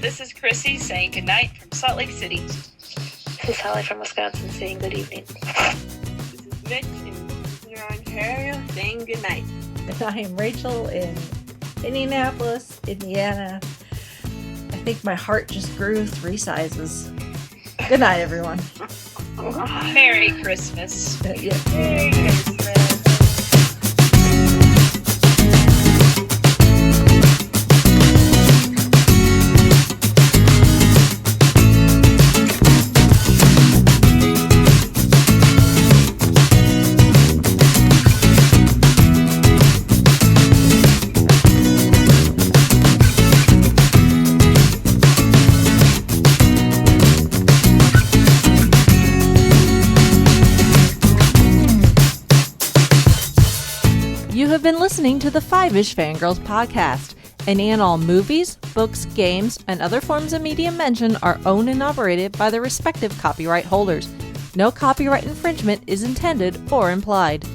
This is Chrissy saying goodnight from Salt Lake City. This is Holly from Wisconsin saying good evening. This is Mitch in Ontario saying goodnight. And I am Rachel in Indianapolis, Indiana. think my heart just grew 3 sizes. Good night, everyone. Merry Christmas. Yeah. Merry Christmas. You have been listening to the Fiveish Fangirls podcast. Any and all movies, books, games, and other forms of media mentioned are owned and operated by their respective copyright holders. No copyright infringement is intended or implied.